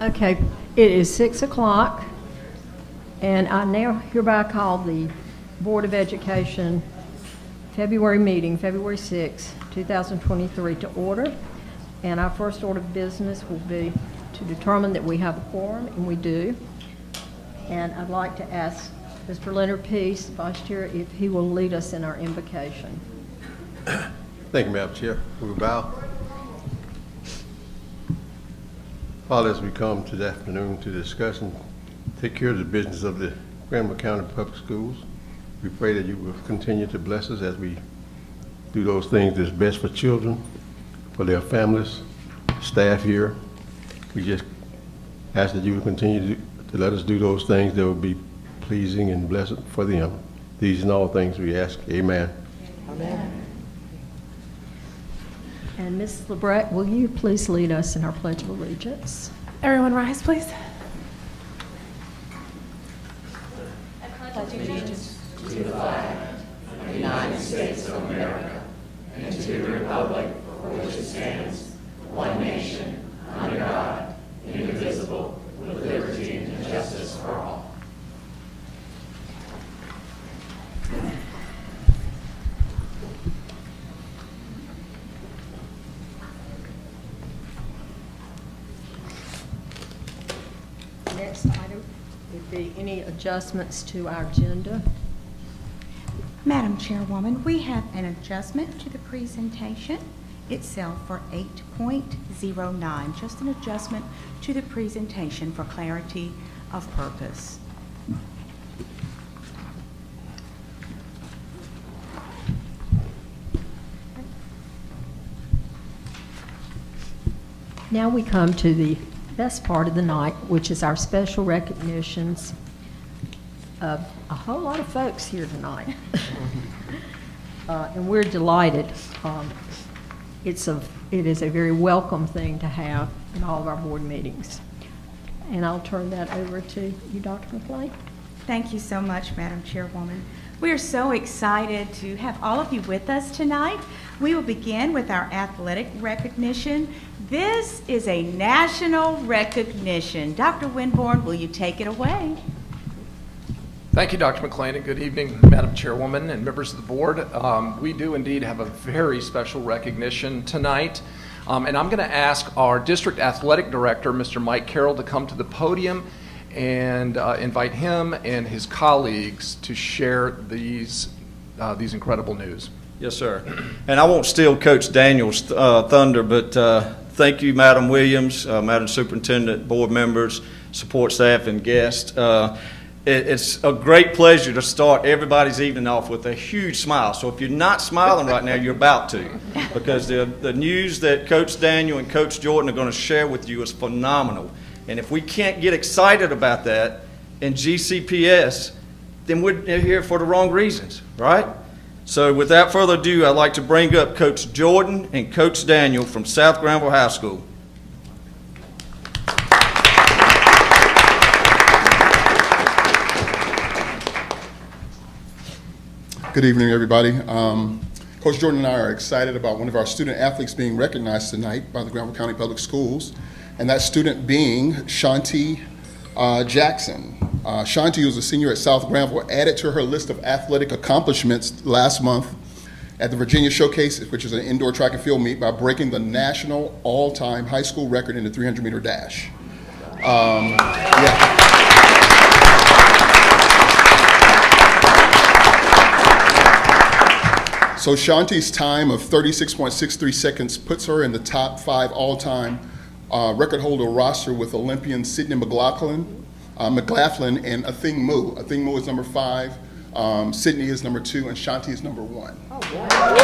Okay, it is 6 o'clock, and I now hereby call the Board of Education February meeting, February 6, 2023, to order. And our first order of business will be to determine that we have a quorum, and we do. And I'd like to ask Mr. Leonard Peace, Vice Chair, if he will lead us in our invocation. Thank you, Madam Chair. We will bow. Father, as we come this afternoon to discuss and take care of the business of the Granville County Public Schools, we pray that you will continue to bless us as we do those things that's best for children, for their families, staff here. We just ask that you will continue to let us do those things that will be pleasing and blessed for them. These and all things we ask. Amen. Amen. And Ms. Lebrecht, will you please lead us in our Pledge of Allegiance? Everyone rise, please. I pledge allegiance to the flag of the United States of America and to the republic for which it stands, one nation, under God, indivisible, with liberty and justice for all. Next item would be any adjustments to our agenda. Madam Chairwoman, we have an adjustment to the presentation itself for 8.09, just an adjustment to the presentation for clarity of purpose. Now we come to the best part of the night, which is our special recognitions of a whole lot of folks here tonight. And we're delighted. It is a very welcome thing to have in all of our board meetings. And I'll turn that over to you, Dr. McClain. Thank you so much, Madam Chairwoman. We are so excited to have all of you with us tonight. We will begin with our athletic recognition. This is a national recognition. Dr. Winborn, will you take it away? Thank you, Dr. McClain, and good evening, Madam Chairwoman and members of the board. We do indeed have a very special recognition tonight, and I'm going to ask our district athletic director, Mr. Mike Carroll, to come to the podium and invite him and his colleagues to share these incredible news. Yes, sir. And I won't steal Coach Daniel's thunder, but thank you, Madam Williams, Madam Superintendent, board members, support staff, and guests. It's a great pleasure to start everybody's evening off with a huge smile. So if you're not smiling right now, you're about to, because the news that Coach Daniel and Coach Jordan are going to share with you is phenomenal. And if we can't get excited about that in GCPS, then we're here for the wrong reasons, right? So without further ado, I'd like to bring up Coach Jordan and Coach Daniel from South Granville High School. Good evening, everybody. Coach Jordan and I are excited about one of our student athletes being recognized tonight by the Granville County Public Schools, and that student being Shanti Jackson. Shanti, who's a senior at South Granville, added to her list of athletic accomplishments last month at the Virginia Showcase, which is an indoor track and field meet, by breaking the national all-time high school record in the 300-meter dash. So Shanti's time of 36.63 seconds puts her in the top 5 all-time record holder roster with Olympian Sydney McLaughlin and Athing Mu. Athing Mu is number 5, Sydney is number 2, and Shanti is number 1. Oh, wow.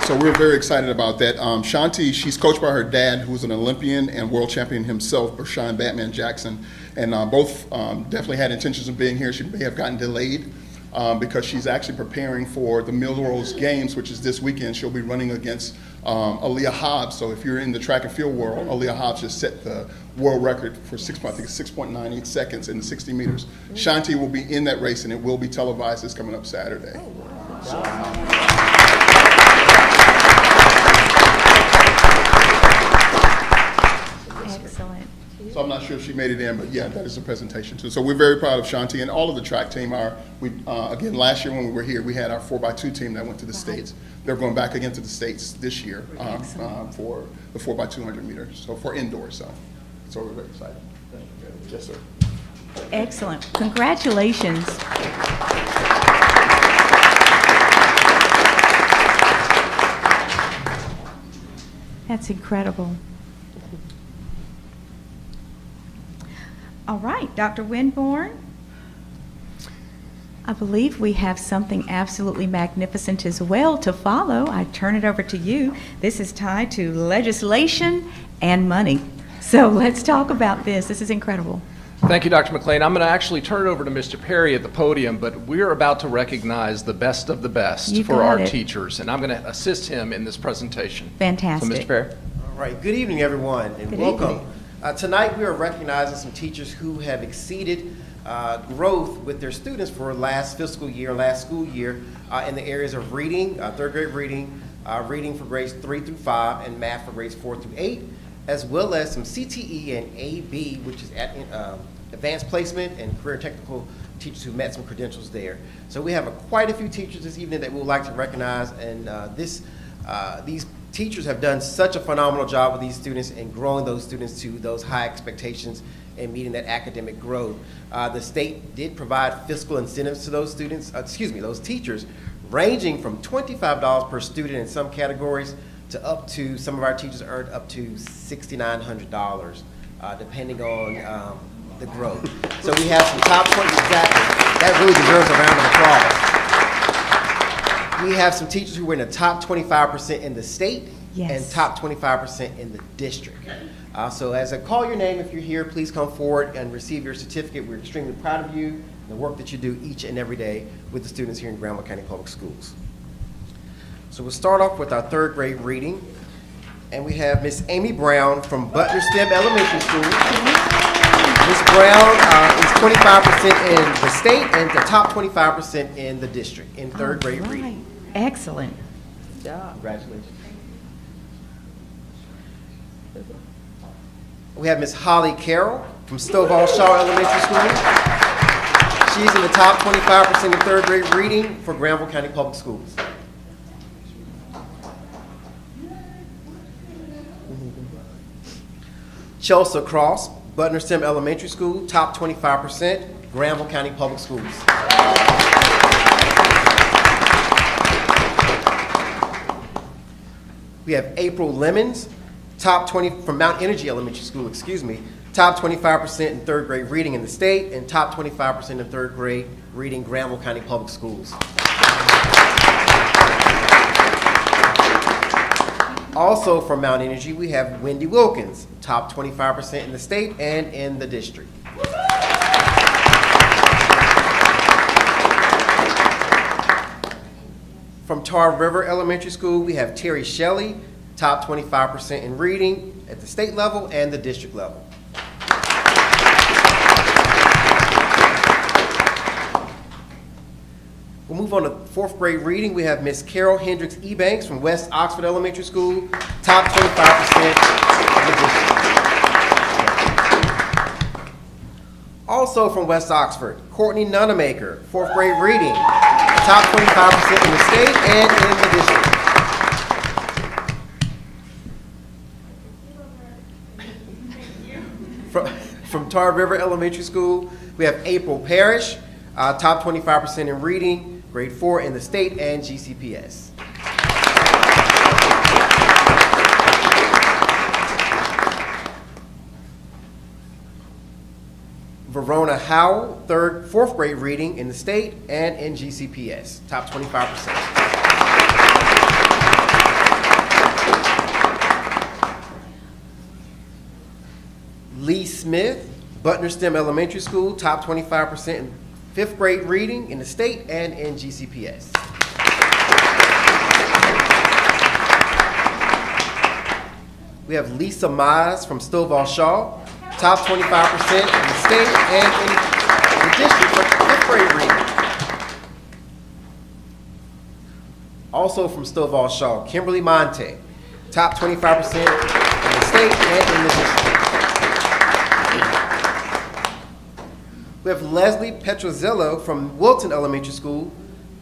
So we're very excited about that. Shanti, she's coached by her dad, who's an Olympian and world champion himself, Brashawn Batman Jackson. And both definitely had intentions of being here. She may have gotten delayed because she's actually preparing for the Millrose Games, which is this weekend. She'll be running against Aaliyah Hobbs. So if you're in the track and field world, Aaliyah Hobbs just set the world record for 6.98 seconds in the 60 meters. Shanti will be in that race, and it will be televised. It's coming up Saturday. so I'm not sure if she made it in, but yeah, that is a presentation too. So we're very proud of Shanti and all of the track team. Again, last year when we were here, we had our 4x2 team that went to the States. They're going back again to the States this year for the 4x200 meters, so for indoors. So we're very excited. Yes, sir. Excellent. Congratulations. That's incredible. All right, Dr. Winborn. I believe we have something absolutely magnificent as well to follow. I turn it over to you. This is tied to legislation and money. So let's talk about this. This is incredible. Thank you, Dr. McLean. I'm going to actually turn it over to Mr. Perry at the podium, but we're about to recognize the best of the best You for got our it. teachers, and I'm going to assist him in this presentation. Fantastic. So, Mr. Perry. All right, good evening, everyone, and Good welcome. evening. Tonight, we are recognizing some teachers who have exceeded growth with their students for last school year in the areas of reading, third grade reading, reading for grades 3 through 5, and math for grades 4 through 8, as well as some CTE and AB, which is at advanced placement and career technical teachers who met some credentials there. So we have quite a few teachers this evening that we would like to recognize, and these teachers have done such a phenomenal job with these students and growing those students to those high expectations and meeting that academic growth. The state did provide fiscal incentives to those students, those teachers, ranging from $25 per student in some categories to up to, some of our teachers earned up to $6,900, depending on the growth. So we have some top 20, exactly, that really deserves a round of applause. We have some teachers who were in the top 25% in the state and top 25% in the district. So as I call your name, if you're here, please come forward and receive your certificate. We're extremely proud of you and the work that you do each and every day with the students here in Granville County Public Schools. So we'll start off with our third grade reading. And we have Miss Amy Brown from Butler STEM Elementary School. Miss Brown is 25% in the state and the top 25% in the district in third grade reading. Excellent. Congratulations. We have Miss Holly Carroll from Stovall Shaw Elementary School. She's in the top 25% in third grade reading for Granville County Public Schools. Chelsea Cross, Butner STEM Elementary School, top 25%, Granville County Public Schools. We have April Lemons, top 20 from Mount Energy Elementary School, top 25% in third grade reading in the state and top 25% in third grade reading Granville County Public Schools. Also from Mount Energy, we have Wendy Wilkins, top 25% in the state and in the district. From Tar River Elementary School, we have Terry Shelley, top 25% in reading at the state level and the district level. We'll move on to fourth grade reading. We have Miss Carol Hendricks Ebanks from West Oxford Elementary School, top 25% of the district. Also from West Oxford, Courtney Nunamaker, fourth grade reading, top 25% in the state and in the district. From Tar River Elementary School, we have April Parrish, top 25% in reading, grade 4 in the state and GCPS. Verona Howell, fourth grade reading in the state and in GCPS, top 25%. Lee Smith, Butner STEM Elementary School, top 25% in fifth grade reading in the state and in GCPS. We have Lisa Mize from Stovall Shaw, top 25% in the state and in the district for fifth grade reading. Also from Stovall Shaw, Kimberly Monte, top 25% in the state and in the district. We have Leslie Petrozello from Wilton Elementary School,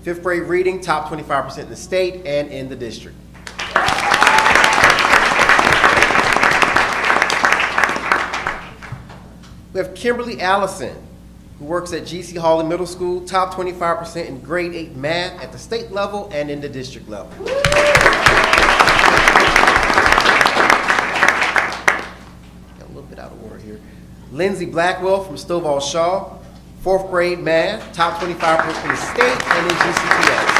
5th grade reading, top 25% in the state and in the district. We have Kimberly Allison, who works at G.C. Hawley Middle School, top 25% in grade 8 math at the state level and in the district level. Out of order here. Lindsay Blackwell from Stovall Shaw, 4th grade math, top 25% in the state and in GCPS.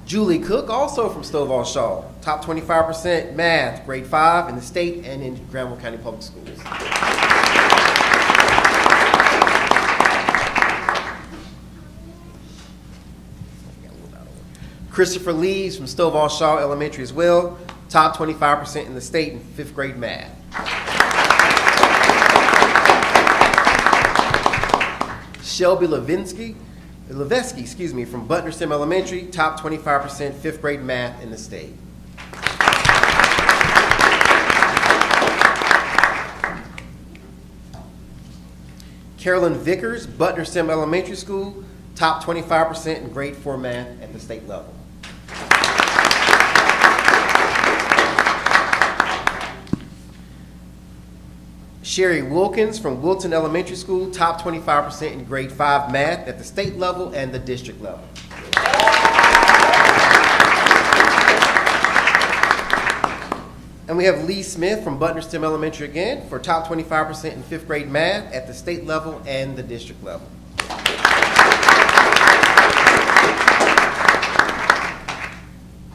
Julie Cook, also from Stovall Shaw, top 25% math, grade 5 in the state and in Granville County Public Schools. Christopher Lees from Stovall Shaw Elementary as well, top 25% in the state in 5th grade math. Shelby Levesky, from Butner Sim Elementary, top 25% 5th grade math in the state. Carolyn Vickers, Butner Sim Elementary School, top 25% in grade 4 math at the state level. Sherry Wilkins from Wilton Elementary School, top 25% in grade 5 math at the state level and the district level. And we have Lee Smith from Butner STEM Elementary again for top 25% in 5th grade math at the state level and the district level.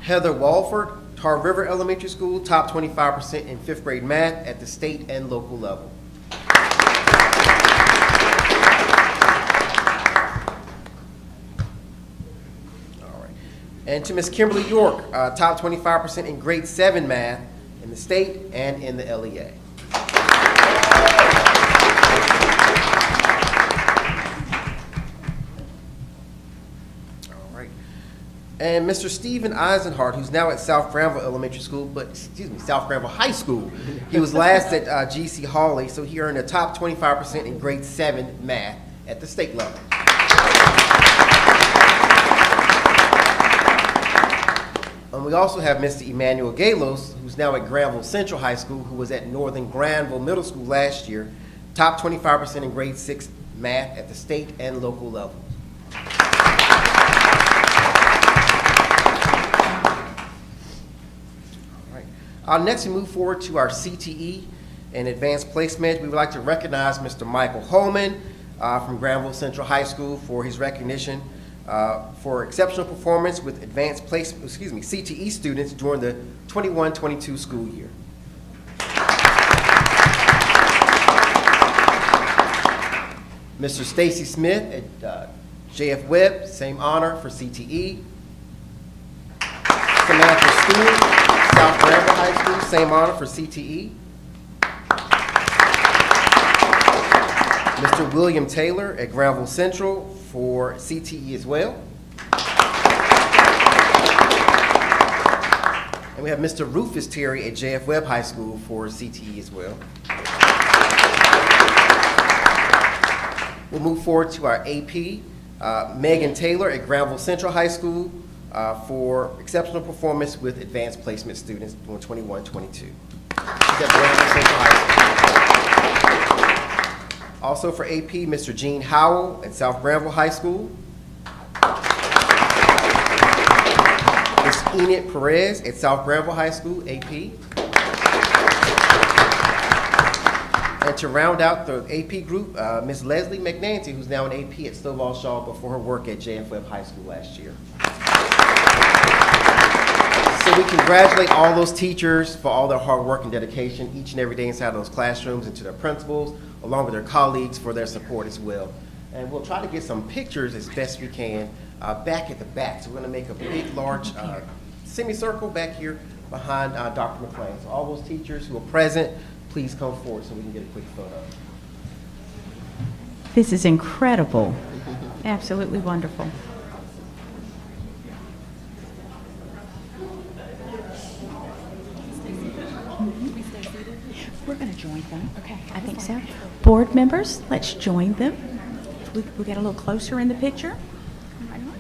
Heather Walford, Tar River Elementary School, top 25% in 5th grade math at the state and local level. All right. And to Miss Kimberly York, top 25% in grade 7 math in the state and in the LEA. And Mr. Stephen Eisenhart, who's now at South Granville Elementary School, South Granville High School. He was last at G.C. Hawley, so he earned a top 25% in grade 7 math at the state level. And we also have Mr. Emmanuel Galos, who's now at Granville Central High School, who was at Northern Granville Middle School last year, top 25% in grade 6 math at the state and local level. Next, we move forward to our CTE and advanced placement. We would like to recognize Mr. Michael Holman from Granville Central High School for his recognition for exceptional performance with advanced placement, CTE students during the 21-22 school year. Mr. Stacy Smith at JF Webb, same honor for CTE. Samantha Stewart, South Granville High School, same honor for CTE. Mr. William Taylor at Granville Central for CTE as well. And we have Mr. Rufus Terry at JF Webb High School for CTE as well. We'll move forward to our AP. Megan Taylor at Granville Central High School for exceptional performance with advanced placement students during 21-22. She's at Granville Central High School. Also for AP, Mr. Gene Howell at South Granville High School. Ms. Enid Perez at South Granville High School, AP. And to round out the AP group, Ms. Leslie McNanty, who's now an AP at Stovall Shaw before her work at JF Webb High School last year. So we congratulate all those teachers for all their hard work and dedication each and every day inside those classrooms, and to their principals, along with their colleagues for their support as well. And we'll try to get some pictures as best we can back at the back. So we're going to make a big, large semicircle back here behind Dr. McLean. So all those teachers who are present, please come forward so we can get a quick photo. This is incredible. Absolutely wonderful. We're going to join them. Okay, I think so. Board members, let's join them. We get a little closer in the picture. Come right on.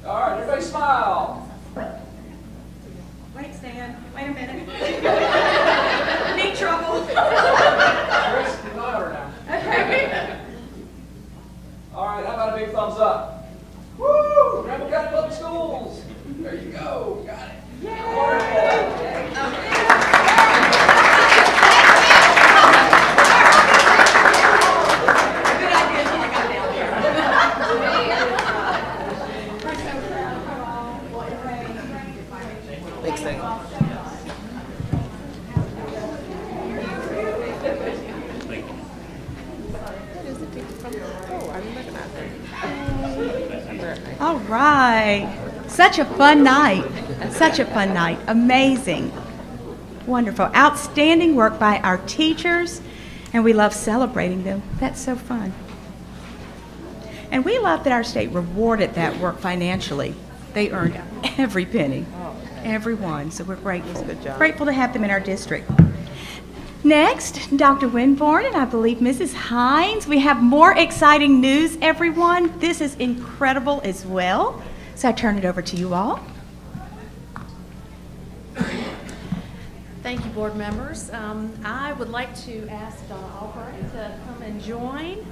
All right, everybody smile. Wait, Stan. Wait a minute. Need trouble. Chris, get louder now. Okay. All right, how about a big thumbs up? Woo! Granville County Public Schools. There you go. Got it. Thanks, Dave. All right. Such a fun night. Such a fun night. Amazing. Wonderful. Outstanding work by our teachers, and we love celebrating them. That's so fun. And we love that our state rewarded that work financially. They earned every penny, every one, so we're grateful. Grateful to have them in our district. Next, Dr. Winborn and I believe Mrs. Hines. We have more exciting news, everyone. This is incredible as well. So I turn it over to you all. Thank you, board members. I would like to ask Donna Albright to come and join.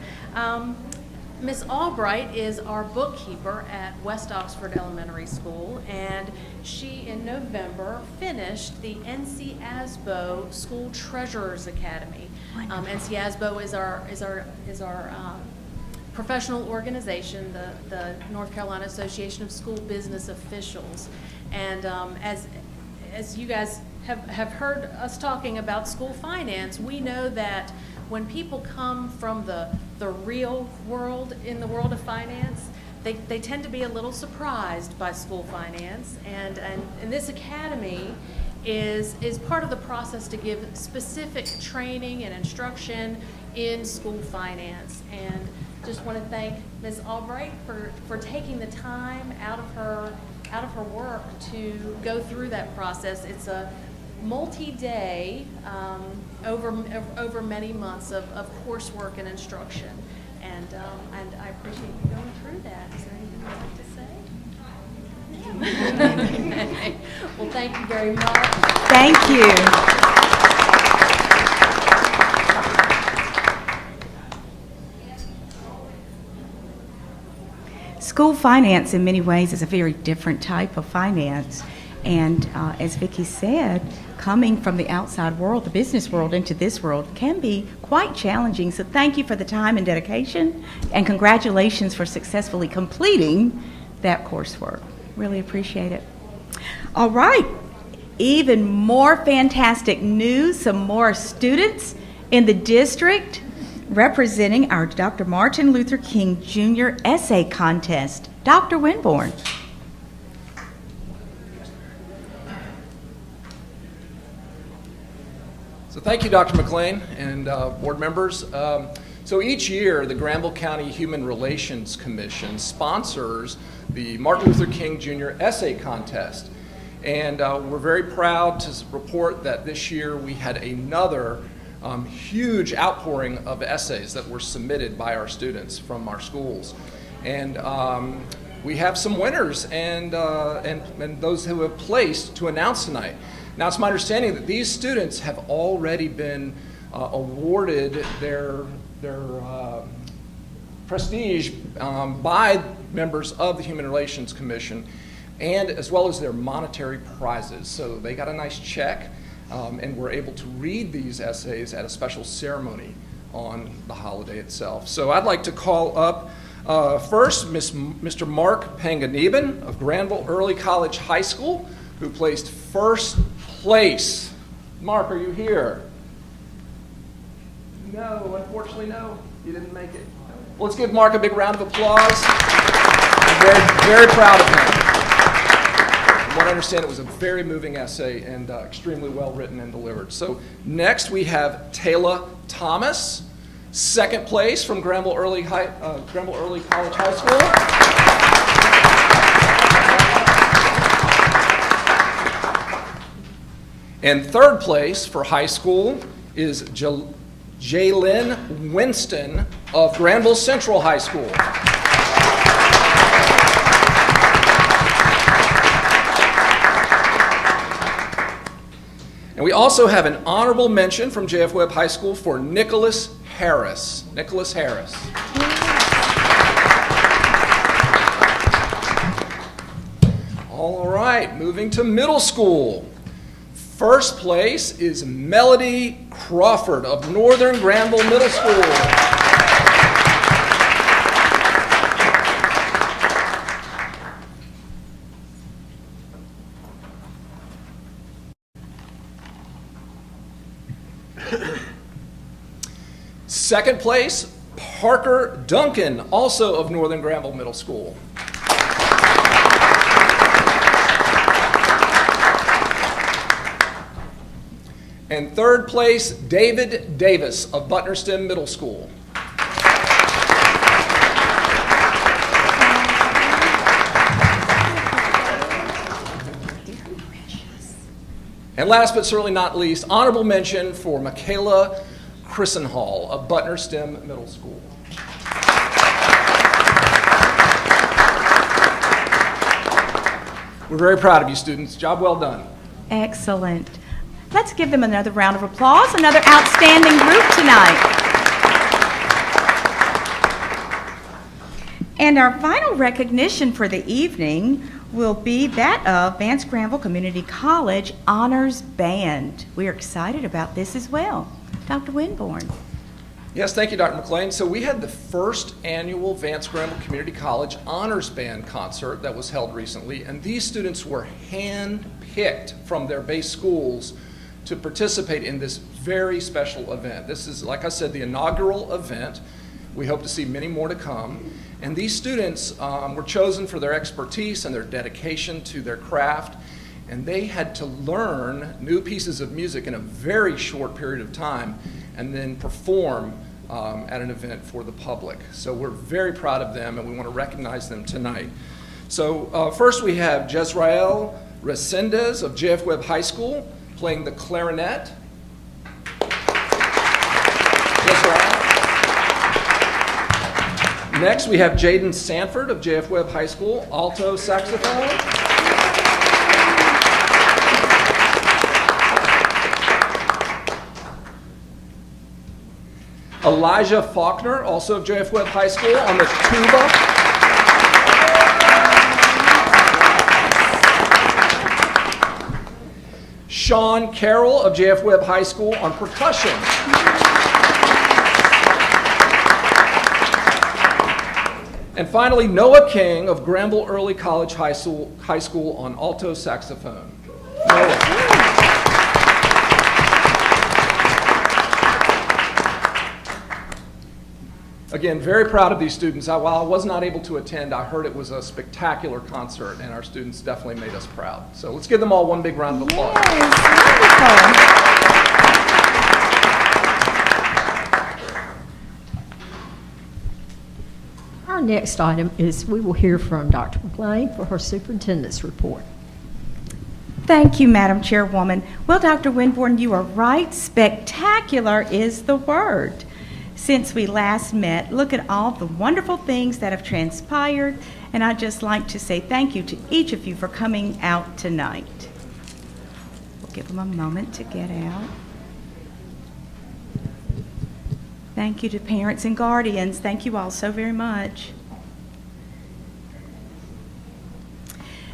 Ms. Albright is our bookkeeper at West Oxford Elementary School, and she in November finished the NC ASBO School Treasurers Academy. NC ASBO is our professional organization, the North Carolina Association of School Business Officials, and as you guys have heard us talking about school finance, we know that when people come from the real world, in the world of finance, they tend to be a little surprised by school finance, and this academy is part of the process to give specific training and instruction in school finance. And just want to thank Ms. Albright for taking the time out of her work to go through that process. It's a multi-day, over many months of coursework and instruction, and I appreciate you going through that. Is there anything you'd like to say? Well, thank you very much. Thank you. School finance in many ways is a very different type of finance. And as Vicki said, coming from the outside world, the business world, into this world can be quite challenging. So thank you for the time and dedication, and congratulations for successfully completing that coursework. Really appreciate it. All right, even more fantastic news, some more students in the district representing our Dr. Martin Luther King Jr. Essay Contest. Dr. Winborn. So thank you, Dr. McLean and board members. So each year, the Granville County Human Relations Commission sponsors the Martin Luther King Jr. Essay Contest. And we're very proud to report that this year we had another huge outpouring of essays that were submitted by our students from our schools. And we have some winners and those who have placed to announce tonight. Now, it's my understanding that these students have already been awarded their prestige by members of the Human Relations Commission, and as well as their monetary prizes. So they got a nice check, and were able to read these essays at a special ceremony on the holiday itself. So I'd like to call up first Mr. Mark Panganiban of Granville Early College High School, who placed first place. Mark, are you here? No, unfortunately, no. You didn't make it. Well, let's give Mark a big round of applause. I'm very, very proud of him. From what I understand, it was a very moving essay and extremely well written and delivered. So next we have Taylor Thomas, second place from Granville Early College High School. And third place for high school is Jalen Winston of Granville Central High School. And we also have an honorable mention from J.F. Webb High School for Nicholas Harris. Nicholas Harris. All right, moving to middle school. First place is Melody Crawford of Northern Granville Middle School. Second place, Parker Duncan, also of Northern Granville Middle School. And third place, David Davis of Butnerston Middle School. And last but certainly not least, honorable mention for Michaela Christenhall of Butnerston Middle School. We're very proud of you, students. Job well done. Excellent. Let's give them another round of applause, another outstanding group tonight. And our final recognition for the evening will be that of Vance Granville Community College Honors Band. We are excited about this as well. Dr. Winborn. Yes, thank you, Dr. McLean. So we had the first annual Vance Granville Community College Honors Band concert that was held recently, and these students were hand-picked from their base schools to participate in this very special event. This is, like I said, the inaugural event. We hope to see many more to come. And these students were chosen for their expertise and their dedication to their craft. And they had to learn new pieces of music in a very short period of time and then perform at an event for the public. So we're very proud of them and we want to recognize them tonight. So first we have Jezrael Resendez of J.F. Webb High School playing the clarinet. Next, we have Jaden Sanford of J.F. Webb High School, alto saxophone. Elijah Faulkner, also of J.F. Webb High School, on the tuba. Sean Carroll of J.F. Webb High School on percussion. And finally, Noah King of Granville Early College High School on alto saxophone. Noah. Again, very proud of these students. While I was not able to attend, I heard it was a spectacular concert, and our students definitely made us proud. So let's give them all one big round of applause. Yes, wonderful. next item is we will hear from Dr. McLean for her superintendent's report. Thank you, Madam Chairwoman. Well, Dr. Winborn, you are right. Spectacular is the word. Since we last met, look at all the wonderful things that have transpired, and I'd just like to say thank you to each of you for coming out tonight. We'll give them a moment to get out. Thank you to parents and guardians. Thank you all so very much.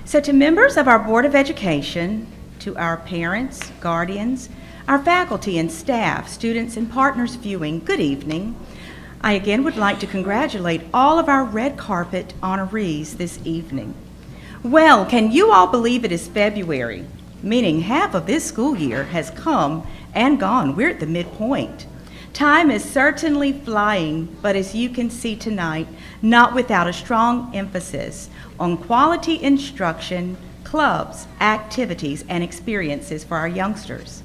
So to members of our Board of Education, to our parents, guardians, our faculty and staff, students and partners viewing, good evening. I again would like to congratulate all of our red carpet honorees this evening. Well, can you all believe it is February, meaning half of this school year has come and gone. We're at the midpoint. Time is certainly flying, but as you can see tonight, not without a strong emphasis on quality instruction, clubs, activities, and experiences for our youngsters.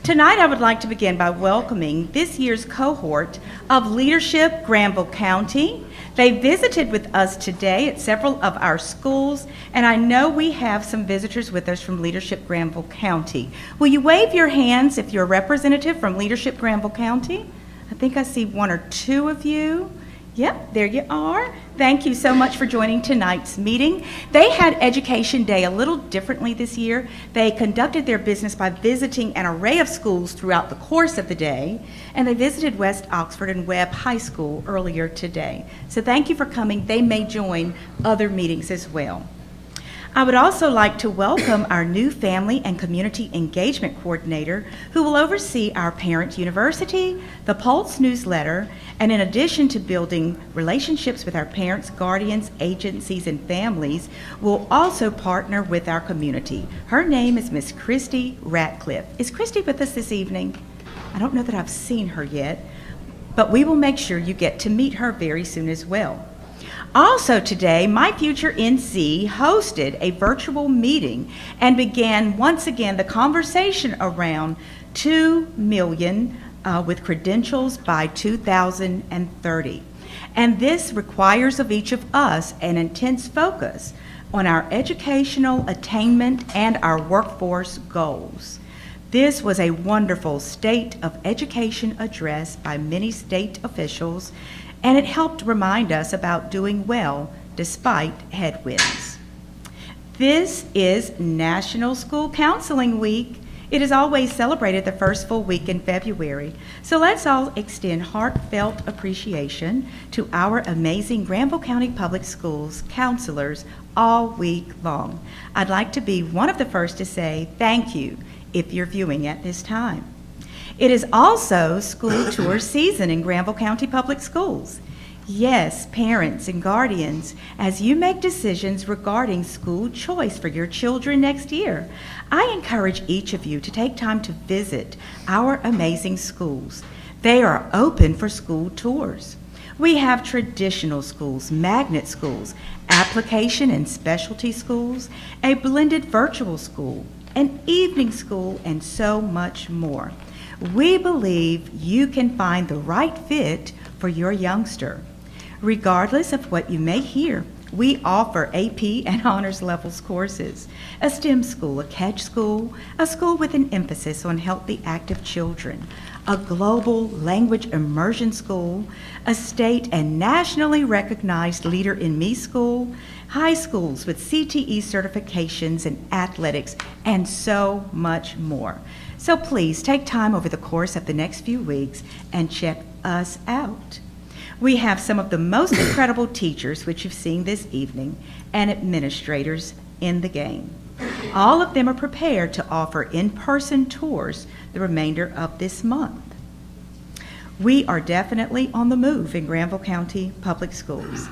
Tonight, I would like to begin by welcoming this year's cohort of Leadership Granville County. They visited with us today at several of our schools, and I know we have some visitors with us from Leadership Granville County. Will you wave your hands if you're a representative from Leadership Granville County? I think I see one or two of you. Yep, there you are. Thank you so much for joining tonight's meeting. They had Education Day a little differently this year. They conducted their business by visiting an array of schools throughout the course of the day, and they visited West Oxford and Webb High School earlier today. So thank you for coming. They may join other meetings as well. I would also like to welcome our new Family and Community Engagement Coordinator, who will oversee our Parent University, the Pulse newsletter, and in addition to building relationships with our parents, guardians, agencies, and families, will also partner with our community. Her name is Miss Christy Ratcliffe. Is Christy with us this evening? I don't know that I've seen her yet, but we will make sure you get to meet her very soon as well. Also today, My Future NC hosted a virtual meeting and began once again the conversation around 2 million with credentials by 2030. And this requires of each of us an intense focus on our educational attainment and our workforce goals. This was a wonderful State of Education address by many state officials, and it helped remind us about doing well despite headwinds. This is National School Counseling Week. It is always celebrated the first full week in February. So let's all extend heartfelt appreciation to our amazing Granville County Public Schools counselors all week long. I'd like to be one of the first to say thank you if you're viewing at this time. It is also school tour season in Granville County Public Schools. Yes, parents and guardians, as you make decisions regarding school choice for your children next year, I encourage each of you to take time to visit our amazing schools. They are open for school tours. We have traditional schools, magnet schools, application and specialty schools, a blended virtual school, an evening school, and so much more. We believe you can find the right fit for your youngster. Regardless of what you may hear, we offer AP and honors levels courses, a STEM school, a CATCH school, a school with an emphasis on healthy, active children, a global language immersion school, a state and nationally recognized Leader in Me school, high schools with CTE certifications in athletics, and so much more. So please take time over the course of the next few weeks and check us out. We have some of the most incredible teachers, which you've seen this evening, and administrators in the game. All of them are prepared to offer in-person tours the remainder of this month. We are definitely on the move in Granville County Public Schools.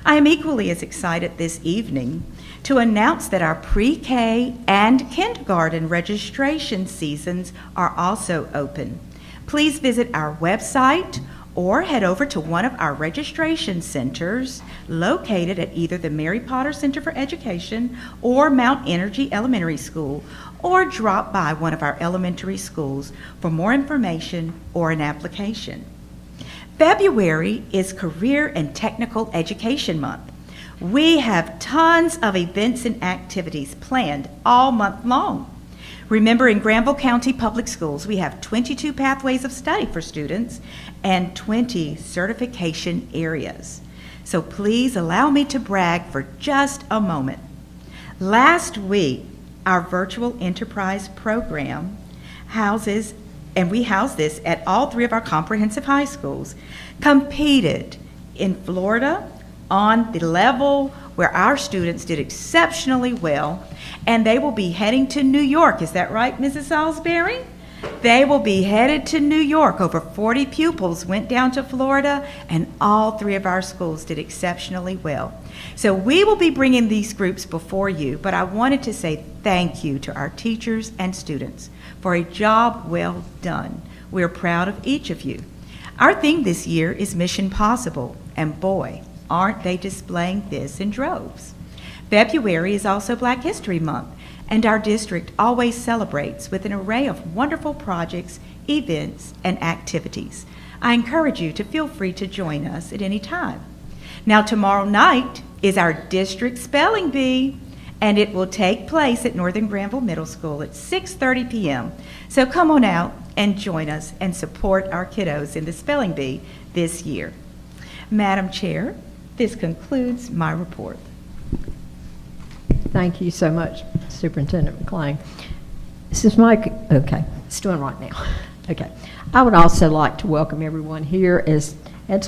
I am equally as excited this evening to announce that our pre-K and kindergarten registration seasons are also open. Please visit our website or head over to one of our registration centers located at either the Mary Potter Center for Education or Mount Energy Elementary School, or drop by one of our elementary schools for more information or an application. February is Career and Technical Education Month. We have tons of events and activities planned all month long. Remember, in Granville County Public Schools, we have 22 pathways of study for students and 20 certification areas. So please allow me to brag for just a moment. Last week, our virtual enterprise program houses, and we house this at all 3 of our comprehensive high schools, competed in Florida on the level where our students did exceptionally well, and they will be heading to New York. Is that right, Mrs. Salisbury? They will be headed to New York. Over 40 pupils went down to Florida, and all 3 of our schools did exceptionally well. So we will be bringing these groups before you, but I wanted to say thank you to our teachers and students for a job well done. We're proud of each of you. Our theme this year is Mission Possible, and boy, aren't they displaying this in droves. February is also Black History Month, and our district always celebrates with an array of wonderful projects, events, and activities. I encourage you to feel free to join us at any time. Now, tomorrow night is our district spelling bee, and it will take place at Northern Granville Middle School at 6:30 p.m. So come on out and join us and support our kiddos in the spelling bee this year. Madam Chair, this concludes my report. Thank you so much, Superintendent McLean. This is Mike. Okay, it's doing right now. Okay. I would also like to welcome everyone here as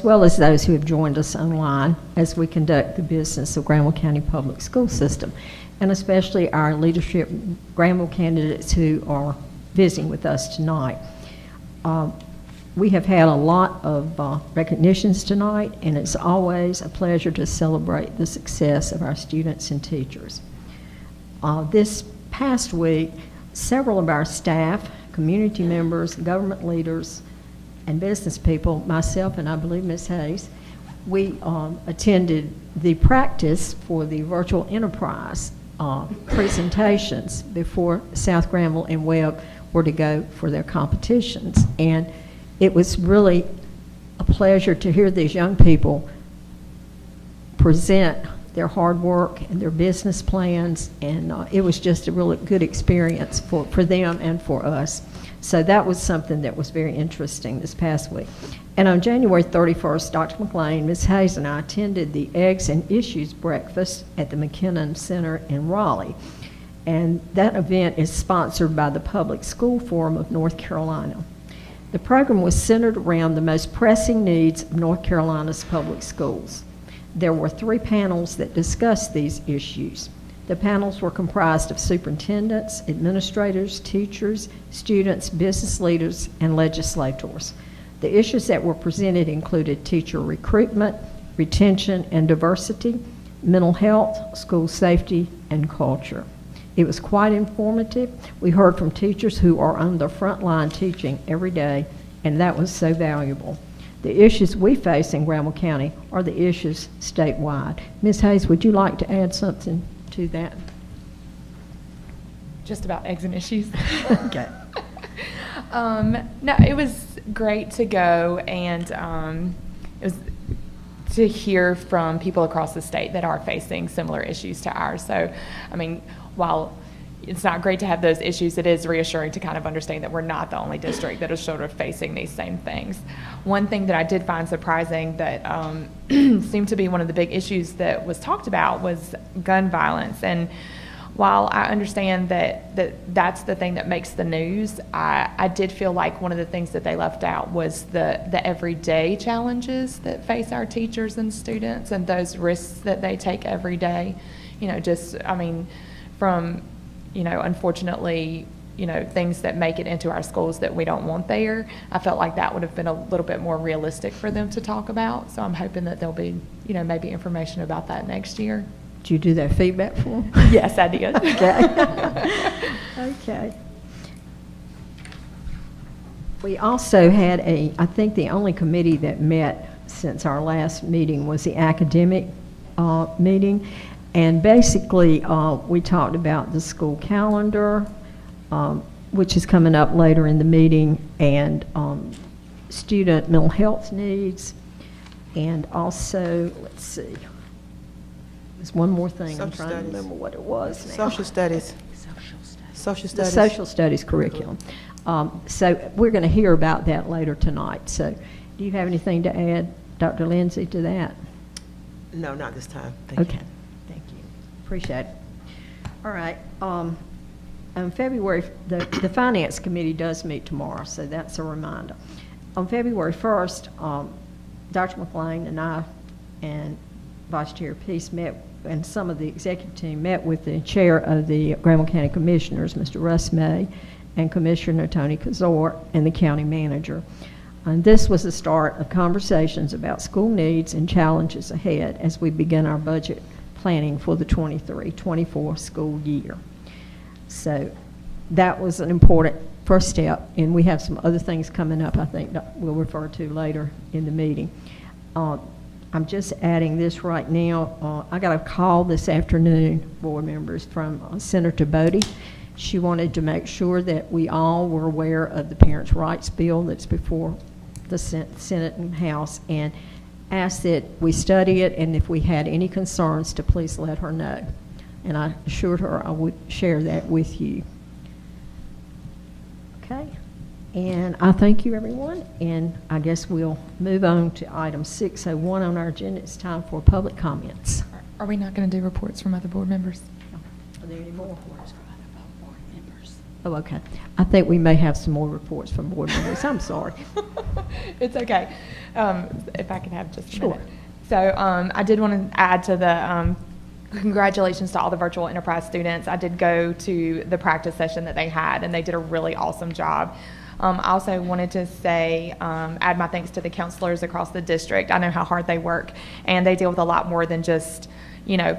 well as those who have joined us online as we conduct the business of Granville County Public School System, and especially our leadership Granville candidates who are visiting with us tonight. We have had a lot of recognitions tonight, and it's always a pleasure to celebrate the success of our students and teachers. This past week, several of our staff, community members, government leaders, and business people, myself and I believe Ms. Hayes, we attended the practice for the virtual enterprise presentations before South Granville and Webb were to go for their competitions. And it was really a pleasure to hear these young people present their hard work and their business plans, and it was just a really good experience for them and for us. So that was something that was very interesting this past week. And on January 31st, Dr. McLean, Ms. Hayes, and I attended the Eggs and Issues Breakfast at the McKinnon Center in Raleigh. And that event is sponsored by the Public School Forum of North Carolina. The program was centered around the most pressing needs of North Carolina's public schools. There were 3 panels that discussed these issues. The panels were comprised of superintendents, administrators, teachers, students, business leaders, and legislators. The issues that were presented included teacher recruitment, retention and diversity, mental health, school safety, and culture. It was quite informative. We heard from teachers who are on the front line teaching every day, and that was so valuable. The issues we face in Granville County are the issues statewide. Ms. Hayes, would you like to add something to that? Just about eggs and issues. Okay. No, it was great to go, and it was to hear from people across the state that are facing similar issues to ours. So, I mean, while it's not great to have those issues, it is reassuring to kind of understand that we're not the only district that is sort of facing these same things. One thing that I did find surprising that seemed to be one of the big issues that was talked about was gun violence. And while I understand that's the thing that makes the news, I did feel like one of the things that they left out was the everyday challenges that face our teachers and students and those risks that they take every day. You know, just, I mean, from, you know, unfortunately, you know, things that make it into our schools that we don't want there. I felt like that would have been a little bit more realistic for them to talk about. So I'm hoping that there'll be, you know, maybe information about that next year. Did you do that feedback form? Yes, I did. Okay. Okay. We also had I think the only committee that met since our last meeting was the academic meeting. And basically, we talked about the school calendar, which is coming up later in the meeting, and student mental health needs, and also, let's see, there's one more thing. I'm Social trying to studies. remember what it was now. Social studies. Social The studies. social studies curriculum. So we're going to hear about that later tonight. So do you have anything to add, Dr. Lindsay, to that? No, not this time. Thank Okay, thank you. Appreciate it. All right. On February, the Finance Committee does meet tomorrow, so that's a reminder. On February 1st, Dr. McLean and I and Vice Chair Peace met, and some of the executive team met with the chair of the Granville County Commissioners, Mr. Russ May, and Commissioner Tony Kazor, and the county manager. And this was the start of conversations about school needs and challenges ahead as we begin our budget planning for the 23-24 school year. So that was an important first step, and we have some other things coming up I think that we'll refer to later in the meeting. I'm just adding this right now. I got a call this afternoon, board members, from Senator Bodie. She wanted to make sure that we all were aware of the Parents' Rights Bill that's before the Senate and House, and asked that we study it, and if we had any concerns, to please let her know. And I assured her I would share that with you. Okay. And I thank you, everyone, and I guess we'll move on to item 601 on our agenda. It's time for public comments. Are we not going to do reports from other board members? Are there any more reports from other board members? Oh, okay. I think we may have some more reports from board members. I'm sorry. It's okay. If I can have just a Sure. minute. So I did want to add to the congratulations to all the virtual enterprise students. I did go to the practice session that they had, and they did a really awesome job. I also wanted to say, add my thanks to the counselors across the district. I know how hard they work, and they deal with a lot more than just,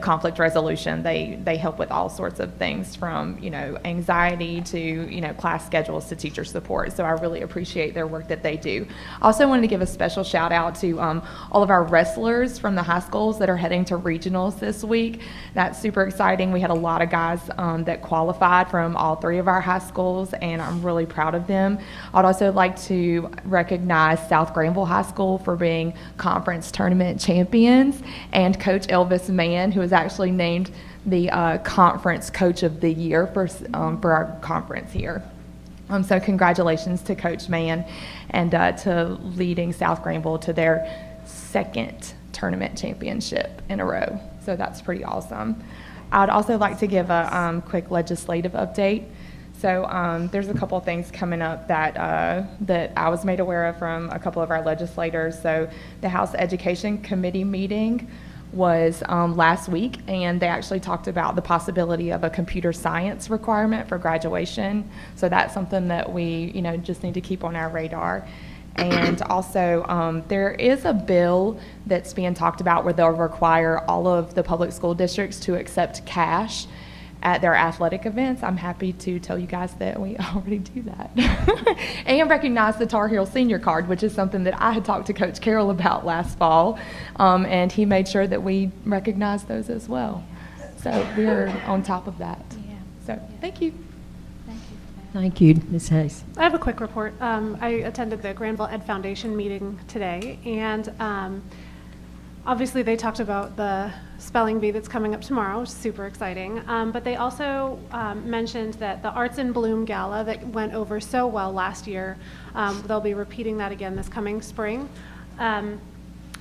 conflict resolution. They help with all sorts of things from, anxiety to, class schedules to teacher support. So I really appreciate their work that they do. I also wanted to give a special shout out to all of our wrestlers from the high schools that are heading to regionals this week. That's super exciting. We had a lot of guys that qualified from all three of our high schools, and I'm really proud of them. I'd also like to recognize South Granville High School for being conference tournament champions, and Coach Elvis Mann, who was actually named the conference coach of the year for our conference here. So congratulations to Coach Mann, and to leading South Granville to their second tournament championship in a row. So that's pretty awesome. I'd also like to give a quick legislative update. So there's a couple of things coming up that I was made aware of from a couple of our legislators. So the House Education Committee meeting was last week, and they actually talked about the possibility of a computer science requirement for graduation. So that's something that we, just need to keep on our radar. And also, there is a bill that's being talked about where they'll require all of the public school districts to accept cash at their athletic events. I'm happy to tell you guys that we already do that. And recognize the Tar Heel Senior Card, which is something that I had talked to Coach Carroll about last fall, and he made sure that we recognize those as well. So we're on top of that. Yeah. So thank you. Thank you, Ms. Hayes. I have a quick report. I attended the Granville Ed Foundation meeting today, and obviously they talked about the spelling bee that's coming up tomorrow, which is super exciting. But they also mentioned that the Arts in Bloom Gala that went over so well last year, they'll be repeating that again this coming spring.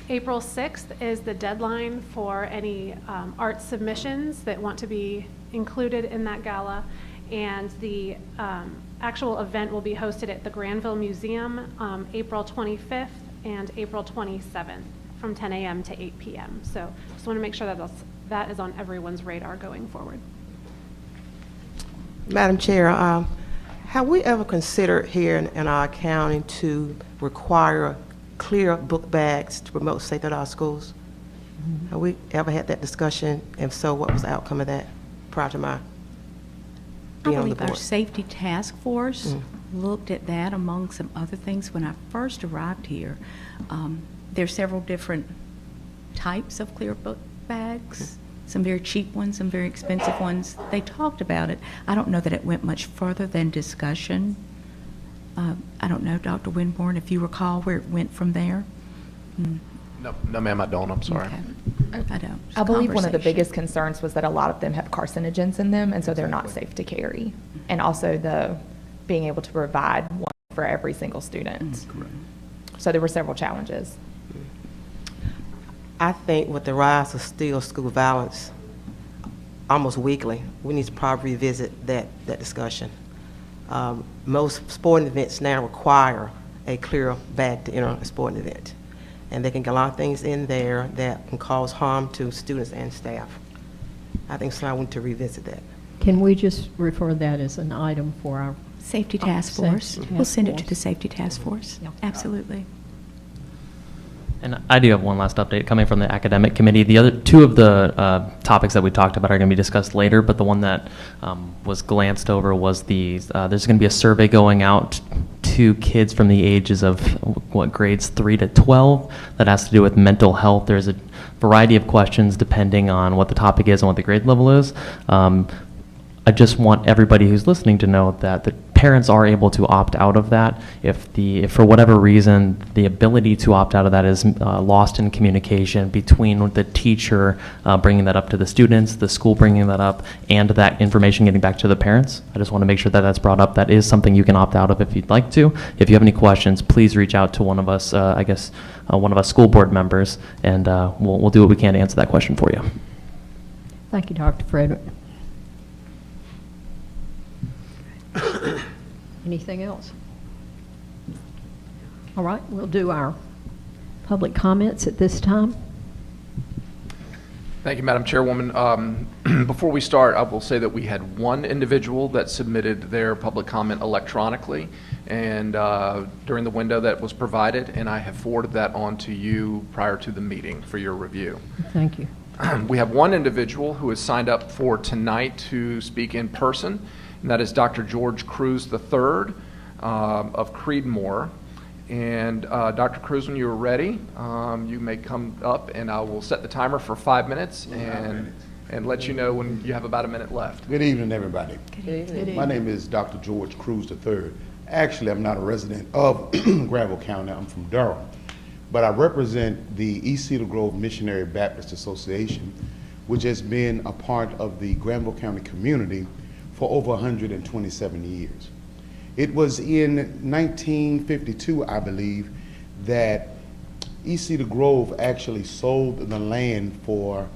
April 6th is the deadline for any art submissions that want to be included in that gala. And the actual event will be hosted at the Granville Museum April 25th and April 27th from 10 a.m. to 8 p.m. So just want to make sure that that is on everyone's radar going forward. Madam Chair, have we ever considered here in our county to require clear book bags to promote safety at our schools? Have we ever had that discussion? If so, what was the outcome of that prior to my I being on the believe our board? safety task force looked at that among some other things. When I first arrived here, there are several different types of clear book bags, some very cheap ones, some very expensive ones. They talked about it. I don't know that it went much further than discussion. I don't know, Dr. Winborn, if you recall where it went from there? No, ma'am, I don't. I'm sorry. Okay. I don't. I believe one of the Conversation. biggest concerns was that a lot of them have carcinogens in them, and so they're not safe to carry. And also the being able to provide one for every single student. Correct. So there were several challenges. I think with the rise of still school violence, almost weekly, we need to probably revisit that discussion. Most sporting events now require a clear bag to enter a sporting event. And they can get a lot of things in there that can cause harm to students and staff. I think so. I want to revisit that. Can we just refer that as an item for our Safety Task Safety Force. Task We'll send it to Force. the Safety Task Force. Yeah. Absolutely. And I do have one last update coming from the academic committee. The other two of the topics that we talked about are going to be discussed later, but the one that was glanced over was there's going to be a survey going out to kids from the ages of grades 3 to 12 that has to do with mental health. There's a variety of questions depending on what the topic is and what the grade level is. I just want everybody who's listening to know that the parents are able to opt out of that. If for whatever reason the ability to opt out of that is lost in communication between the teacher bringing that up to the students, the school bringing that up, and that information getting back to the parents, I just want to make sure that that's brought up. That is something you can opt out of if you'd like to. If you have any questions, please reach out to one of us, one of us school board members, and we'll do what we can to answer that question for you. Thank you, Dr. Frederick. Anything else? All right, we'll do our public comments at this time. Thank you, Madam Chairwoman. Before we start, I will say that we had one individual that submitted their public comment electronically and during the window that was provided, and I have forwarded that on to you prior to the meeting for your review. Thank you. We have one individual who has signed up for tonight to speak in person, and that is Dr. George Cruz III of Creedmoor. And Dr. Cruz, when you're ready, you may come up, and I will set the timer for 5 minutes and let you know when you have about a minute left. Good evening, everybody. Good evening. My name is Dr. George Cruz III. Actually, I'm not a resident of Granville County. I'm from Durham. But I represent the East Cedar Grove Missionary Baptist Association, which has been a part of the Granville County community for over 127 years. It was in 1952, I believe, that East Cedar Grove actually sold the land for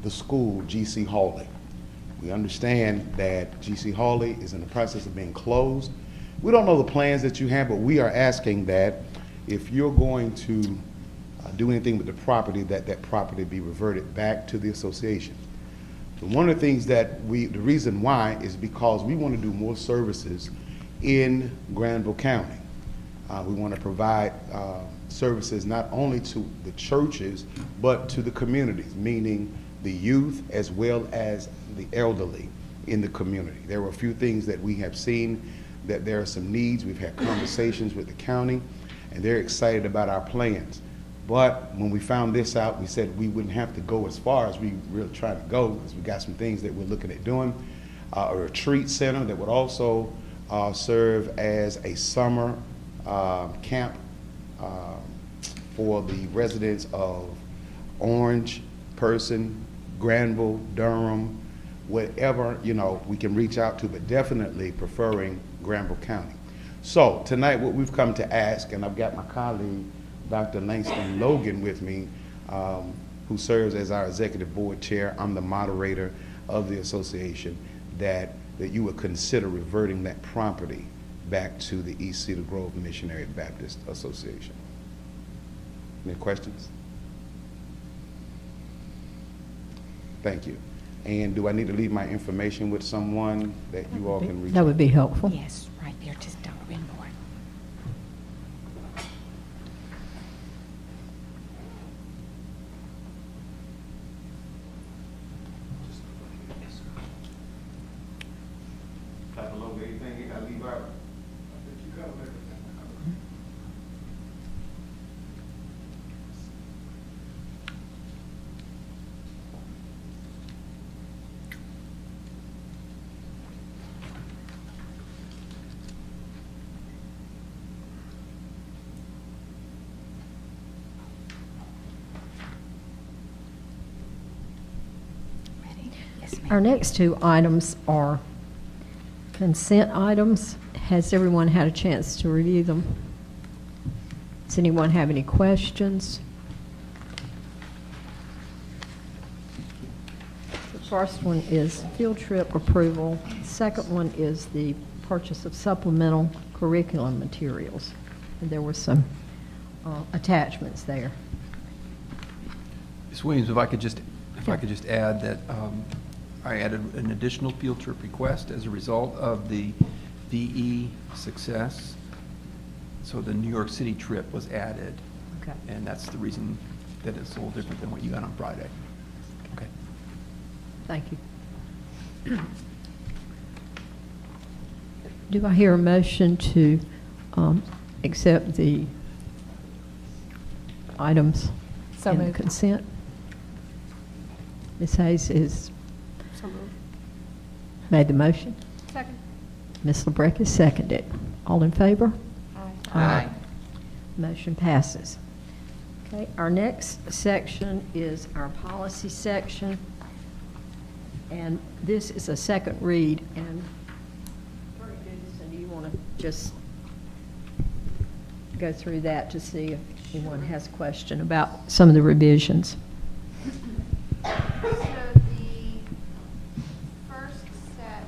the school, G.C. Hawley. We understand that G.C. Hawley is in the process of being closed. We don't know the plans that you have, but we are asking that if you're going to do anything with the property, that property be reverted back to the association. So one of the things that the reason why is because we want to do more services in Granville County. We want to provide services not only to the churches, but to the communities, meaning the youth as well as the elderly in the community. There were a few things that we have seen that there are some needs. We've had conversations with the county, and they're excited about our plans. But when we found this out, we said we wouldn't have to go as far as we really try to go, because we got some things that we're looking at doing. A retreat center that would also serve as a summer camp for the residents of Orange, Person, Granville, Durham, whatever, we can reach out to, but definitely preferring Granville County. So tonight what we've come to ask, and I've got my colleague, Dr. Langston Logan with me, who serves as our executive board chair. I'm the moderator of the association, that you would consider reverting that property back to the East Cedar Grove Missionary Baptist Association. Any questions? Thank you. And do I need to leave my information with someone that you all can reach out? That would be helpful. Yes, right there, just Dr. Winborn. Anything you gotta leave out? I think you covered everything. Our next two items are consent items. Has everyone had a chance to review them? Does anyone have any questions? The first one is field trip approval. The second one is the purchase of supplemental curriculum materials. And there were some attachments there. Ms. Williams, if I could just add that I added an additional field trip request as a result of the VE success. So the New York City trip was added. Okay. And that's the reason that it's a little different than what you got on Friday. Okay. Thank you. Do I hear a motion to accept the items So in the moved. consent? Ms. Hayes is So moved. made the motion. Second. Ms. LeBrecq is seconded. All in favor? Aye. Motion passes. Okay, our next section is our policy section. And this is a second read. And Attorney Judison, do you want to just go through that to see if anyone has a question about some of the revisions? So the first set,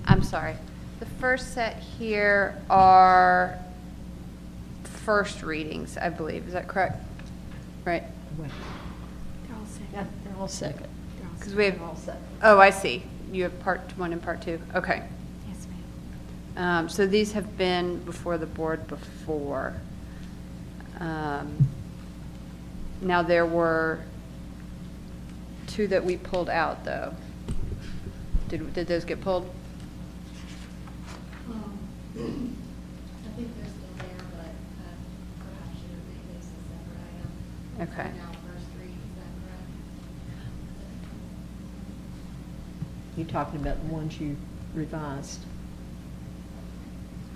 I'm sorry, the first set here are first readings, I believe. Is that correct? Right? They're all second. Because we have, They're all second. oh, I see. You have part one and part two. Okay. Yes, ma'am. So these have been before the board before. Now, there were two that we pulled out, though. Did those get pulled? I think they're still there, but perhaps you would make this a separate item. Okay. Now, first read, is that correct? You're talking about the ones you revised.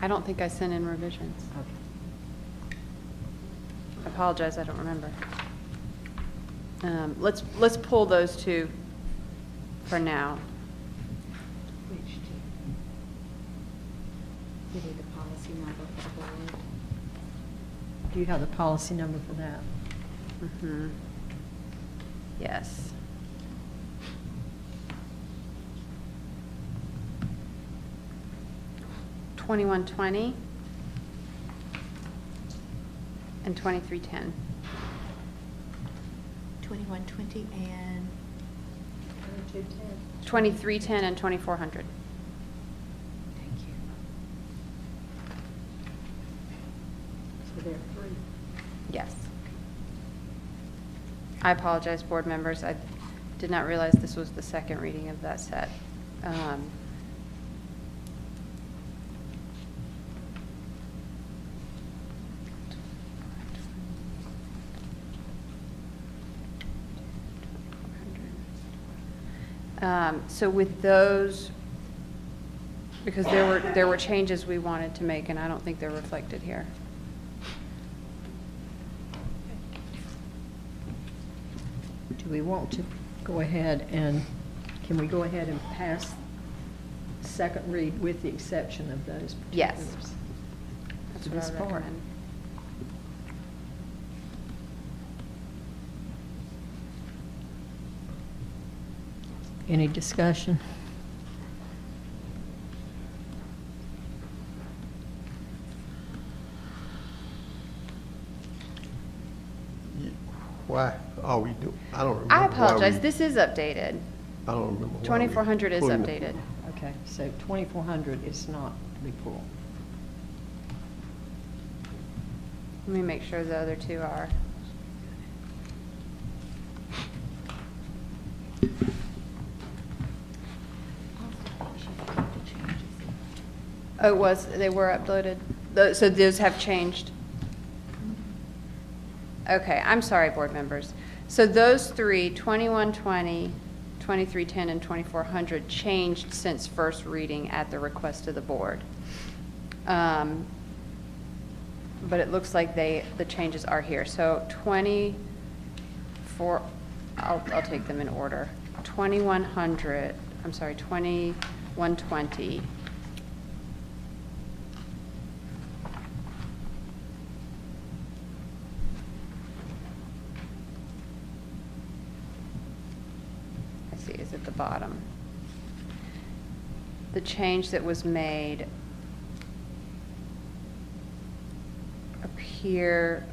I don't think I sent in revisions. Okay. I apologize, I don't remember. Let's pull those two for now. Which two? You need the policy number for the board. Do you have the policy number for that? Mm-hmm. Yes. $21.20 and $23.10. 2120 and $23.10 and $24.00. thank you. So there are three. Yes. I apologize, board members. I did not realize this was the second reading of that set. So with those, because there were changes we wanted to make, and I don't think they're reflected here. Do we want to go ahead and, can we go ahead and pass second read with the exception of those particulars? Yes. That's what I Ms. would Parr. recommend. Any discussion? Why are we doing, I don't remember. I why apologize. we- This is updated. I don't remember. why we 2400 is pulling the- updated. Okay, so 2400 is not to be pulled. Let me make sure the other two are. Oh, it was, they were uploaded? So those have changed? Okay, I'm sorry, board members. So those three, 2120, 2310, and 2400, changed since first reading at the request of the board. But it looks like the changes are here. So 24, I'll take them in order. 2120. I see, is at the bottom. The change that was made up here.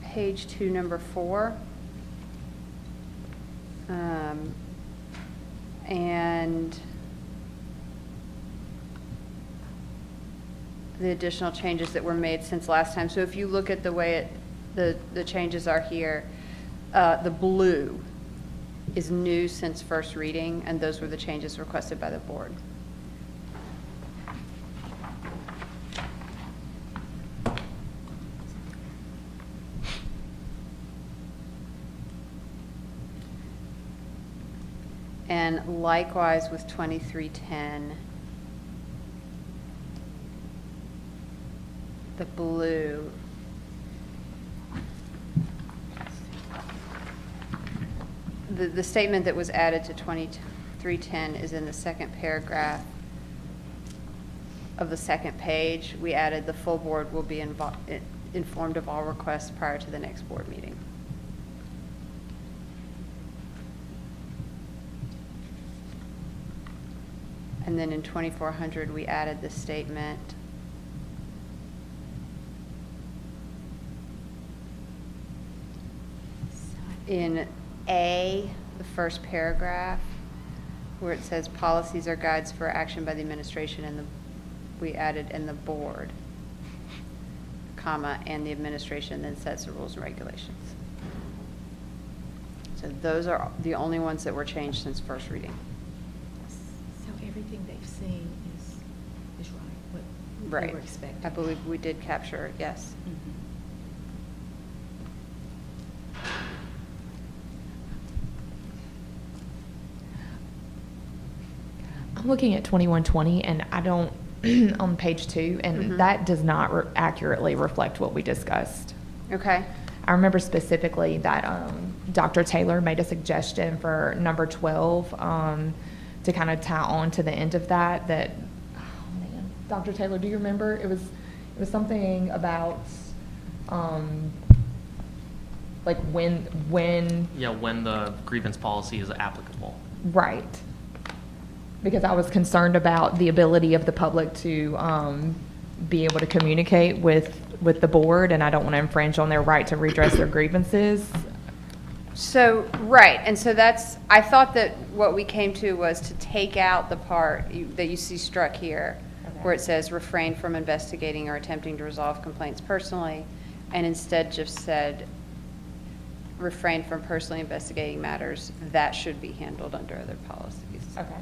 Page 2, number 4. And the additional changes that were made since last time. So if you look at the way the changes are here, the blue is new since first reading, and those were the changes requested by the board. And likewise with 2310, the blue. The statement that was added to 2310 is in the second paragraph of the second page. We added the full board will be informed of all requests prior to the next board meeting. And then in 2400, we added the statement in A, the first paragraph, where it says policies or guides for action by the administration, and we added in the board, comma, and the administration then sets the rules and regulations. So those are the only ones that were changed since first reading. So everything they've seen is right, what they Right. were expecting. I believe we did capture it, yes. I'm looking at 2120, and I don't, on page 2, and that does not accurately reflect what we discussed. Okay. I remember specifically that Dr. Taylor made a suggestion for number 12 to kind of tie on to the end of that. Oh man, Dr. Taylor, do you remember? It was something about like when. Yeah, when the grievance policy is applicable. Right. Because I was concerned about the ability of the public to be able to communicate with the board, and I don't want to infringe on their right to redress their grievances. So, right, and so I thought that what we came to was to take out the part that you see struck here, where it says refrain from investigating or attempting to resolve complaints personally, and instead just said refrain from personally investigating matters that should be handled under other policies. Okay.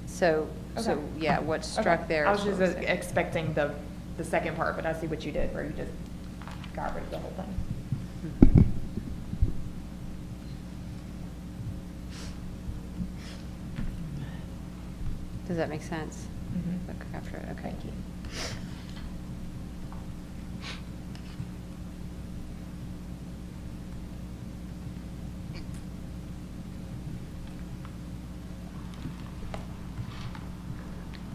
So Okay. yeah, what's struck Okay. there. I is was what just we're saying. expecting the second part, but I see what you did, where you just got rid of the whole thing. Does that make sense? Mhm. Look after it, okay. Thank you.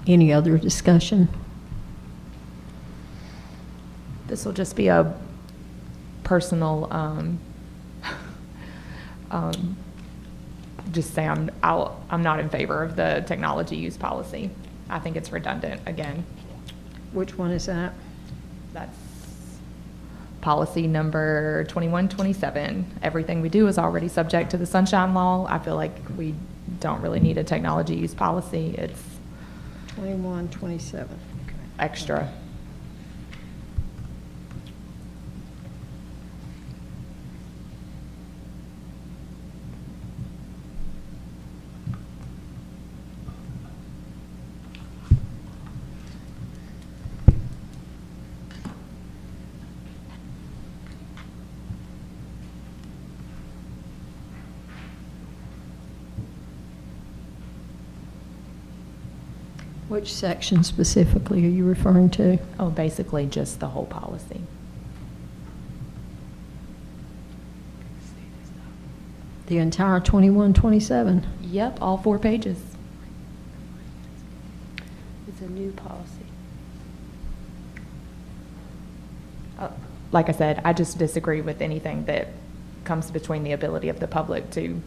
Any other discussion? This will just be a personal, just say I'm not in favor of the technology use policy. I think it's redundant, again. Which one is that? That's policy number 2127. Everything we do is already subject to the Sunshine Law. I feel like we don't really need a technology use policy. It's 2127. extra. Which section specifically are you referring to? Oh, basically just the whole policy. The entire 21-27. Yep, all 4 pages. It's a new policy. Like I said, I just disagree with anything that comes between the ability of the public to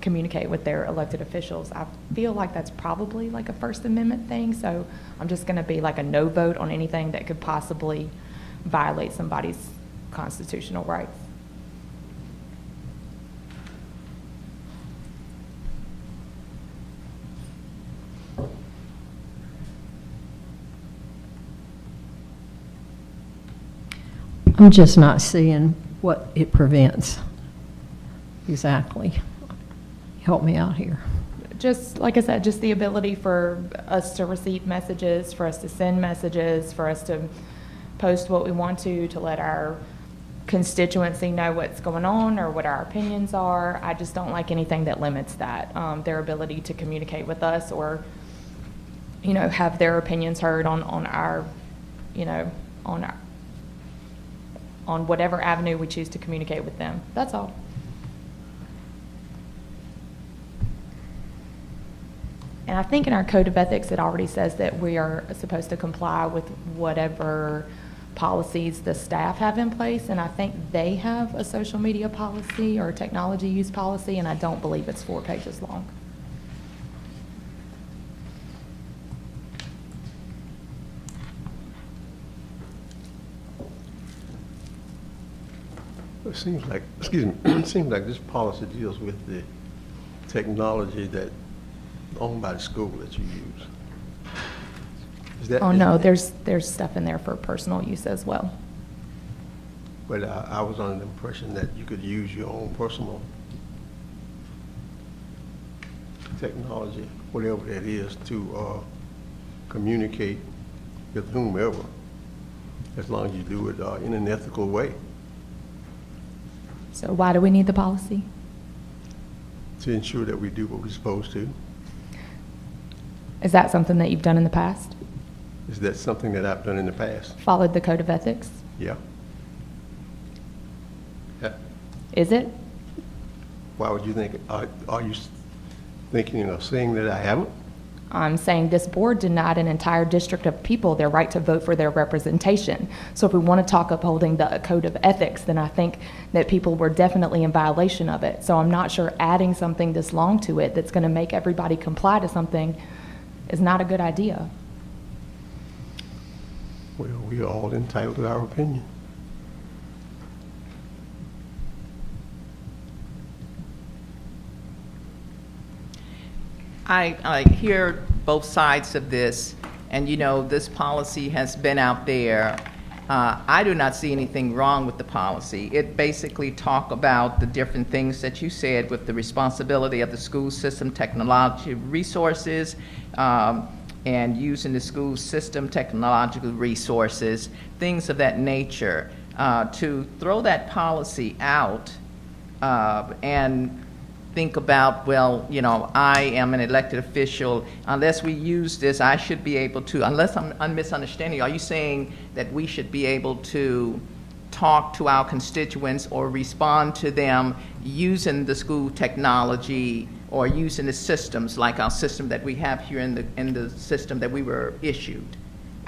communicate with their elected officials. I feel like that's probably like a First Amendment thing, so I'm just going to be like a no vote on anything that could possibly violate somebody's constitutional rights. I'm just not seeing what it prevents. Exactly. Help me out here. Just, like I said, just the ability for us to receive messages, for us to send messages, for us to post what we want to let our constituency know what's going on or what our opinions are. I just don't like anything that limits that, their ability to communicate with us or, you know, have their opinions heard on our, you know, on whatever avenue we choose to communicate with them. That's all. And I think in our code of ethics, it already says that we are supposed to comply with whatever policies the staff have in place. And I think they have a social media policy or technology use policy, and I don't believe it's 4 pages long. It seems like, excuse me, it seems like this policy deals with the technology that owned by the school that you use. Is that? Oh, no, there's stuff in there for personal use as well. But I was under the impression that you could use your own personal technology, whatever that is, to communicate with whomever, as long as you do it in an ethical way. So why do we need the policy? To ensure that we do what we're supposed to. Is that something that you've done in the past? Is that something that I've done in the past? Followed the code of ethics? Yeah. Yeah. Is it? Why would you think, are you thinking or saying that I haven't? I'm saying this board denied an entire district of people their right to vote for their representation. So if we want to talk upholding the code of ethics, then I think that people were definitely in violation of it. So I'm not sure adding something this long to it that's going to make everybody comply to something is not a good idea. Well, we are all entitled to our opinion. I hear both sides of this, and you know, this policy has been out there. I do not see anything wrong with the policy. It basically talk about the different things that you said with the responsibility of the school system, technology resources, and using the school system technological resources, things of that nature. To throw that policy out and think about, well, you know, I am an elected official. Unless we use this, I should be able to, unless I'm misunderstanding, are you saying that we should be able to talk to our constituents or respond to them using the school technology or using the systems like our system that we have here in the system that we were issued?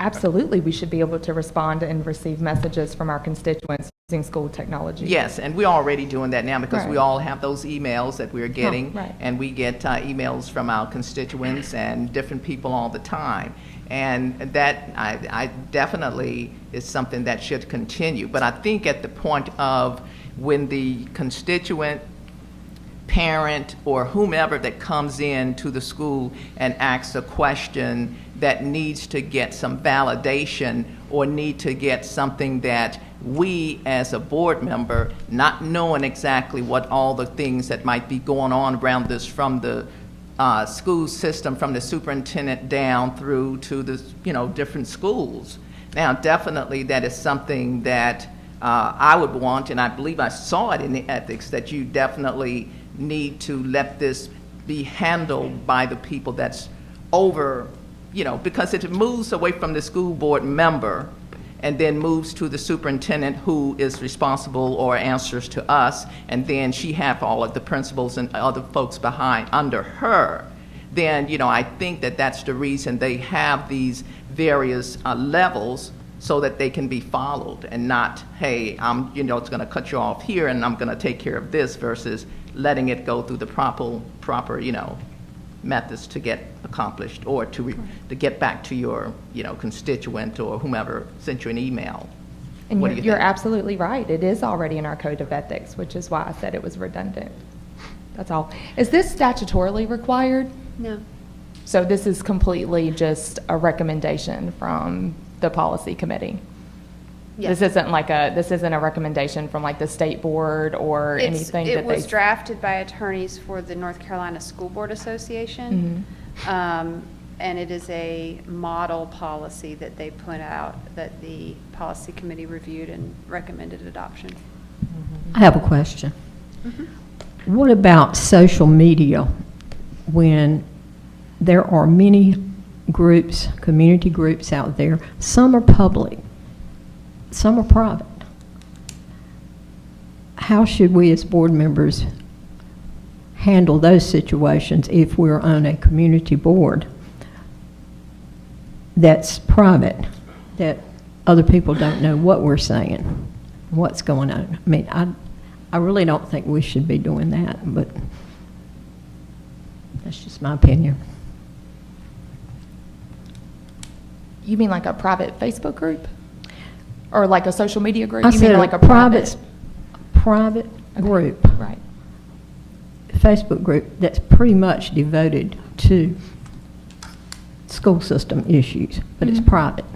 Absolutely, we should be able to respond and receive messages from our constituents using school technology. Yes, and we're already doing that now because we Right. all have those emails that we're getting, right. and we get emails from our constituents and different people all the time. And that I definitely is something that should continue. But I think at the point of when the constituent, parent, or whomever that comes in to the school and asks a question that needs to get some validation or need to get something that we as a board member, not knowing exactly what all the things that might be going on around this from the school system, from the superintendent down through to the, you know, different schools. Now, definitely that is something that I would want, and I believe I saw it in the ethics, that you definitely need to let this be handled by the people that's over, you know, because it moves away from the school board member and then moves to the superintendent who is responsible or answers to us, and then she have all of the principals and other folks behind under her, then, I think that that's the reason they have these various levels so that they can be followed and not, hey, I'm, it's going to cut you off here and I'm going to take care of this versus letting it go through the proper, methods to get accomplished or to get back to your, constituent or whomever sent you an email. And What do you you're think? absolutely right. It is already in our code of ethics, which is why I said it was redundant. That's all. Is this statutorily required? No. So this is completely just a recommendation from the policy committee? Yes. This isn't a recommendation from like the state board or anything It that was they... drafted by attorneys for the North Carolina School Board Association. And it is a model policy that they put out that the policy committee reviewed and recommended adoption. I have a question. What about social media when there are many groups, community groups out there? Some are public, some are private. How should we as board members handle those situations if we're on a community board that's private, that other people don't know what we're saying, what's going on? I mean, I really don't think we should be doing that, but that's just my opinion. You mean like a private Facebook group? Or like a social media group? I You said mean like a private group. Right. Facebook group that's pretty much devoted to school system issues, but it's private.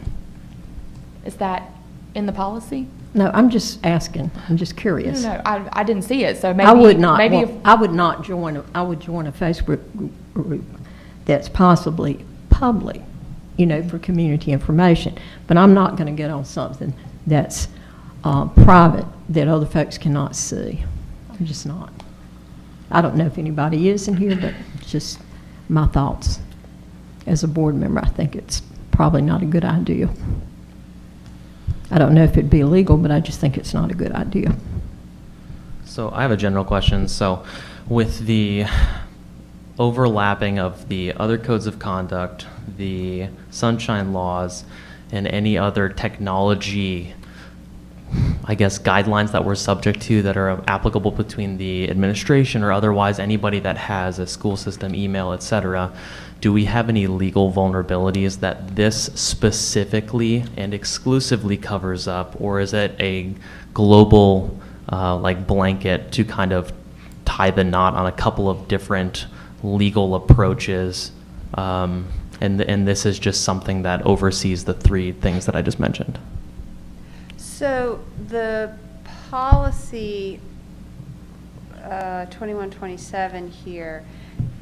Is that in the policy? No, I'm just asking. I'm just curious. No, I didn't see it, so maybe... I would not. Maybe I would not join. I would join a Facebook group that's possibly public, for community information. But I'm not going to get on something that's private that other folks cannot see. I'm just not. I don't know if anybody is in here, but it's just my thoughts. As a board member, I think it's probably not a good idea. I don't know if it'd be illegal, but I just think it's not a good idea. So I have a general question. So with the overlapping of the other codes of conduct, the sunshine laws, and any other technology, I guess, guidelines that we're subject to that are applicable between the administration or otherwise anybody that has a school system, email, et cetera, do we have any legal vulnerabilities that this specifically and exclusively covers up, or is it a global blanket to kind of tie the knot on a couple of different legal approaches, and this is just something that oversees the three things that I just mentioned? So the policy 2127 here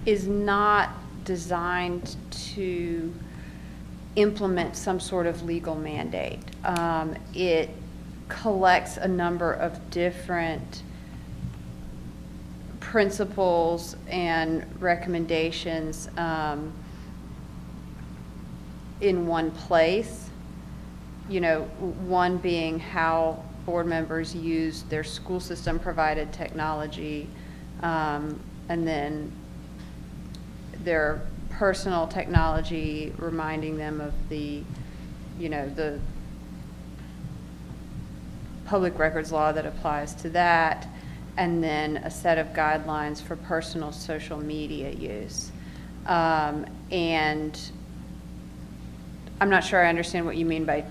is not designed to implement some sort of legal mandate. It collects a number of different principles and recommendations in one place. One being how board members use their school system provided technology, and then their personal technology, reminding them of the public records law that applies to that, and then a set of guidelines for personal social media use. And I'm not sure I understand what you mean by...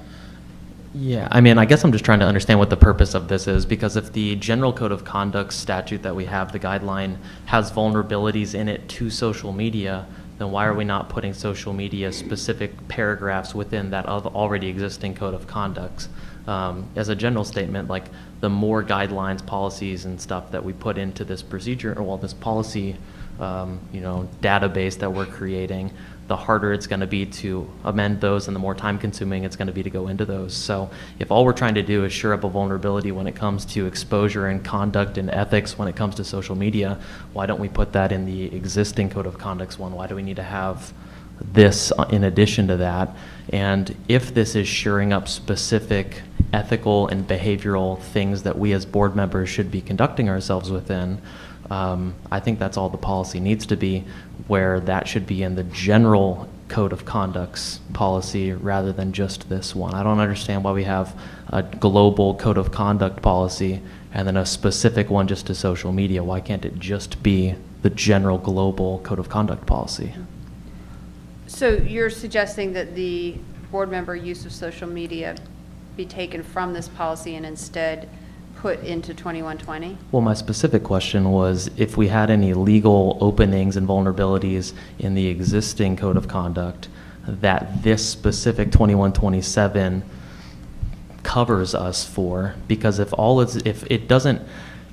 Yeah, I guess I'm just trying to understand what the purpose of this is, because if the general code of conduct statute that we have, the guideline, has vulnerabilities in it to social media, then why are we not putting social media specific paragraphs within that already existing code of conduct? As a general statement, like the more guidelines, policies, and stuff that we put into this procedure, or this policy, database that we're creating, the harder it's going to be to amend those and the more time consuming it's going to be to go into those. So if all we're trying to do is shore up a vulnerability when it comes to exposure and conduct and ethics when it comes to social media, why don't we put that in the existing code of conduct one? Why do we need to have this in addition to that. And if this is shoring up specific ethical and behavioral things that we as board members should be conducting ourselves within, I think that's all the policy needs to be, where that should be in the general code of conduct's policy rather than just this one. I don't understand why we have a global code of conduct policy and then a specific one just to social media. Why can't it just be the general global code of conduct policy? So you're suggesting that the board member use of social media be taken from this policy and instead put into 2120? Well, my specific question was if we had any legal openings and vulnerabilities in the existing code of conduct that this specific 2127 covers us for, because if it doesn't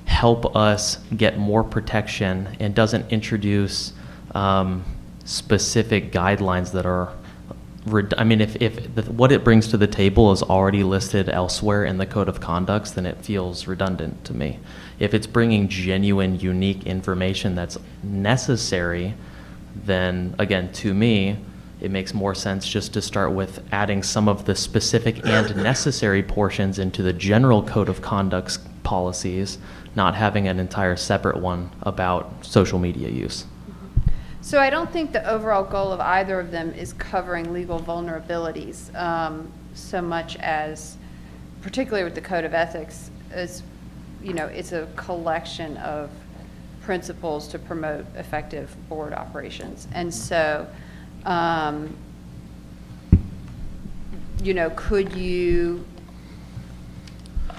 help us get more protection and doesn't introduce specific guidelines that are, if what it brings to the table is already listed elsewhere in the code of conducts, then it feels redundant to me. If it's bringing genuine, unique information that's necessary, then again, to me, it makes more sense just to start with adding some of the specific and necessary portions into the general code of conduct's policies, not having an entire separate one about social media use. So I don't think the overall goal of either of them is covering legal vulnerabilities so much as, particularly with the Code of Ethics, as it's a collection of principles to promote effective board operations. And so, could you,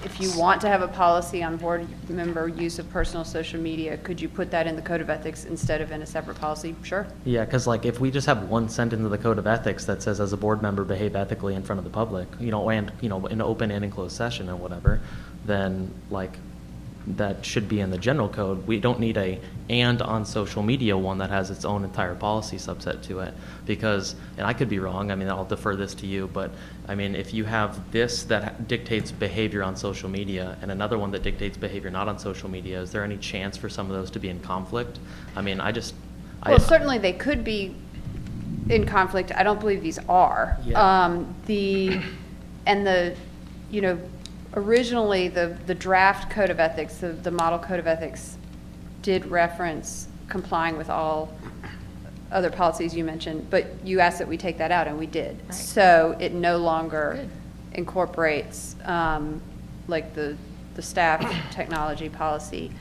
if you want to have a policy on board member use of personal social media, could you put that in the Code of Ethics instead of in a separate policy? Sure. Yeah, because if we just have one sentence in the Code of Ethics that says, as a board member, behave ethically in front of the public, and in open and enclosed session or whatever, then that should be in the general code. We don't need and on social media one that has its own entire policy subset to it, because, and I could be wrong, I'll defer this to you, but if you have this that dictates behavior on social media and another one that dictates behavior not on social media, is there any chance for some of those to be in conflict? Well, certainly they could be in conflict. I don't believe these are. Yeah. Originally, the draft Code of Ethics, the model Code of Ethics, did reference complying with all other policies you mentioned, but you asked that we take that out, and we did. Right. So it no longer incorporates the staff technology policy.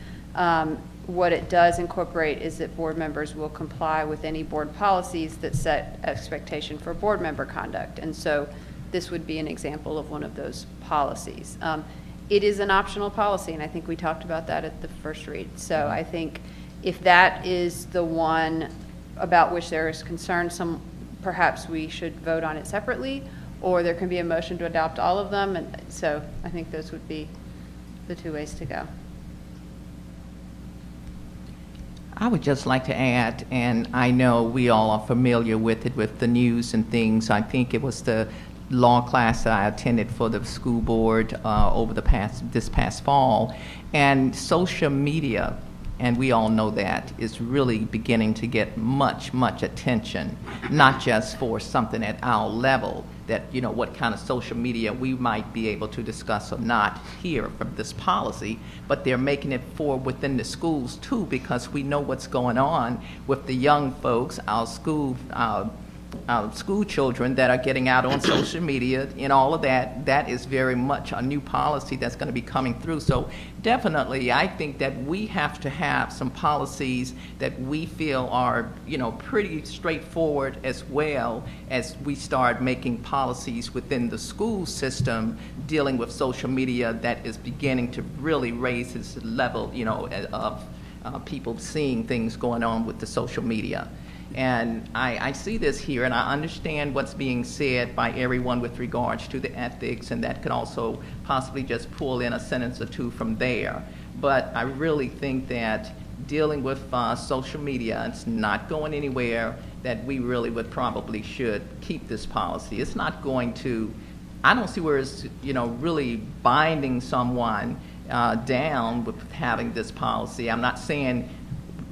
What it does incorporate is that board members will comply with any board policies that set expectation for board member conduct. And so this would be an example of one of those policies. It is an optional policy, and I think we talked about that at the first read. So I think if that is the one about which there is concern, perhaps we should vote on it separately, or there can be a motion to adopt all of them. And so I think those would be the two ways to go. I would just like to add, and I know we all are familiar with it, with the news and things. I think it was the law class that I attended for the school board over this past fall, and social media, and we all know that, is really beginning to get much attention, not just for something at our level, that what kind of social media we might be able to discuss or not here from this policy, but they're making it for within the schools too, because we know what's going on with the young folks, our school children that are getting out on social media and all of that. That is very much a new policy that's going to be coming through. So definitely, I think that we have to have some policies that we feel are, pretty straightforward, as well as we start making policies within the school system dealing with social media that is beginning to really raise its level, of people seeing things going on with the social media. And I see this here, and I understand what's being said by everyone with regards to the ethics, and that could also possibly just pull in a sentence or two from there. But I really think that dealing with social media, it's not going anywhere, that we really should keep this policy. It's not going to, I don't see where it's, really binding someone down with having this policy. I'm not saying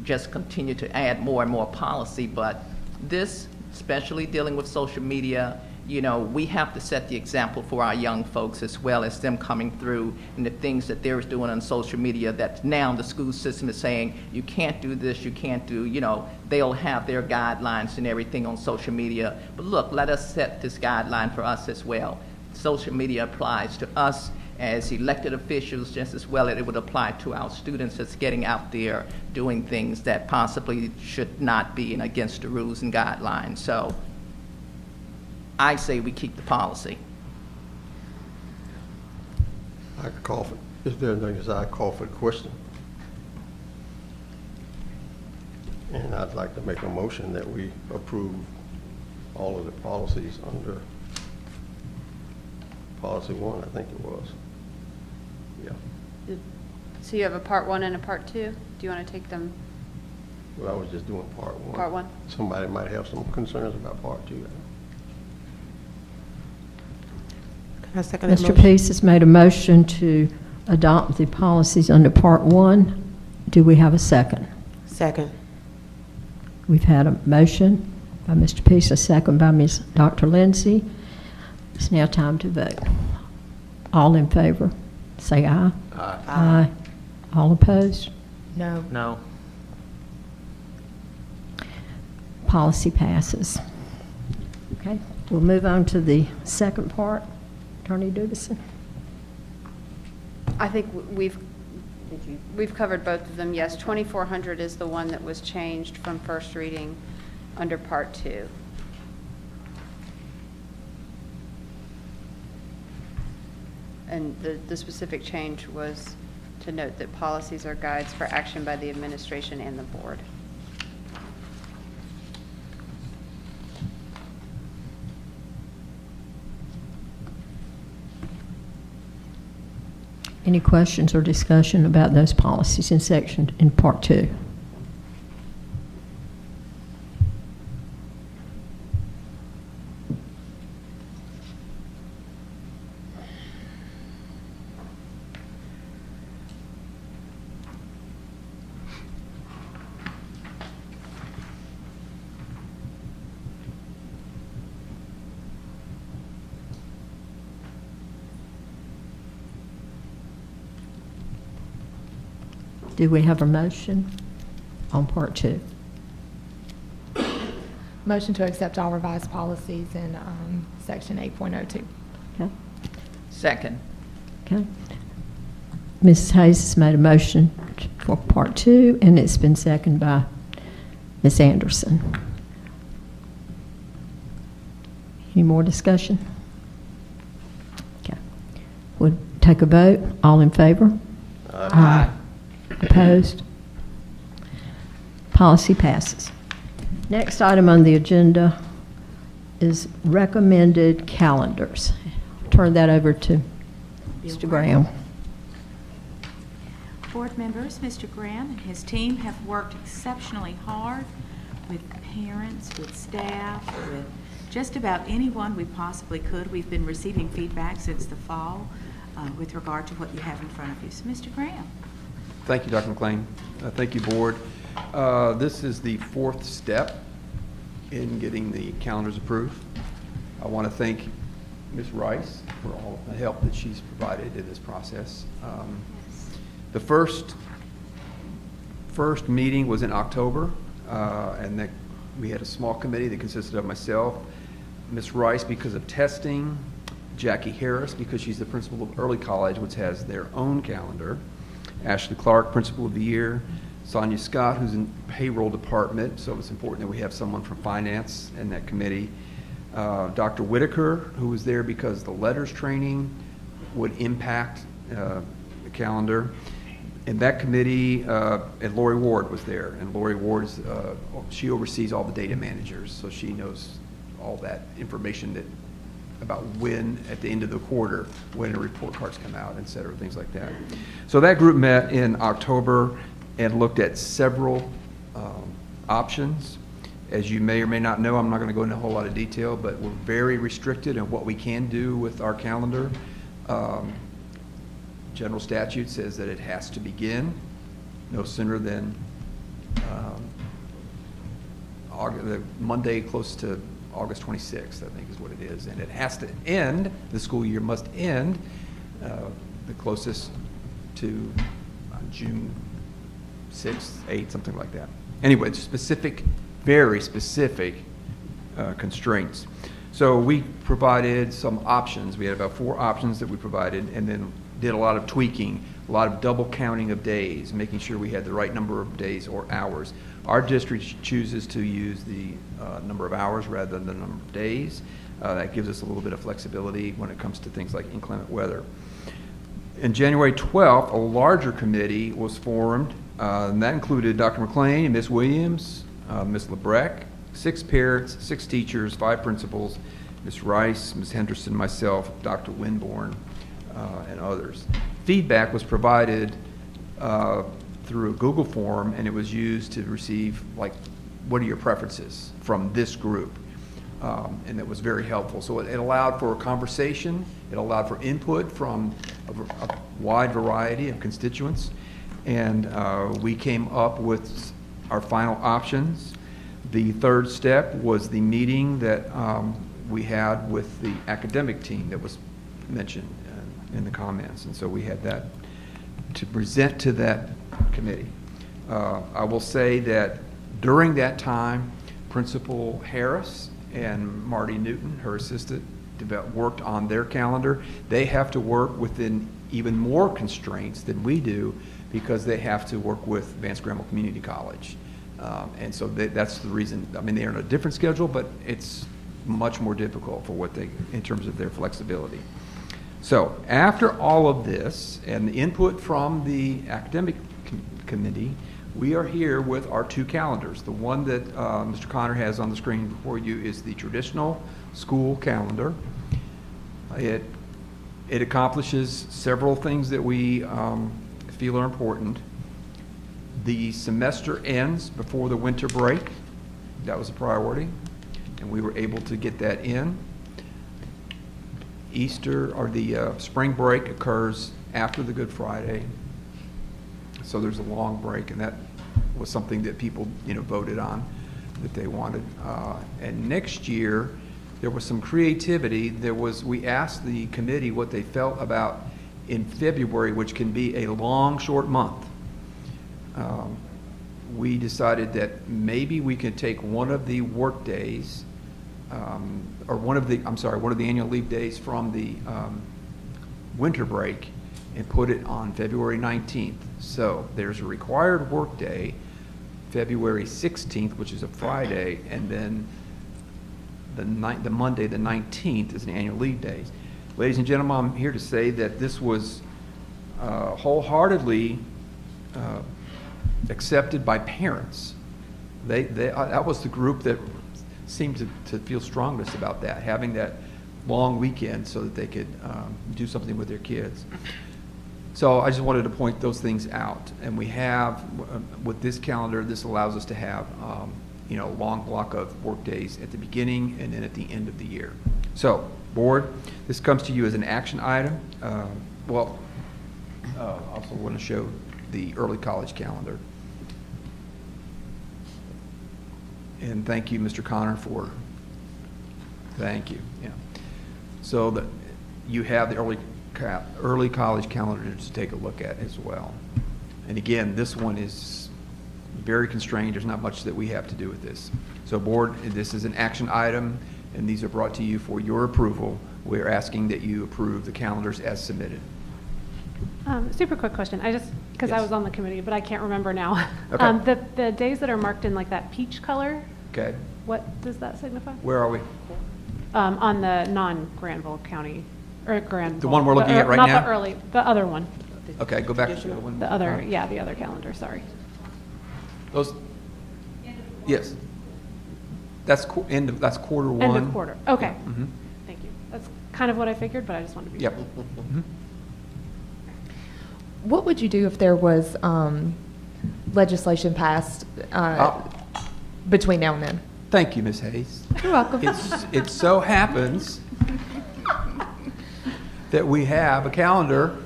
just continue to add more and more policy, but this especially dealing with social media. You know, we have to set the example for our young folks as well as them coming through and the things that they're doing on social media that now the school system is saying, you can't do this, you can't do, you know, they'll have their guidelines and everything on social media. But look, let us set this guideline for us as well. Social media applies to us as elected officials just as well as it would apply to our students that's getting out there doing things that possibly should not be and against the rules and guidelines. So I say we keep the policy. I could call for, is there anything as I call for the question? And I'd like to make a motion that we approve all of the policies under policy 1, I think it was. Yeah. So you have a part 1 and a part 2? Do you want to take them? Well, I was just doing part 1. Part 1. Somebody might have some concerns about part 2. Can I second that Mr. motion? Peace has made a motion to adopt the policies under Part 1. Do we have a second? Second. We've had a motion by Mr. Peace, a second by Dr. Lindsay. It's now time to vote. All in favor, say aye. Aye. Aye. All opposed? No. No. Policy passes. Okay, we'll move on to the second part. Attorney Dudison? I think we've covered both of them. Yes, 2400 is the one that was changed from first reading under part 2. And the specific change was to note that policies are guides for action by the administration and the board. Any questions or discussion about those policies in Part 2? Do we have a motion on Part 2? Motion to accept all revised policies in Section 8.02. Okay. Second. Okay. Mrs. Hayes has made a motion for Part 2, and it's been seconded by Ms. Anderson. Any more discussion? Okay. We'll take a vote. All in favor? Aye. Opposed? Policy passes. Next item on the agenda is recommended calendars. Turn that over to Mr. Graham. Board members, Mr. Graham and his team have worked exceptionally hard with parents, with staff, with just about anyone we possibly could. We've been receiving feedback since the fall with regard to what you have in front of you. So, Mr. Graham. Thank you, Dr. McLean. Thank you, Board. This is the 4th step in getting the calendars approved. I want to thank Ms. Rice for all the help that she's provided in this process. The first meeting was in October, and we had a small committee that consisted of myself, Ms. Rice because of testing, Jackie Harris because she's the principal of Early College, which has their own calendar, Ashley Clark, Principal of the Year, Sonia Scott, who's in payroll department, so it's important that we have someone from finance in that committee. Dr. Whitaker, who was there because the letters training would impact the calendar. In that committee, and Lori Ward was there, and Lori Ward is, she oversees all the data managers, so she knows all that information about when, at the end of the quarter, when the report cards come out, et cetera, things like that. So that group met in October and looked at several options. As you may or may not know, I'm not going to go into a whole lot of detail, but we're very restricted in what we can do with our calendar. General statute says that it has to begin no sooner than the Monday close to August 26th, I think is what it is. And it has to end, the school year must end the closest to June 6th, 8th, something like that. Anyway, it's specific, very specific constraints. So we provided some options. We had about 4 options that we provided, and then did a lot of tweaking, a lot of double counting of days, making sure we had the right number of days or hours. Our district chooses to use the number of hours rather than the number of days. That gives us a little bit of flexibility when it comes to things like inclement weather. On January 12th, a larger committee was formed, and that included Dr. McLean, Ms. Williams, Ms. Lebrecht, 6 parents, 6 teachers, 5 principals, Ms. Rice, Ms. Henderson, myself, Dr. Winborn, and others. Feedback was provided through a Google form, and it was used to receive, like, what are your preferences from this group? And it was very helpful. So it allowed for a conversation. It allowed for input from a wide variety of constituents. And we came up with our final options. The third step was the meeting that we had with the academic team that was mentioned in the comments. And so we had that to present to that committee. I will say that during that time, Principal Harris and Marty Newton, her assistant, worked on their calendar. They have to work within even more constraints than we do because they have to work with Vance Granville Community College. And so that's the reason. I mean, they're on a different schedule, but it's much more difficult for what they, in terms of their flexibility. So after all of this and the input from the academic committee, we are here with our 2 calendars. The one that Mr. Connor has on the screen before you is the traditional school calendar. It accomplishes several things that we feel are important. The semester ends before the winter break. That was a priority, and we were able to get that in. Easter, or the spring break, occurs after the Good Friday. So there's a long break, and that was something that people, voted on that they wanted. And next year, there was some creativity. We asked the committee what they felt about in February, which can be a long, short month. We decided that maybe we could take one of the work days, or one of the annual leave days from the winter break and put it on February 19th. So there's a required work day, February 16th, which is a Friday, and then the Monday, the 19th, is an annual leave day. Ladies and gentlemen, I'm here to say that this was wholeheartedly accepted by parents. That was the group that seemed to feel strongest about that, having that long weekend so that they could do something with their kids. So I just wanted to point those things out. And we have, with this calendar, this allows us to have a long block of work days at the beginning and then at the end of the year. So, board, this comes to you as an action item. Also want to show the early college calendar. And thank you, Mr. Connor, thank you. Yeah. So that you have the early college calendar to take a look at as well. And again, this one is very constrained. There's not much that we have to do with this. So board, this is an action item, and these are brought to you for your approval. We're asking that you approve the calendars as submitted. Super quick question. Because Yes. I was on the committee, but I can't remember now. Okay. The days that are marked in like that peach color, Okay. what does that signify? Where are we? On the non-Granville County, or Granville. The one we're looking at right now? Not the other one. Okay, go back to the other one. The other calendar, sorry. Those, yes. That's quarter 1. End of quarter, okay. Mhm. Thank you. That's kind of what I figured, but I just wanted to be Yep. sure. Mhm. What would you do if there was legislation passed between now and then? Thank you, Ms. Hayes. You're welcome. It so happens that we have a calendar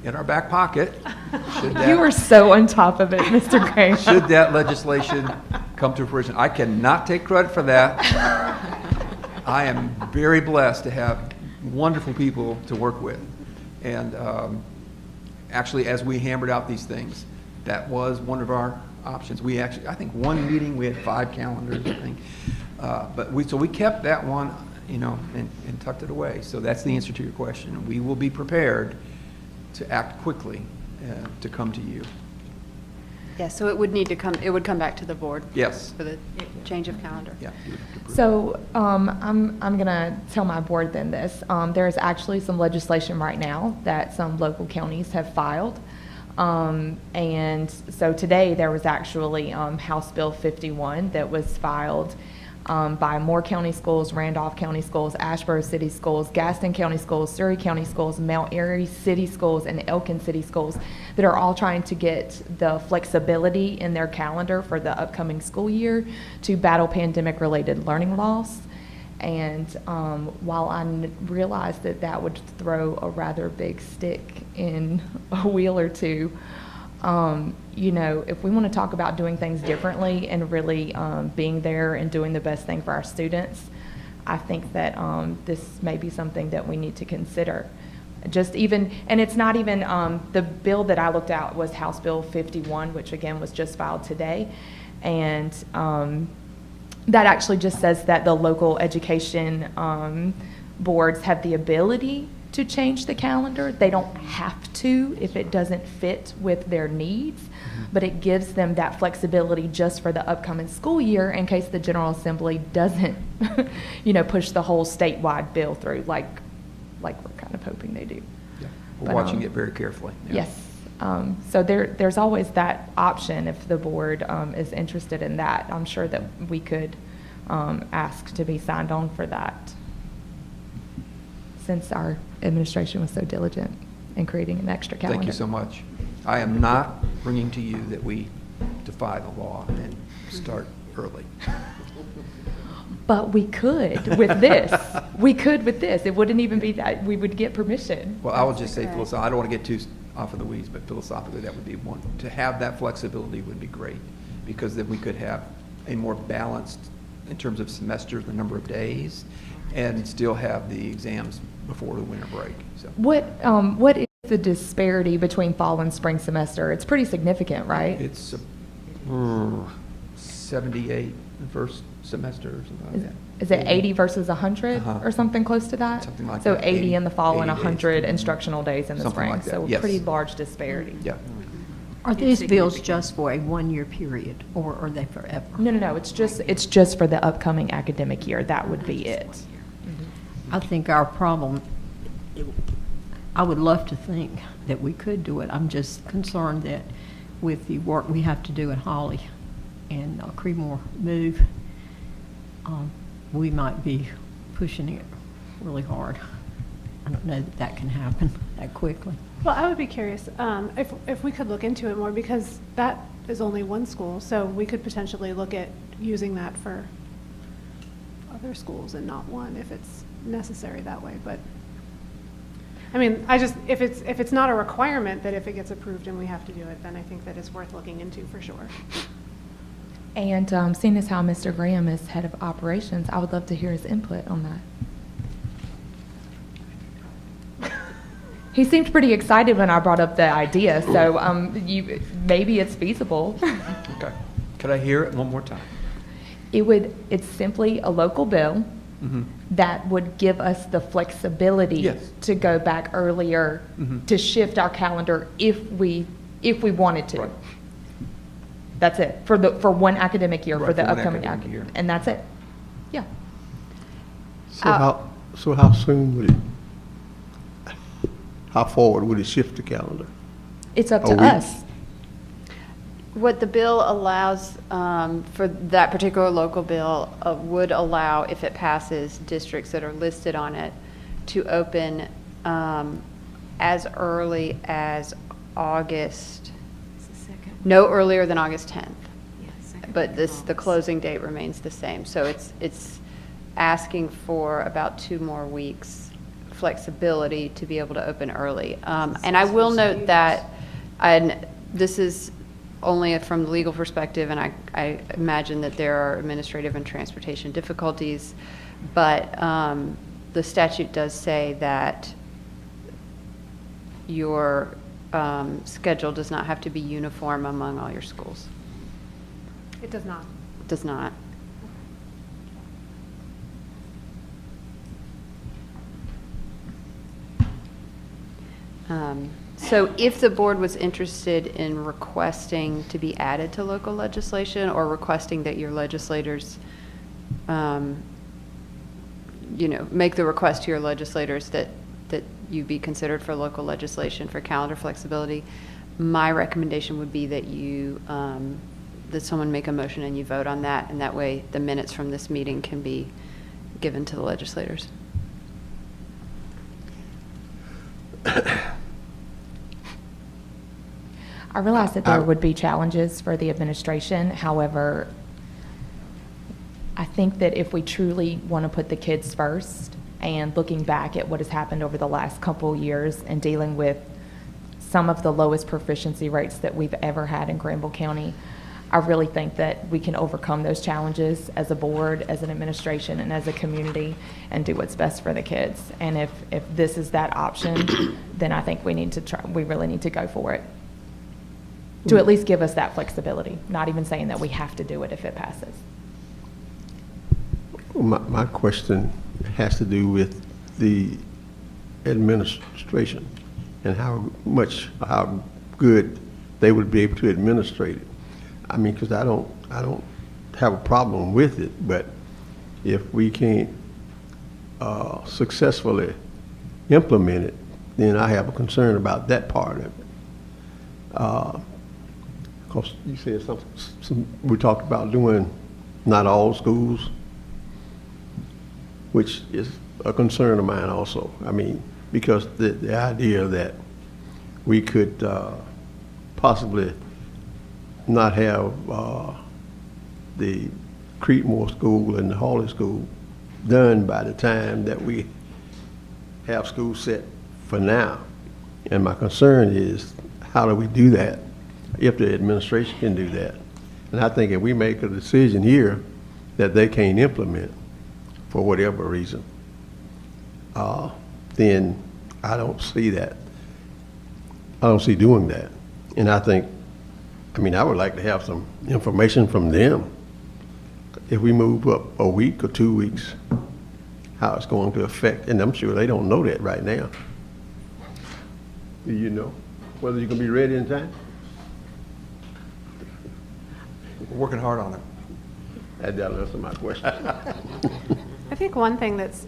in our back pocket. You were so on top of it, Mr. Gray. Should that legislation come to fruition. I cannot take credit for that. I am very blessed to have wonderful people to work with. And actually, as we hammered out these things, that was one of our options. We actually, I think one meeting, we had 5 calendars, I think. But we kept that one, and tucked it away. So that's the answer to your question. We will be prepared to act quickly to come to you. Yeah, so it would need to come, it would come back to the board. Yes. For the change of calendar. Yeah. You would have to approve. So I'm going to tell my board then this. There's actually some legislation right now that some local counties have filed. And so today there was actually House Bill 51 that was filed by Moore County Schools, Randolph County Schools, Asheboro City Schools, Gaston County Schools, Surrey County Schools, Mount Airy City Schools, and Elkin City Schools that are all trying to get the flexibility in their calendar for the upcoming school year to battle pandemic-related learning loss. And while I realized that that would throw a rather big stick in a wheel or two, if we want to talk about doing things differently and really being there and doing the best thing for our students, I think that this may be something that we need to consider. And it's not even, the bill that I looked at was House Bill 51, which again was just filed today. And that actually just says that the local education boards have the ability to change the calendar. They don't have to if it doesn't fit with their needs, but it gives them that flexibility just for the upcoming school year in case the General Assembly doesn't, push the whole statewide bill through like we're kind of hoping they do. Yeah. We're watching it very carefully. Yeah. Yes. So there's always that option if the board is interested in that. I'm sure that we could ask to be signed on for that, since our administration was so diligent in creating an extra calendar. Thank you so much. I am not bringing to you that we defy the law and start early. But we could with this. We could with this. It wouldn't even be that we would get permission. Well, I would just say philosophically, I don't want to get too off of the weeds, but philosophically that would be one. To have that flexibility would be great, because then we could have a more balanced, in terms of semesters, the number of days, and still have the exams before the winter break. So What is the disparity between fall and spring semester? It's pretty significant, right? It's 78 the first semester or something like that. Is it 80 versus 100 or something close to that? Something like so that. 80 in the fall and 80 100 instructional days in the Something spring. like that, So yes. a pretty large disparity. Yeah. Are these bills just for a one-year period, or are they forever? No. It's just for the upcoming academic year. That would be it. I think our problem, I would love to think that we could do it. I'm just concerned that with the work we have to do at Holly and Creedmoor move, we might be pushing it really hard. I don't know that that can happen that quickly. Well, I would be curious if we could look into it more, because that is only one school, so we could potentially look at using that for other schools and not one if it's necessary that way. But I mean, if it's not a requirement that if it gets approved and we have to do it, then I think that it's worth looking into for sure. And seeing as how Mr. Graham is head of operations, I would love to hear his input on that. He seemed pretty excited when I brought up the idea, so maybe it's feasible. Okay. Could I hear it one more time? It's simply a local bill that would give us the flexibility to go back earlier, to shift our calendar if we wanted to. Right. That's it for one academic year, Right, for the for one upcoming academic year. and that's it. Yeah. So how soon would how forward would it shift the calendar? It's up to A week? us. What the bill allows for that particular local bill would allow, if it passes, districts that are listed on it to open as early as August, no earlier than August 10th. But the closing date remains the same. So it's asking for about 2 more weeks flexibility to be able to open early. And I will note that, and this is only from the legal perspective, and I imagine that there are administrative and transportation difficulties, but the statute does say that your schedule does not have to be uniform among all your schools. It does not. It does not. So if the board was interested in requesting to be added to local legislation, or requesting that your legislators, make the request to your legislators that you be considered for local legislation for calendar flexibility, my recommendation would be that that someone make a motion and you vote on that, and that way the minutes from this meeting can be given to the legislators. I realize that there would be challenges for the administration. However, I think that if we truly want to put the kids first, and looking back at what has happened over the last couple years and dealing with some of the lowest proficiency rates that we've ever had in Granville County, I really think that we can overcome those challenges as a board, as an administration, and as a community, and do what's best for the kids. And if this is that option, then I think we really need to go for it, to at least give us that flexibility, not even saying that we have to do it if it passes. My question has to do with the administration and how good they would be able to administrate it. I mean, because I don't have a problem with it, but if we can't successfully implement it, then I have a concern about that part of it. Because you said something, we talked about doing not all schools, which is a concern of mine also. I mean, because the idea that we could possibly not have the Creedmoor School and the Hawley School done by the time that we have school set for now. And my concern is, how do we do that if the administration can do that? And I think if we make a decision here that they can't implement for whatever reason, then I don't see that. I don't see doing that. And I would like to have some information from them. If we move up a week or 2 weeks, how it's going to affect, and I'm sure they don't know that right now. Do you know whether you can be ready in time? We're working hard on it. That'll answer my question. I think one thing that's,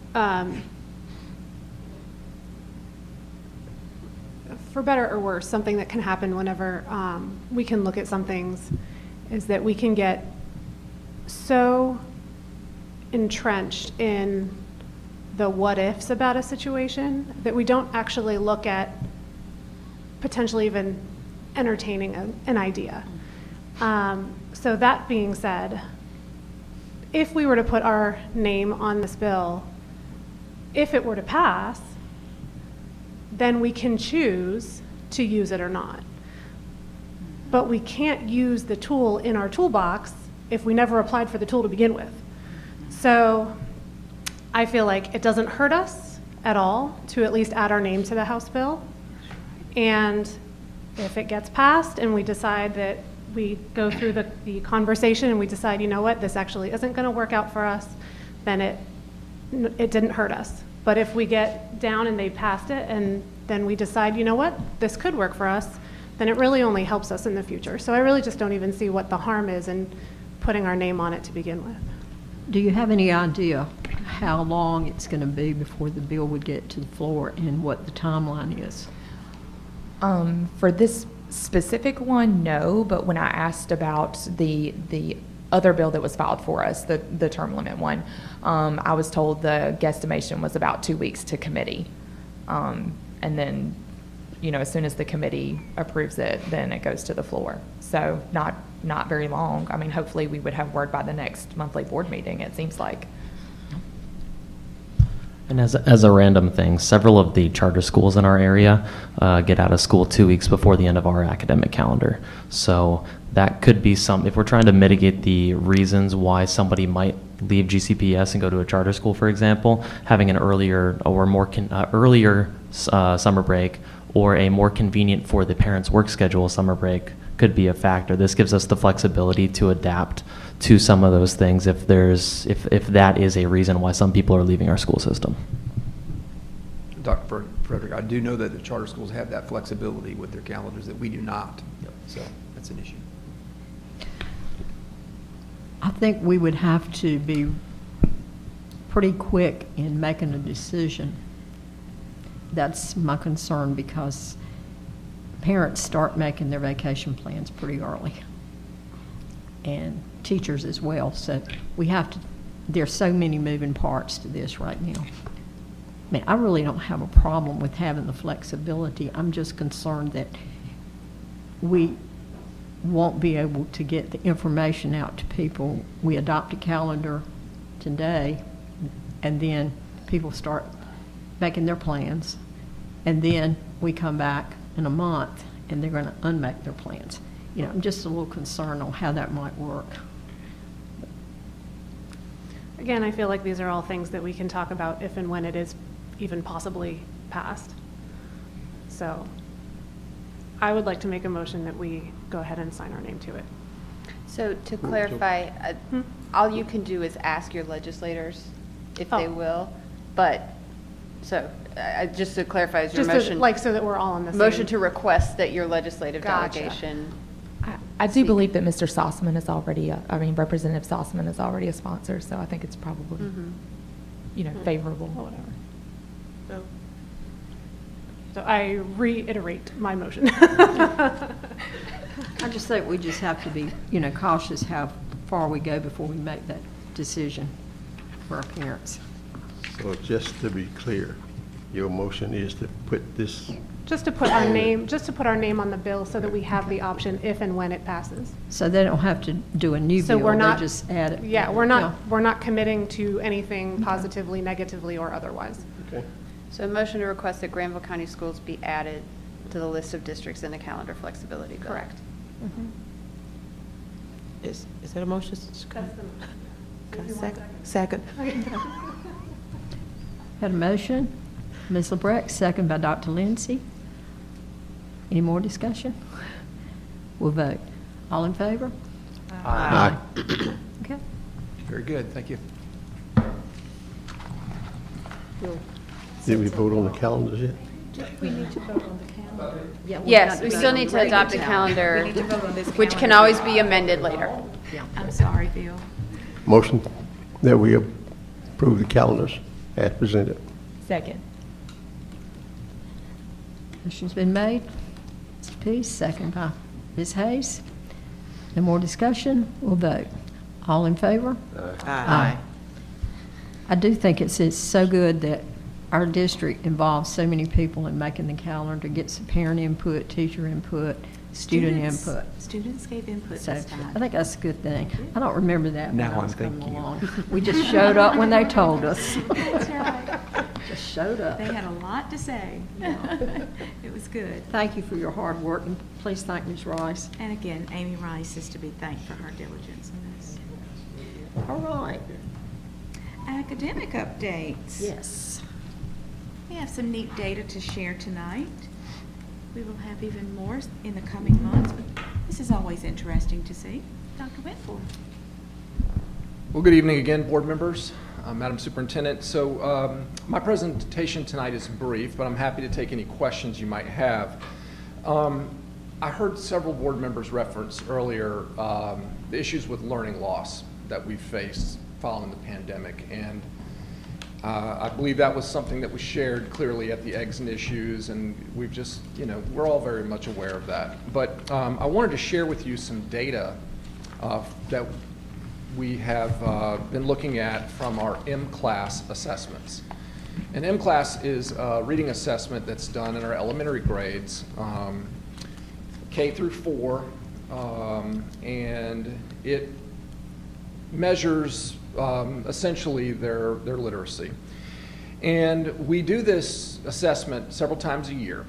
for better or worse, something that can happen whenever we can look at some things is that we can get so entrenched in the what ifs about a situation that we don't actually look at potentially even entertaining an idea. So that being said, if we were to put our name on this bill, if it were to pass, then we can choose to use it or not. But we can't use the tool in our toolbox if we never applied for the tool to begin with. So I feel like it doesn't hurt us at all to at least add our name to the House bill. And if it gets passed and we decide that we go through the conversation and we decide, you know what, this actually isn't going to work out for us, then it didn't hurt us. But if we get down and they passed it and then we decide, you know what, this could work for us, then it really only helps us in the future. So I really just don't even see what the harm is in putting our name on it to begin with. Do you have any idea how long it's going to be before the bill would get to the floor and what the timeline is? For this specific one, no, but when I asked about the other bill that was filed for us, the term limit one, I was told the guesstimation was about 2 weeks to committee. And then, as soon as the committee approves it, then it goes to the floor. So not very long. I mean, hopefully we would have word by the next monthly board meeting, it seems like. And as a random thing, several of the charter schools in our area get out of school 2 weeks before the end of our academic calendar. So that could be if we're trying to mitigate the reasons why somebody might leave GCPS and go to a charter school, for example, having an earlier or more earlier summer break or a more convenient for the parents' work schedule summer break could be a factor. This gives us the flexibility to adapt to some of those things if that is a reason why some people are leaving our school system. Dr. Frederick, I do know that the charter schools have that flexibility with their calendars that we do not. So that's an issue. I think we would have to be pretty quick in making a decision. That's my concern because parents start making their vacation plans pretty early, and teachers as well. So we have to, there's so many moving parts to this right now. I mean, I really don't have a problem with having the flexibility. I'm just concerned that we won't be able to get the information out to people. We adopt a calendar today, and then people start making their plans, and then we come back in a month, and they're going to unmake their plans. You know, I'm just a little concerned on how that might work. Again, I feel like these are all things that we can talk about if and when it is even possibly passed. So I would like to make a motion that we go ahead and sign our name to it. So to clarify, all you can do is ask your legislators if they will, but, so, just to clarify, is your Just motion... like so that we're all on the same... Motion to request that your legislative Gotcha. delegation... I do believe that Mr. Sossaman is already, Representative Sossaman is already a sponsor, so I think it's probably, favorable. Or whatever. So I reiterate my motion. I just think we just have to be, cautious how far we go before we make that decision for our parents. So just to be clear, your motion is to put this... Just to put our name on the bill so that we have the option if and when it passes. So they don't have to do a new So bill, we're not, they just add it. Yeah, we're not committing to anything positively, negatively, or otherwise. Okay. So a motion to request that Granville County Schools be added to the list of districts in the calendar flexibility bill. Correct. Is that a motion? That's the motion. Second. Had a motion, Ms. LeBrecht, second by Dr. Lindsay. Any more discussion? We'll vote. All in favor? Aye. Okay. Very good, thank you. Did we vote on the calendars yet? We need to vote on the calendar. Yes, we still need to adopt a calendar, which can always be amended later. I'm sorry, Bill. Motion that we approve the calendars as presented. Second. Motion's been made. Mr. Pease, second by Ms. Hayes. No more discussion? We'll vote. All in favor? Aye. I do think it's so good that our district involves so many people in making the calendar, gets parent input, teacher input, student input. Students gave input So this time. I think that's a good thing. I don't remember that when Now I was I'm coming thinking. along. We just showed up when they told us. That's right. Just showed up. They had a lot to say. It was good. Thank you for your hard work, and please thank Ms. Rice. And again, Amy Rice is to be thanked for her diligence in this. All right. Academic updates. Yes. We have some neat data to share tonight. We will have even more in the coming months, but this is always interesting to see. Dr. Whitford. Well, good evening again, board members, Madam Superintendent. So my presentation tonight is brief, but I'm happy to take any questions you might have. I heard several board members reference earlier the issues with learning loss that we've faced following the pandemic, and I believe that was something that was shared clearly at the Eggs and Issues, and we've just, we're all very much aware of that. But I wanted to share with you some data that we have been looking at from our M-Class assessments. And M-Class is a reading assessment that's done in our elementary grades, K through 4, and it measures essentially their literacy. And we do this assessment several times a year.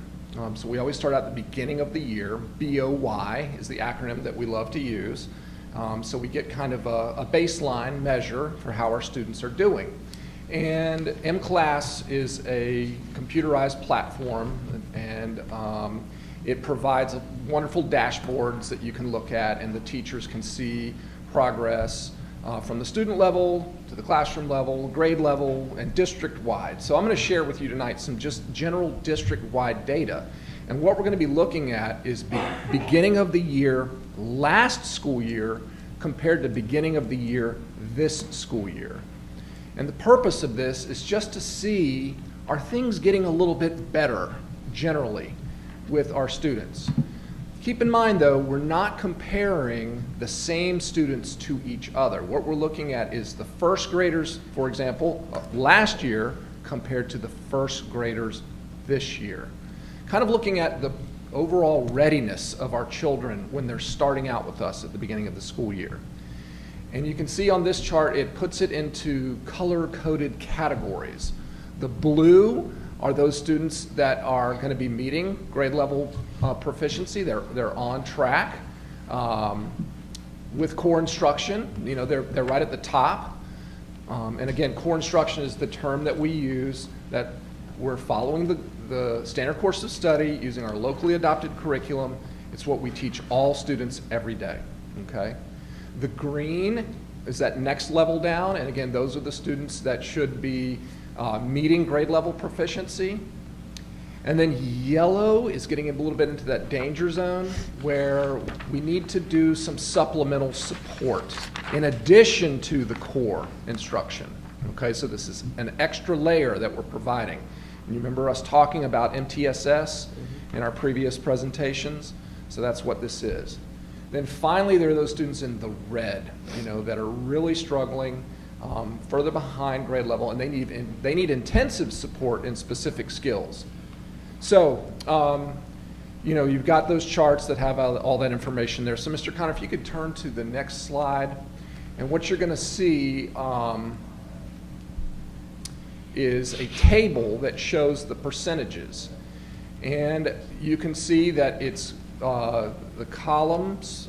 So we always start at the beginning of the year. BOY is the acronym that we love to use. So we get kind of a baseline measure for how our students are doing. And M-Class is a computerized platform, and it provides wonderful dashboards that you can look at, and the teachers can see progress from the student level to the classroom level, grade level, and district-wide. So I'm going to share with you tonight some just general district-wide data. And what we're going to be looking at is beginning of the year, last school year, compared to beginning of the year, this school year. And the purpose of this is just to see, are things getting a little bit better generally with our students? Keep in mind, though, we're not comparing the same students to each other. What we're looking at is the first graders, for example, last year compared to the first graders this year. Kind of looking at the overall readiness of our children when they're starting out with us at the beginning of the school year. And you can see on this chart, it puts it into color-coded categories. The blue are those students that are going to be meeting grade level proficiency. They're on track with core instruction. You know, they're right at the top. And again, core instruction is the term that we use, that we're following the standard course of study using our locally adopted curriculum. It's what we teach all students every day, okay? The green is that next level down, and again, those are the students that should be meeting grade level proficiency. And then yellow is getting a little bit into that danger zone where we need to do some supplemental support in addition to the core instruction. Okay, so this is an extra layer that we're providing. And you remember us talking about MTSS in our previous presentations? So that's what this is. Then finally, there are those students in the red, you know, that are really struggling, further behind grade level, and they need intensive support in specific skills. So, you know, you've got those charts that have all that information there. So, Mr. Connor, if you could turn to the next slide, and what you're going to see is a table that shows the percentages, and you can see that it's the columns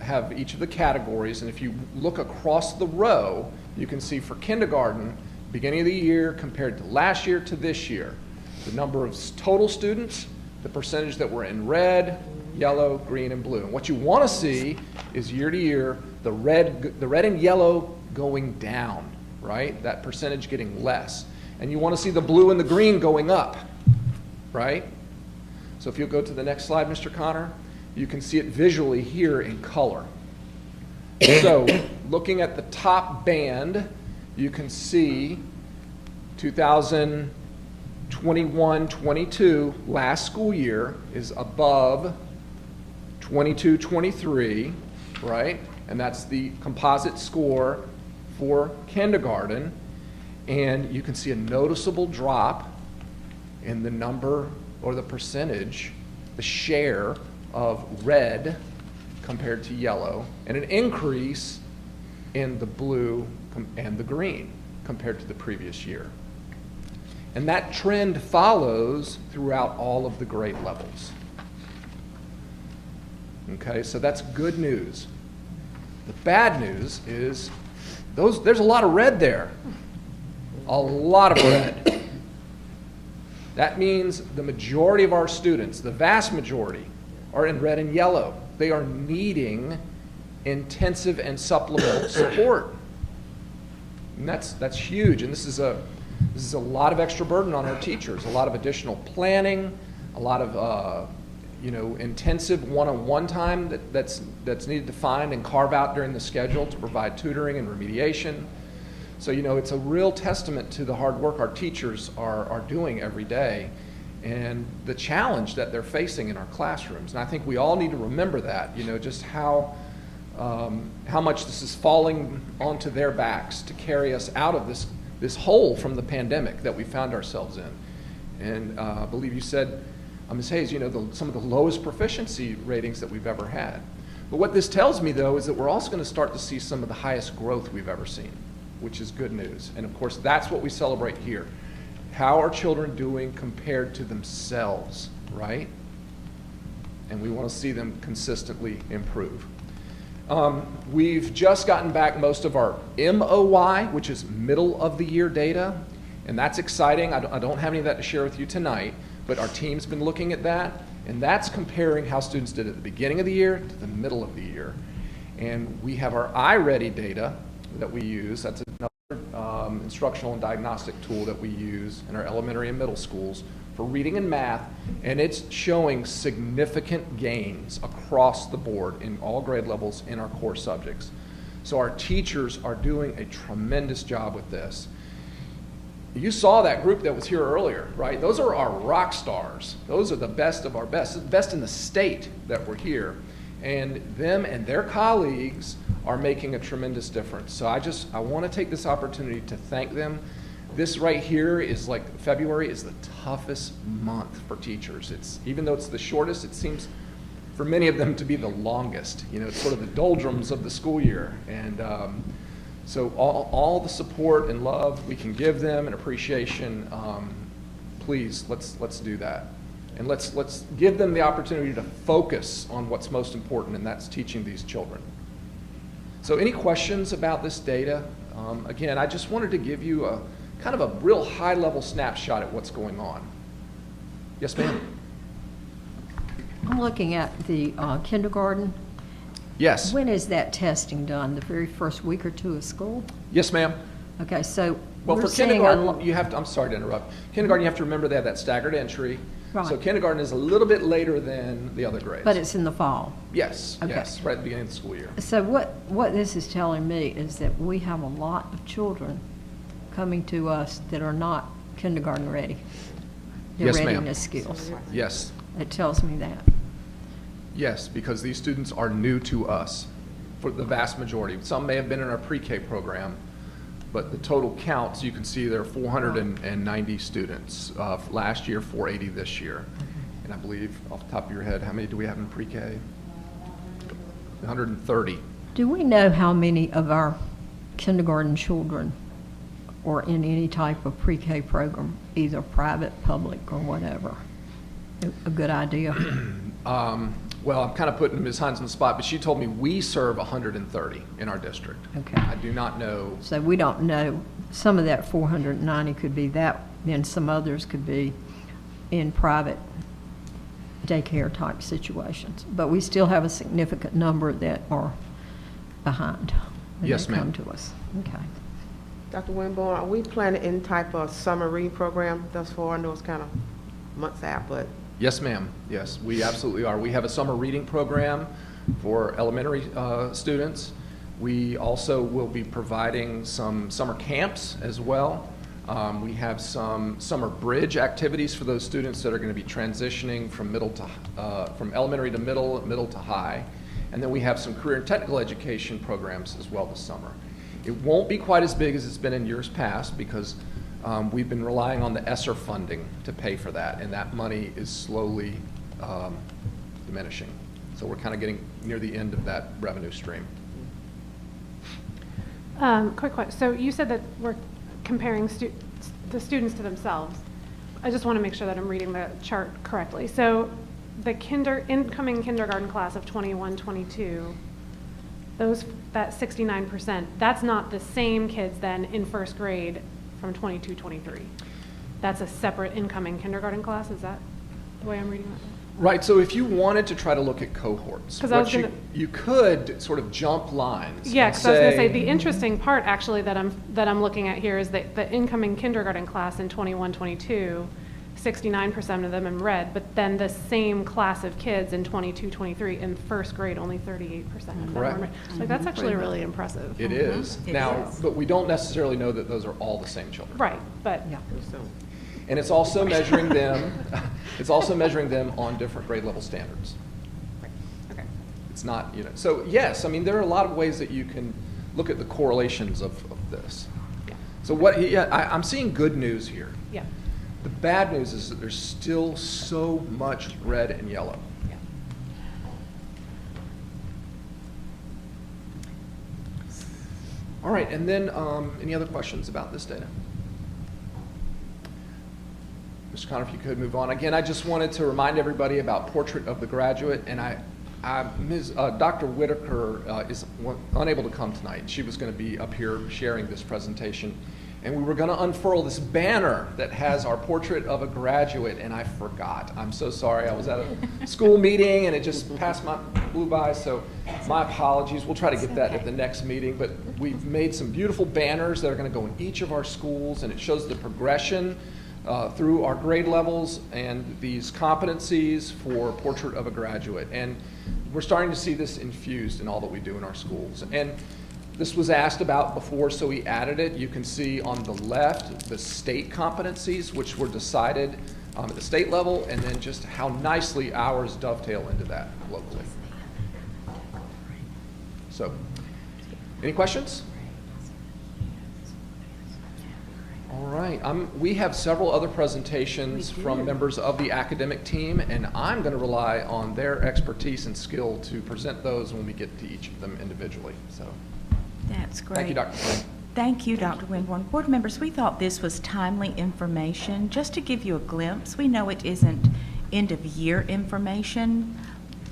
have each of the categories, and if you look across the row, you can see for kindergarten, beginning of the year compared to last year to this year, the number of total students, the percentage that were in red, yellow, green, and blue. And what you want to see is year to year, the red and yellow going down, right? That percentage getting less. And you want to see the blue and the green going up, right? So if you'll go to the next slide, Mr. Connor, you can see it visually here in color. So looking at the top band, you can see 2021-22, last school year, is above 22-23, right? And that's the composite score for kindergarten. And you can see a noticeable drop in the number or the percentage, the share of red compared to yellow, and an increase in the blue and the green compared to the previous year. And that trend follows throughout all of the grade levels. Okay, so that's good news. The bad news is there's a lot of red there. A lot of red. That means the majority of our students, the vast majority, are in red and yellow. They are needing intensive and supplemental support. And that's huge. And this is a lot of extra burden on our teachers, a lot of additional planning, a lot of intensive one-on-one time that's needed to find and carve out during the schedule to provide tutoring and remediation. So, it's a real testament to the hard work our teachers are doing every day and the challenge that they're facing in our classrooms. And I think we all need to remember that, just how much this is falling onto their backs to carry us out of this hole from the pandemic that we found ourselves in. And I believe you said, Ms. Hayes, some of the lowest proficiency ratings that we've ever had. But what this tells me, though, is that we're also going to start to see some of the highest growth we've ever seen, which is good news. And of course, that's what we celebrate here. How are children doing compared to themselves, right? And we want to see them consistently improve. We've just gotten back most of our MOY, which is middle of the year data, and that's exciting. I don't have any of that to share with you tonight, but our team's been looking at that, and that's comparing how students did at the beginning of the year to the middle of the year. And we have our iReady data that we use. That's another instructional and diagnostic tool that we use in our elementary and middle schools for reading and math, and it's showing significant gains across the board in all grade levels in our core subjects. So our teachers are doing a tremendous job with this. You saw that group that was here earlier, right? Those are our rock stars. Those are the best of our best in the state that were here. And them and their colleagues are making a tremendous difference. So I want to take this opportunity to thank them. This right here is like February is the toughest month for teachers. Even though it's the shortest, it seems for many of them to be the longest. You know, it's sort of the doldrums of the school year. And so all the support and love we can give them and appreciation, please, let's do that. And let's give them the opportunity to focus on what's most important, and that's teaching these children. So any questions about this data? Again, I just wanted to give you a kind of a real high-level snapshot at what's going on. Yes, ma'am? I'm looking at the kindergarten. Yes. When is that testing done? The very first week or two of school? Yes, ma'am. Okay, so Well, we're for seeing kindergarten, you have to, I'm sorry to interrupt. Kindergarten, you have to remember they have that staggered entry. Right. So kindergarten is a little bit later than the other grades. But it's in the fall. Yes, Okay. yes, right at the beginning of the school year. So what this is telling me is that we have a lot of children coming to us that are not kindergarten ready. Their Yes, ma'am. readiness skills. Yes, It tells me that. yes, because these students are new to us for the vast majority. Some may have been in our pre-K program, but the total counts, you can see there are 490 students. Last year, 480 this year. And I believe, off the top of your head, how many do we have in pre-K? 130. Do we know how many of our kindergarten children are in any type of pre-K program, either private, public, or whatever? A good idea. Well, I'm kind of putting Ms. Hines on the spot, but she told me we serve 130 in our district. Okay. I do not know. So we don't know, some of that 490 could be that, then some others could be in private daycare type situations. But we still have a significant number that are behind when Yes, they come ma'am. to us. Okay. Dr. Winborn, are we planning any type of summer reading program thus far? I know it's kind of months out, but Yes, ma'am. Yes, we absolutely are. We have a summer reading program for elementary students. We also will be providing some summer camps as well. We have some summer bridge activities for those students that are going to be transitioning from from elementary to middle to high. And then we have some career and technical education programs as well this summer. It won't be quite as big as it's been in years past because we've been relying on the ESSER funding to pay for that, and that money is slowly diminishing. So we're kind of getting near the end of that revenue stream. Quick question. So you said that we're comparing the students to themselves. I just want to make sure that I'm reading the chart correctly. So the incoming kindergarten class of 21-22, that 69%, that's not the same kids then in first grade from 22-23. That's a separate incoming kindergarten class. Is that the way I'm reading that? Right, so if you wanted to try to look at cohorts, 'Cause I was you could sort of jump lines. Yeah, and because I was going to say the interesting part actually that I'm looking at here is that the incoming kindergarten class in 21-22, 69% of them in red, but then the same class of kids in 22-23 in first grade, only 38% of them Correct. are red. Like that's actually really impressive. It is. It Now, is. but we don't necessarily know that those are all the same children. Right, but And it's also measuring them, it's also measuring them on different grade level standards. Okay. It's not, so yes, I mean, there are a lot of ways that you can look at the correlations of this. So I'm seeing good news here. Yeah. The bad news is that there's still so much red and yellow. All right, and then any other questions about this data? Mr. Connor, if you could move on. Again, I just wanted to remind everybody about Portrait of the Graduate, and Dr. Whitaker is unable to come tonight. She was going to be up here sharing this presentation, and we were going to unfurl this banner that has our Portrait of a Graduate, and I forgot. I'm so sorry. I was at a school meeting, and it just blew by, so my apologies. We'll try to get that at the next meeting, but we've made some beautiful banners that are going to go in each of our schools, and it shows the progression through our grade levels and these competencies for Portrait of a Graduate. And we're starting to see this infused in all that we do in our schools. And this was asked about before, so we added it. You can see on the left the state competencies, which were decided at the state level, and then just how nicely ours dovetail into that locally. So, any questions? All right, we have several other presentations from members of the academic team, and I'm going to rely on their expertise and skill to present those when we get to each of them individually. So, that's great. Thank you, Dr. Flynn. Thank you, Dr. Winborn. Board members, we thought this was timely information. Just to give you a glimpse, we know it isn't end-of-year information,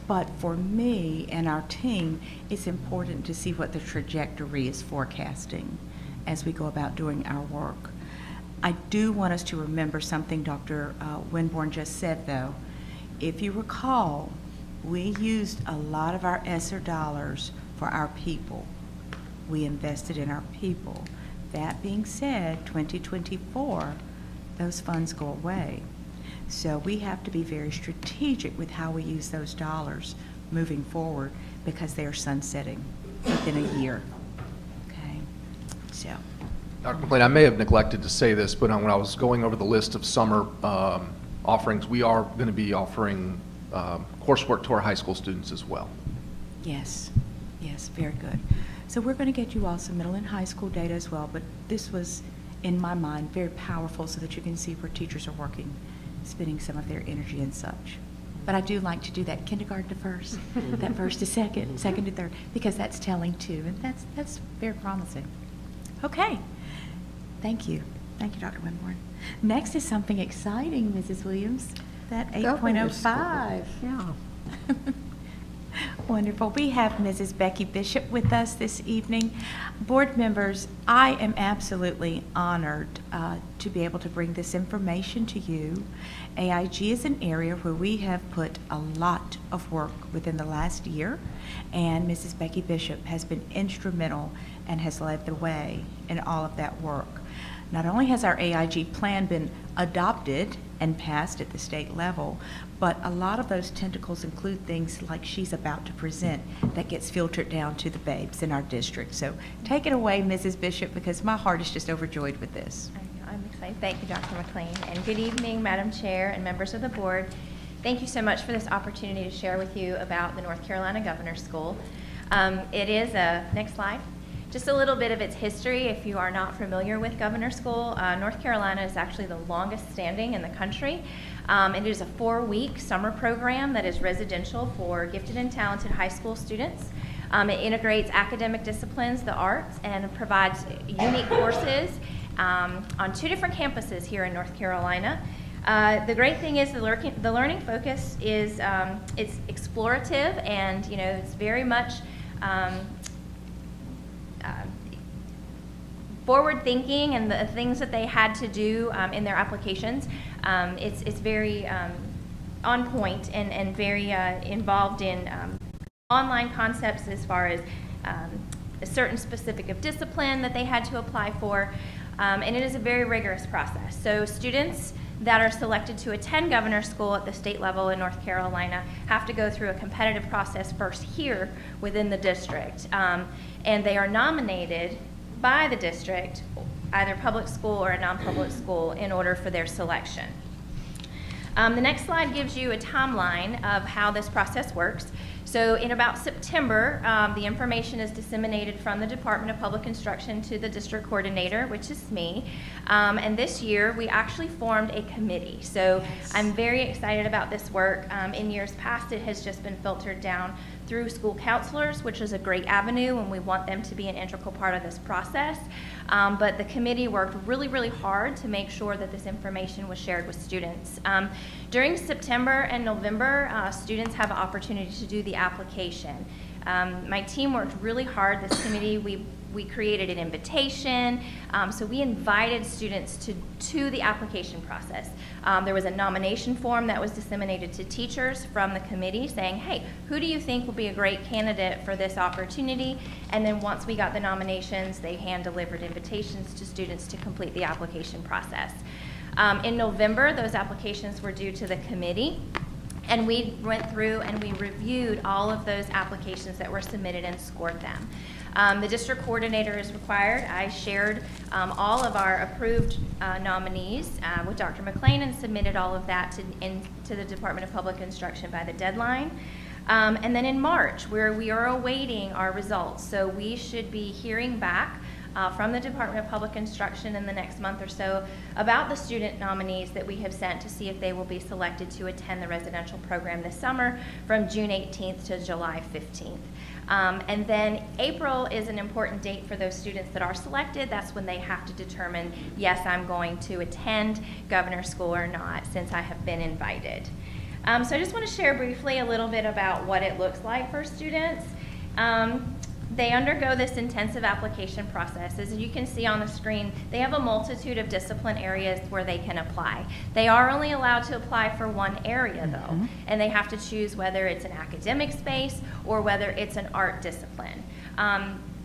but for me and our team, it's important to see what the trajectory is forecasting as we go about doing our work. I do want us to remember something Dr. Winborn just said, though. If you recall, we used a lot of our ESSER dollars for our people. We invested in our people. That being said, 2024, those funds go away. So we have to be very strategic with how we use those dollars moving forward because they are sunsetting within a year. Okay, so. Dr. McLean, I may have neglected to say this, but when I was going over the list of summer offerings, we are going to be offering coursework to our high school students as well. Yes, yes, very good. So we're going to get you all some middle and high school data as well, but this was, in my mind, very powerful so that you can see where teachers are working, spending some of their energy and such. But I do like to do that kindergarten to first, that first to second, second to third, because that's telling too, and that's very promising. Okay. Thank you. Thank you, Dr. Winborn. Next is something exciting, Mrs. Williams, that 8.05. Yeah. Wonderful. We have Mrs. Becky Bishop with us this evening. Board members, I am absolutely honored to be able to bring this information to you. AIG is an area where we have put a lot of work within the last year, and Mrs. Becky Bishop has been instrumental and has led the way in all of that work. Not only has our AIG plan been adopted and passed at the state level, but a lot of those tentacles include things like she's about to present that gets filtered down to the babes in our district. So take it away, Mrs. Bishop, because my heart is just overjoyed with this. I'm excited. Thank you, Dr. McLean. And good evening, Madam Chair and members of the board. Thank you so much for this opportunity to share with you about the North Carolina Governor's School. It is next slide. Just a little bit of its history, if you are not familiar with Governor School. North Carolina is actually the longest standing in the country. It is a 4-week summer program that is residential for gifted and talented high school students. It integrates academic disciplines, the arts, and provides unique courses on 2 different campuses here in North Carolina. The great thing is the learning focus is it's explorative, and it's very much forward thinking, and the things that they had to do in their applications. It's very on point and very involved in online concepts as far as a certain specific of discipline that they had to apply for, and it is a very rigorous process. So students that are selected to attend Governor's School at the state level in North Carolina have to go through a competitive process first here within the district, and they are nominated by the district, either public school or a non-public school, in order for their selection. The next slide gives you a timeline of how this process works. So in about September, the information is disseminated from the Department of Public Instruction to the district coordinator, which is me. And this year, we actually formed a committee. So I'm very excited about this work. In years past, it has just been filtered down through school counselors, which is a great avenue, and we want them to be an integral part of this process. But the committee worked really, really hard to make sure that this information was shared with students. During September and November, students have an opportunity to do the application. My team worked really hard. This committee, we created an invitation. So we invited students to the application process. There was a nomination form that was disseminated to teachers from the committee saying, hey, who do you think will be a great candidate for this opportunity? And then once we got the nominations, they hand-delivered invitations to students to complete the application process. In November, those applications were due to the committee. And we went through and we reviewed all of those applications that were submitted and scored them. The district coordinator is required. I shared all of our approved nominees with Dr. McLean and submitted all of that to the Department of Public Instruction by the deadline. And then in March, where we are awaiting our results. So we should be hearing back from the Department of Public Instruction in the next month or so about the student nominees that we have sent to see if they will be selected to attend the residential program this summer from June 18th to July 15th. And then April is an important date for those students that are selected. That's when they have to determine, yes, I'm going to attend Governor's School or not, since I have been invited. So I just want to share briefly a little bit about what it looks like for students. They undergo this intensive application process. As you can see on the screen, they have a multitude of discipline areas where they can apply. They are only allowed to apply for one area, though, and they have to choose whether it's an academic space or whether it's an art discipline.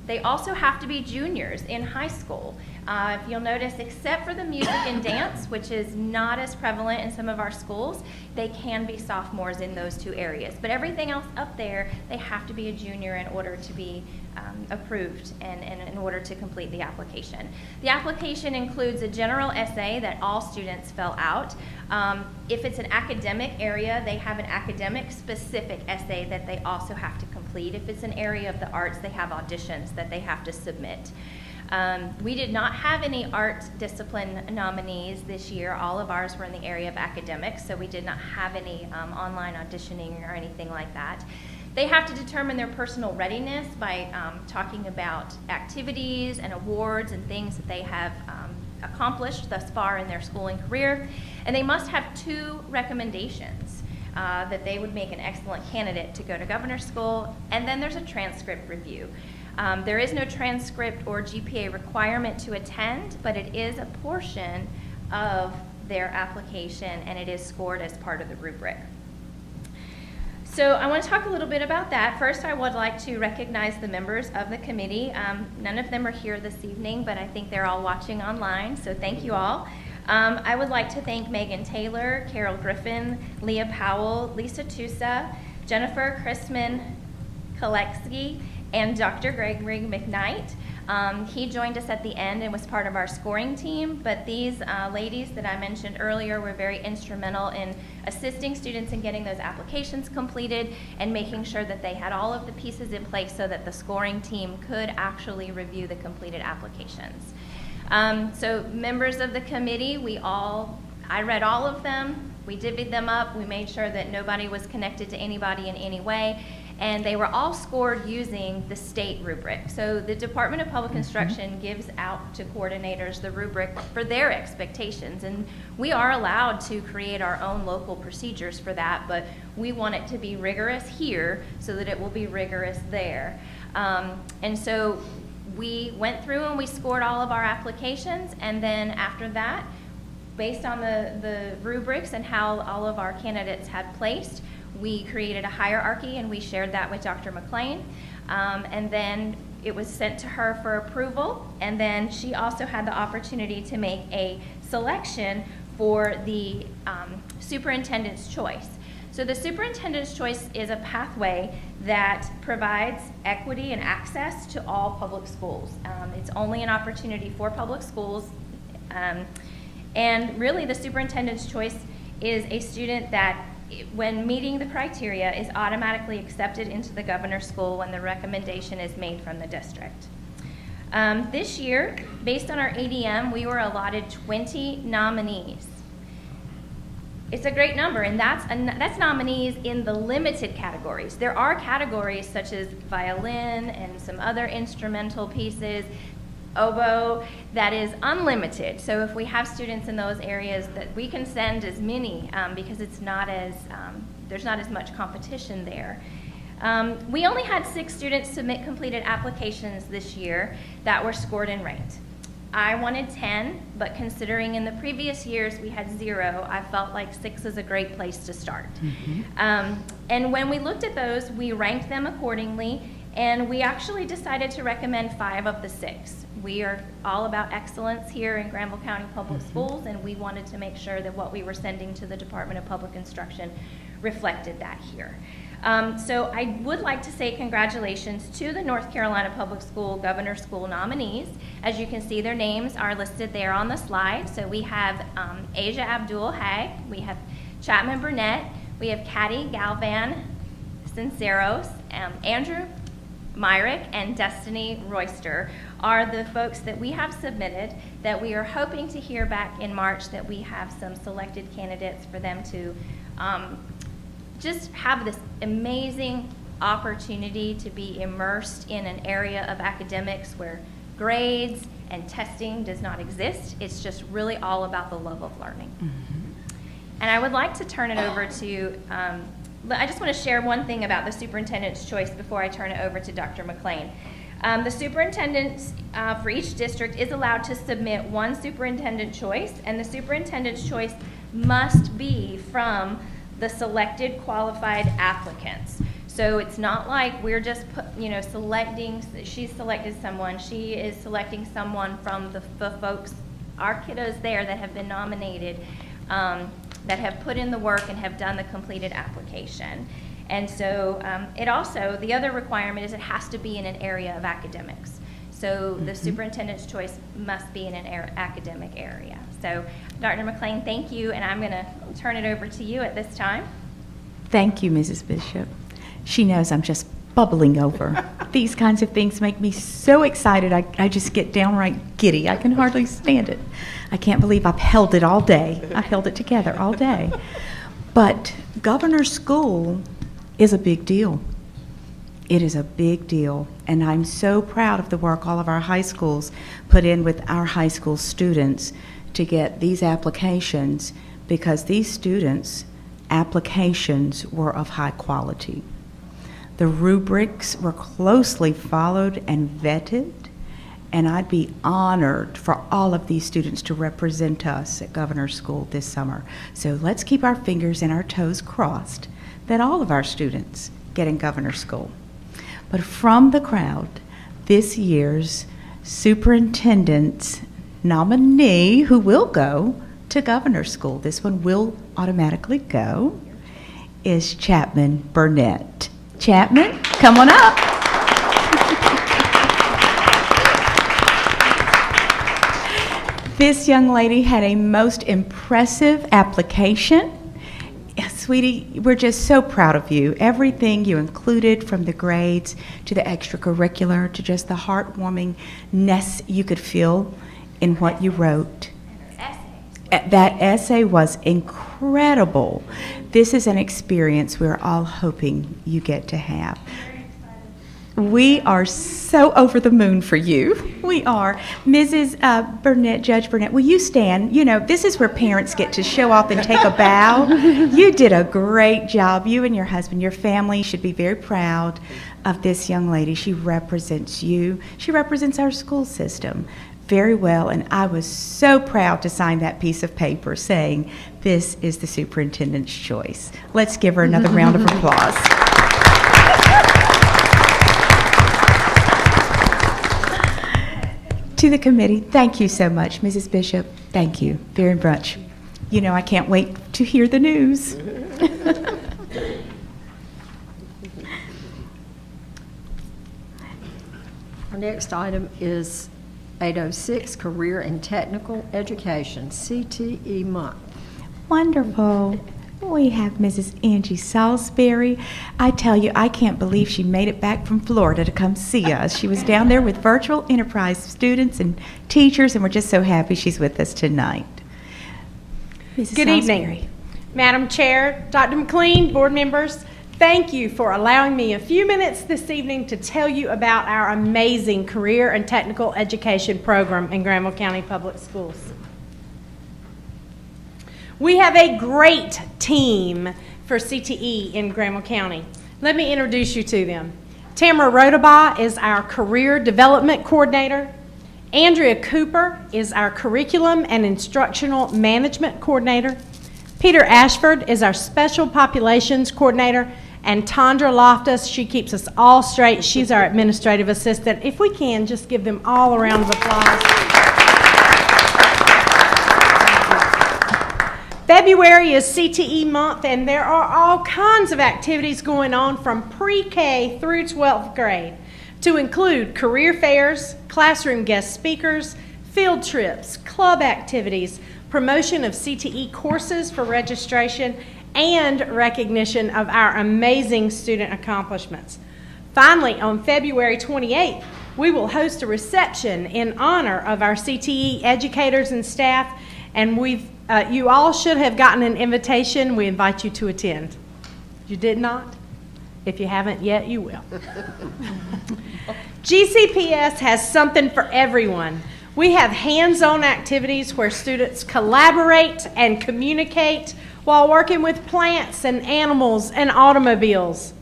They also have to be juniors in high school. If you'll notice, except for the music and dance, which is not as prevalent in some of our schools, they can be sophomores in those two areas. But everything else up there, they have to be a junior in order to be approved and in order to complete the application. The application includes a general essay that all students fill out. If it's an academic area, they have an academic specific essay that they also have to complete. If it's an area of the arts, they have auditions that they have to submit. We did not have any art discipline nominees this year. All of ours were in the area of academics, so we did not have any online auditioning or anything like that. They have to determine their personal readiness by talking about activities and awards and things that they have accomplished thus far in their schooling career. And they must have 2 recommendations that they would make an excellent candidate to go to Governor's School. And then there's a transcript review. There is no transcript or GPA requirement to attend, but it is a portion of their application, and it is scored as part of the rubric. So I want to talk a little bit about that. First, I would like to recognize the members of the committee. None of them are here this evening, but I think they're all watching online, so thank you all. I would like to thank Megan Taylor, Carol Griffin, Leah Powell, Lisa Tusa, Jennifer Chrisman Koletsky, and Dr. Gregory McKnight. He joined us at the end and was part of our scoring team, but these ladies that I mentioned earlier were very instrumental in assisting students in getting those applications completed and making sure that they had all of the pieces in place so that the scoring team could actually review the completed applications. So members of the committee, I read all of them, we divvied them up, we made sure that nobody was connected to anybody in any way, and they were all scored using the state rubric. So the Department of Public Instruction gives out to coordinators the rubric for their expectations, and we are allowed to create our own local procedures for that, but we want it to be rigorous here so that it will be rigorous there. And so we went through and we scored all of our applications, and then after that, based on the rubrics and how all of our candidates had placed, we created a hierarchy and we shared that with Dr. McLean. And then it was sent to her for approval, and then she also had the opportunity to make a selection for the superintendent's choice. So the superintendent's choice is a pathway that provides equity and access to all public schools. It's only an opportunity for public schools. And really the superintendent's choice is a student that when meeting the criteria, is automatically accepted into the governor's school when the recommendation is made from the district. This year, based on our ADM, we were allotted 20 nominees. It's a great number, and that's nominees in the limited categories. There are categories such as violin and some other instrumental pieces, oboe, that is unlimited. So if we have students in those areas, that we can send as many because it's not as there's not as much competition there. We only had 6 students submit completed applications this year that were scored and ranked. I wanted 10, but considering in the previous years we had 0, I felt like 6 is a great place to start. And when we looked at those, we ranked them accordingly, and we actually decided to recommend 5 of the 6. We are all about excellence here in Granville County Public Schools, and we wanted to make sure that what we were sending to the Department of Public Instruction reflected that here. So I would like to say congratulations to the North Carolina Public School Governor's School nominees. As you can see, their names are listed there on the slide. So we have Asia Abdul-Hag, we have Chapman Burnett, we have Caddy Galvan Sinceros, Andrew Myrick, and Destiny Royster are the folks that we have submitted that we are hoping to hear back in March, that we have some selected candidates for them to just have this amazing opportunity to be immersed in an area of academics where grades and testing does not exist. It's just really all about the love of learning. And I would like to turn it over to, I just want to share one thing about the superintendent's choice before I turn it over to Dr. McLean. The superintendent for each district is allowed to submit one superintendent choice, and the superintendent's choice must be from the selected qualified applicants. So it's not like we're just selecting, she's selected someone, she is selecting someone from the folks, our kiddos there that have been nominated, that have put in the work and have done the completed application. And so it also, the other requirement is it has to be in an area of academics. So the superintendent's choice must be in an academic area. So Dr. McLean, thank you, and I'm going to turn it over to you at this time. Thank you, Mrs. Bishop. She knows I'm just bubbling over. These kinds of things make me so excited. I just get downright giddy. I can hardly stand it. I can't believe I've held it all day. I held it together all day. But Governor's School is a big deal. It is a big deal, and I'm so proud of the work all of our high schools put in with our high school students to get these applications, because these students' applications were of high quality. The rubrics were closely followed and vetted, and I'd be honored for all of these students to represent us at Governor's School this summer. So let's keep our fingers and our toes crossed that all of our students get in Governor's School. But from the crowd, this year's superintendent's nominee, who will go to Governor's School, this one will automatically go, is Chapman Burnett. Chapman, come on up. This young lady had a most impressive application. Sweetie, we're just so proud of you. Everything you included, from the grades to the extracurricular to just the heartwarmingness you could feel in what you wrote. That essay was incredible. This is an experience we're all hoping you get to have. We are so over the moon for you. We are. Mrs. Burnett, Judge Burnett, will you stand? You know, this is where parents get to show off and take a bow. You did a great job. You and your husband, your family should be very proud of this young lady. She represents you. She represents our school system very well, and I was so proud to sign that piece of paper saying this is the superintendent's choice. Let's give her another round of applause. To the committee, thank you so much. Mrs. Bishop, thank you very much. You know, I can't wait to hear the news. Our next item is 806, Career and Technical Education, CTE Month. Wonderful. We have Mrs. Angie Salisbury. I tell you, I can't believe she made it back from Florida to come see us. She was down there with Virtual Enterprise students and teachers, and we're just so happy she's with us tonight. Mrs. Good Salisbury. evening. Madam Chair, Dr. McLean, board members, thank you for allowing me a few minutes this evening to tell you about our amazing career and technical education program in Granville County Public Schools. We have a great team for CTE in Granville County. Let me introduce you to them. Tamara Rodabaugh is our Career Development Coordinator. Andrea Cooper is our Curriculum and Instructional Management Coordinator. Peter Ashford is our Special Populations Coordinator. And Tondra Loftus, she keeps us all straight. She's our Administrative Assistant. If we can, just give them all a round of applause. February is CTE month, and there are all kinds of activities going on from pre-K through 12th grade, to include career fairs, classroom guest speakers, field trips, club activities, promotion of CTE courses for registration, and recognition of our amazing student accomplishments. Finally, on February 28th, we will host a reception in honor of our CTE educators and staff, and you all should have gotten an invitation. We invite you to attend. You did not? If you haven't yet, you will. GCPS has something for everyone. We have hands-on activities where students collaborate and communicate while working with plants and animals and automobiles.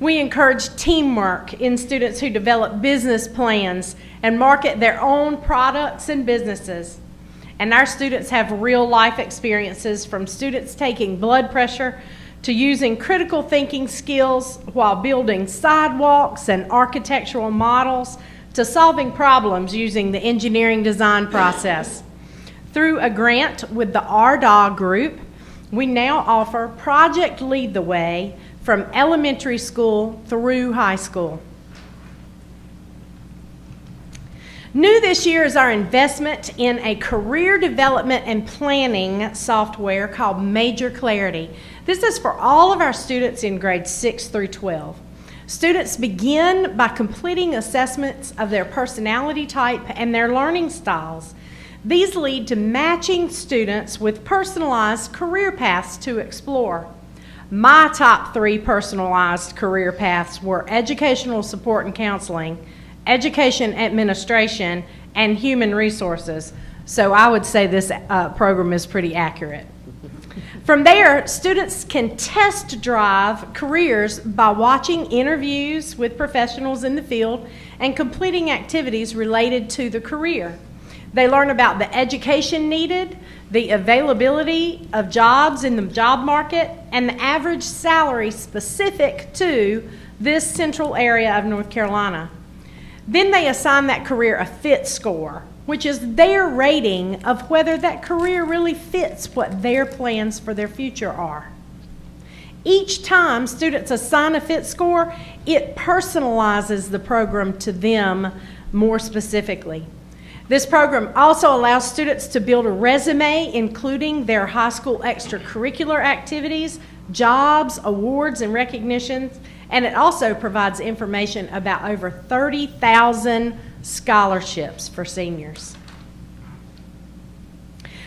We encourage teamwork in students who develop business plans and market their own products and businesses. And our students have real-life experiences, from students taking blood pressure to using critical thinking skills while building sidewalks and architectural models to solving problems using the engineering design process. Through a grant with the RDA group, we now offer Project Lead the Way from elementary school through high school. New this year is our investment in a career development and planning software called Major Clarity. This is for all of our students in grades 6 through 12. Students begin by completing assessments of their personality type and their learning styles. These lead to matching students with personalized career paths to explore. My top 3 personalized career paths were educational support and counseling, education administration, and human resources. So I would say this program is pretty accurate. From there, students can test drive careers by watching interviews with professionals in the field and completing activities related to the career. They learn about the education needed, the availability of jobs in the job market, and the average salary specific to this central area of North Carolina. Then they assign that career a fit score, which is their rating of whether that career really fits what their plans for their future are. Each time students assign a fit score, it personalizes the program to them more specifically. This program also allows students to build a resume, including their high school extracurricular activities, jobs, awards, and recognitions, and it also provides information about over 30,000 scholarships for seniors.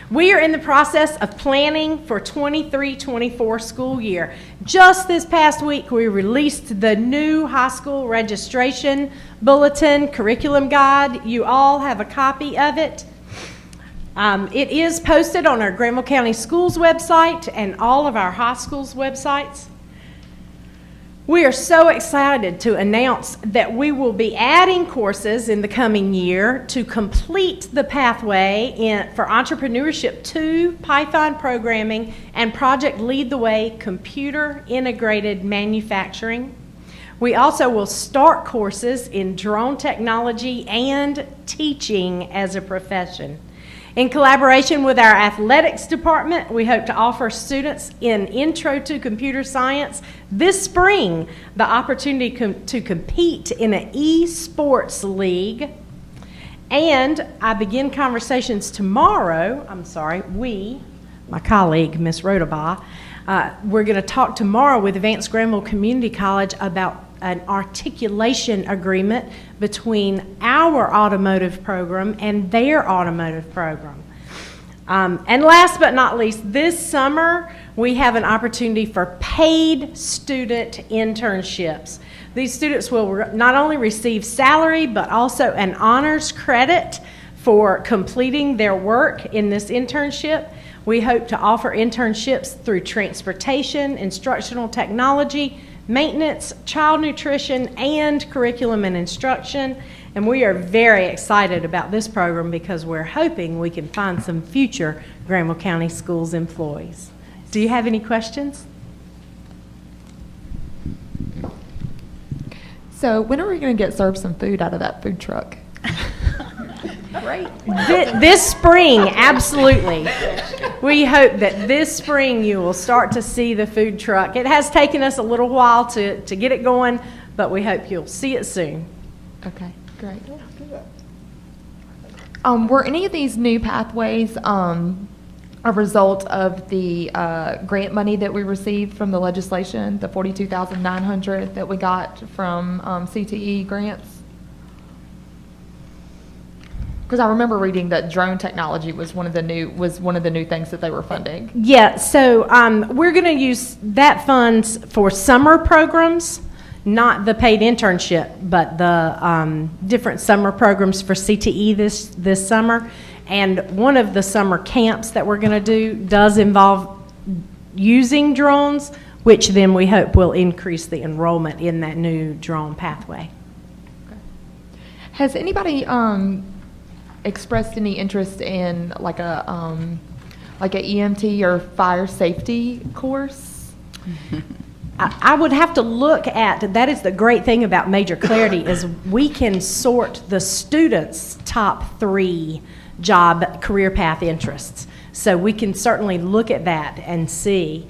We are in the process of planning for 23-24 school year. Just this past week, we released the new high school registration bulletin curriculum guide. You all have a copy of it. It is posted on our Granville County Schools website and all of our high schools websites. We are so excited to announce that we will be adding courses in the coming year to complete the pathway for Entrepreneurship 2, Python programming, and Project Lead the Way computer integrated manufacturing. We also will start courses in drone technology and teaching as a profession. In collaboration with our athletics department, we hope to offer students in Intro to Computer Science this spring the opportunity to compete in an e-sports league. And I begin conversations tomorrow, my colleague, Ms. Rodabaugh, We're going to talk tomorrow with Advanced Granville Community College about an articulation agreement between our automotive program and their automotive program. And last but not least, this summer we have an opportunity for paid student internships. These students will not only receive salary but also an honors credit for completing their work in this internship. We hope to offer internships through transportation, instructional technology, maintenance, child nutrition, and curriculum and instruction. And we are very excited about this program because we're hoping we can find some future Granville County Schools employees. Do you have any questions? So when are we going to get served some food out of that food truck? Great. This spring, absolutely. We hope that this spring you will start to see the food truck. It has taken us a little while to get it going, but we hope you'll see it soon. Okay, great. Were any of these new pathways a result of the grant money that we received from the legislation, the $42,900 that we got from CTE grants? Because I remember reading that drone technology was one of the new things that they were funding. Yeah, so we're going to use that funds for summer programs, not the paid internship, but the different summer programs for CTE this summer. And one of the summer camps that we're going to do does involve using drones, which then we hope will increase the enrollment in that new drone pathway. Okay. Has anybody expressed any interest in like a EMT or fire safety course? I would have to look at, that is the great thing about Major Clarity, is we can sort the students' top 3 job career path interests. So we can certainly look at that and see.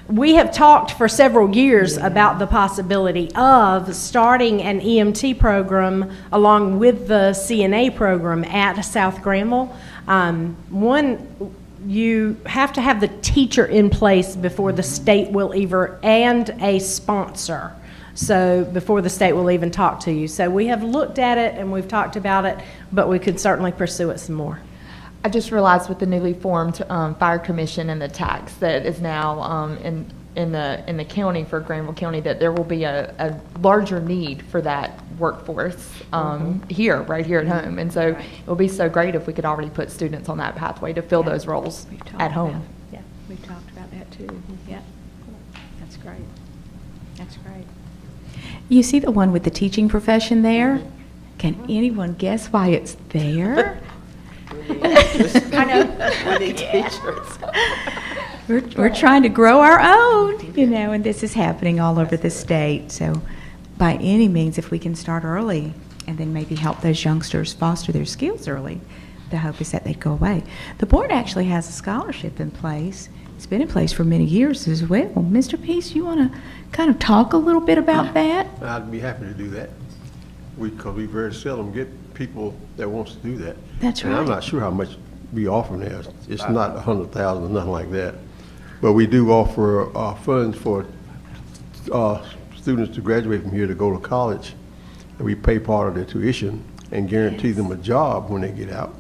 We have talked for several years about the possibility of starting an EMT program along with the CNA program at South Granville. One, you have to have the teacher in place before the state will and a sponsor. So before the state will even talk to you. So we have looked at it and we've talked about it, but we could certainly pursue it some more. I just realized with the newly formed fire commission and the tax that is now in the county for Granville County, that there will be a larger need for that workforce right here at home. And so it will be so great if we could already put students on that pathway to fill those roles at home. Yeah, we've talked about that too. Yeah, that's great. That's great. You see the one with the teaching profession there? Can anyone guess why it's there? I know. We need teachers. We're trying to grow our own, and this is happening all over the state. So by any means, if we can start early and then maybe help those youngsters foster their skills early, the hope is that they'd go away. The board actually has a scholarship in place. It's been in place for many years as well. Mr. Peace, you want to kind of talk a little bit about that? I'd be happy to do that. Because we very seldom get people that wants to do that. That's right. And I'm not sure how much we offer there. It's not 100,000 or nothing like that. But we do offer funds for students to graduate from here to go to college. And we pay part of their tuition and guarantee them a job when they get out.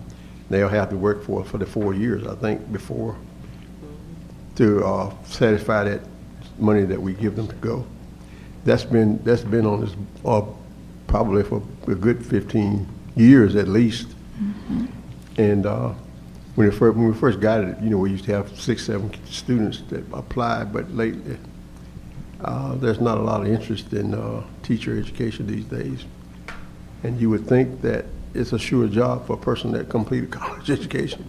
They'll have to work for the 4 years, I think, before to satisfy that money that we give them to go. That's been on this probably for a good 15 years at least. Mm-hmm. And when we first got it, we used to have 6, 7 students that applied, but lately there's not a lot of interest in teacher education these days. And you would think that it's a sure job for a person that completed college education.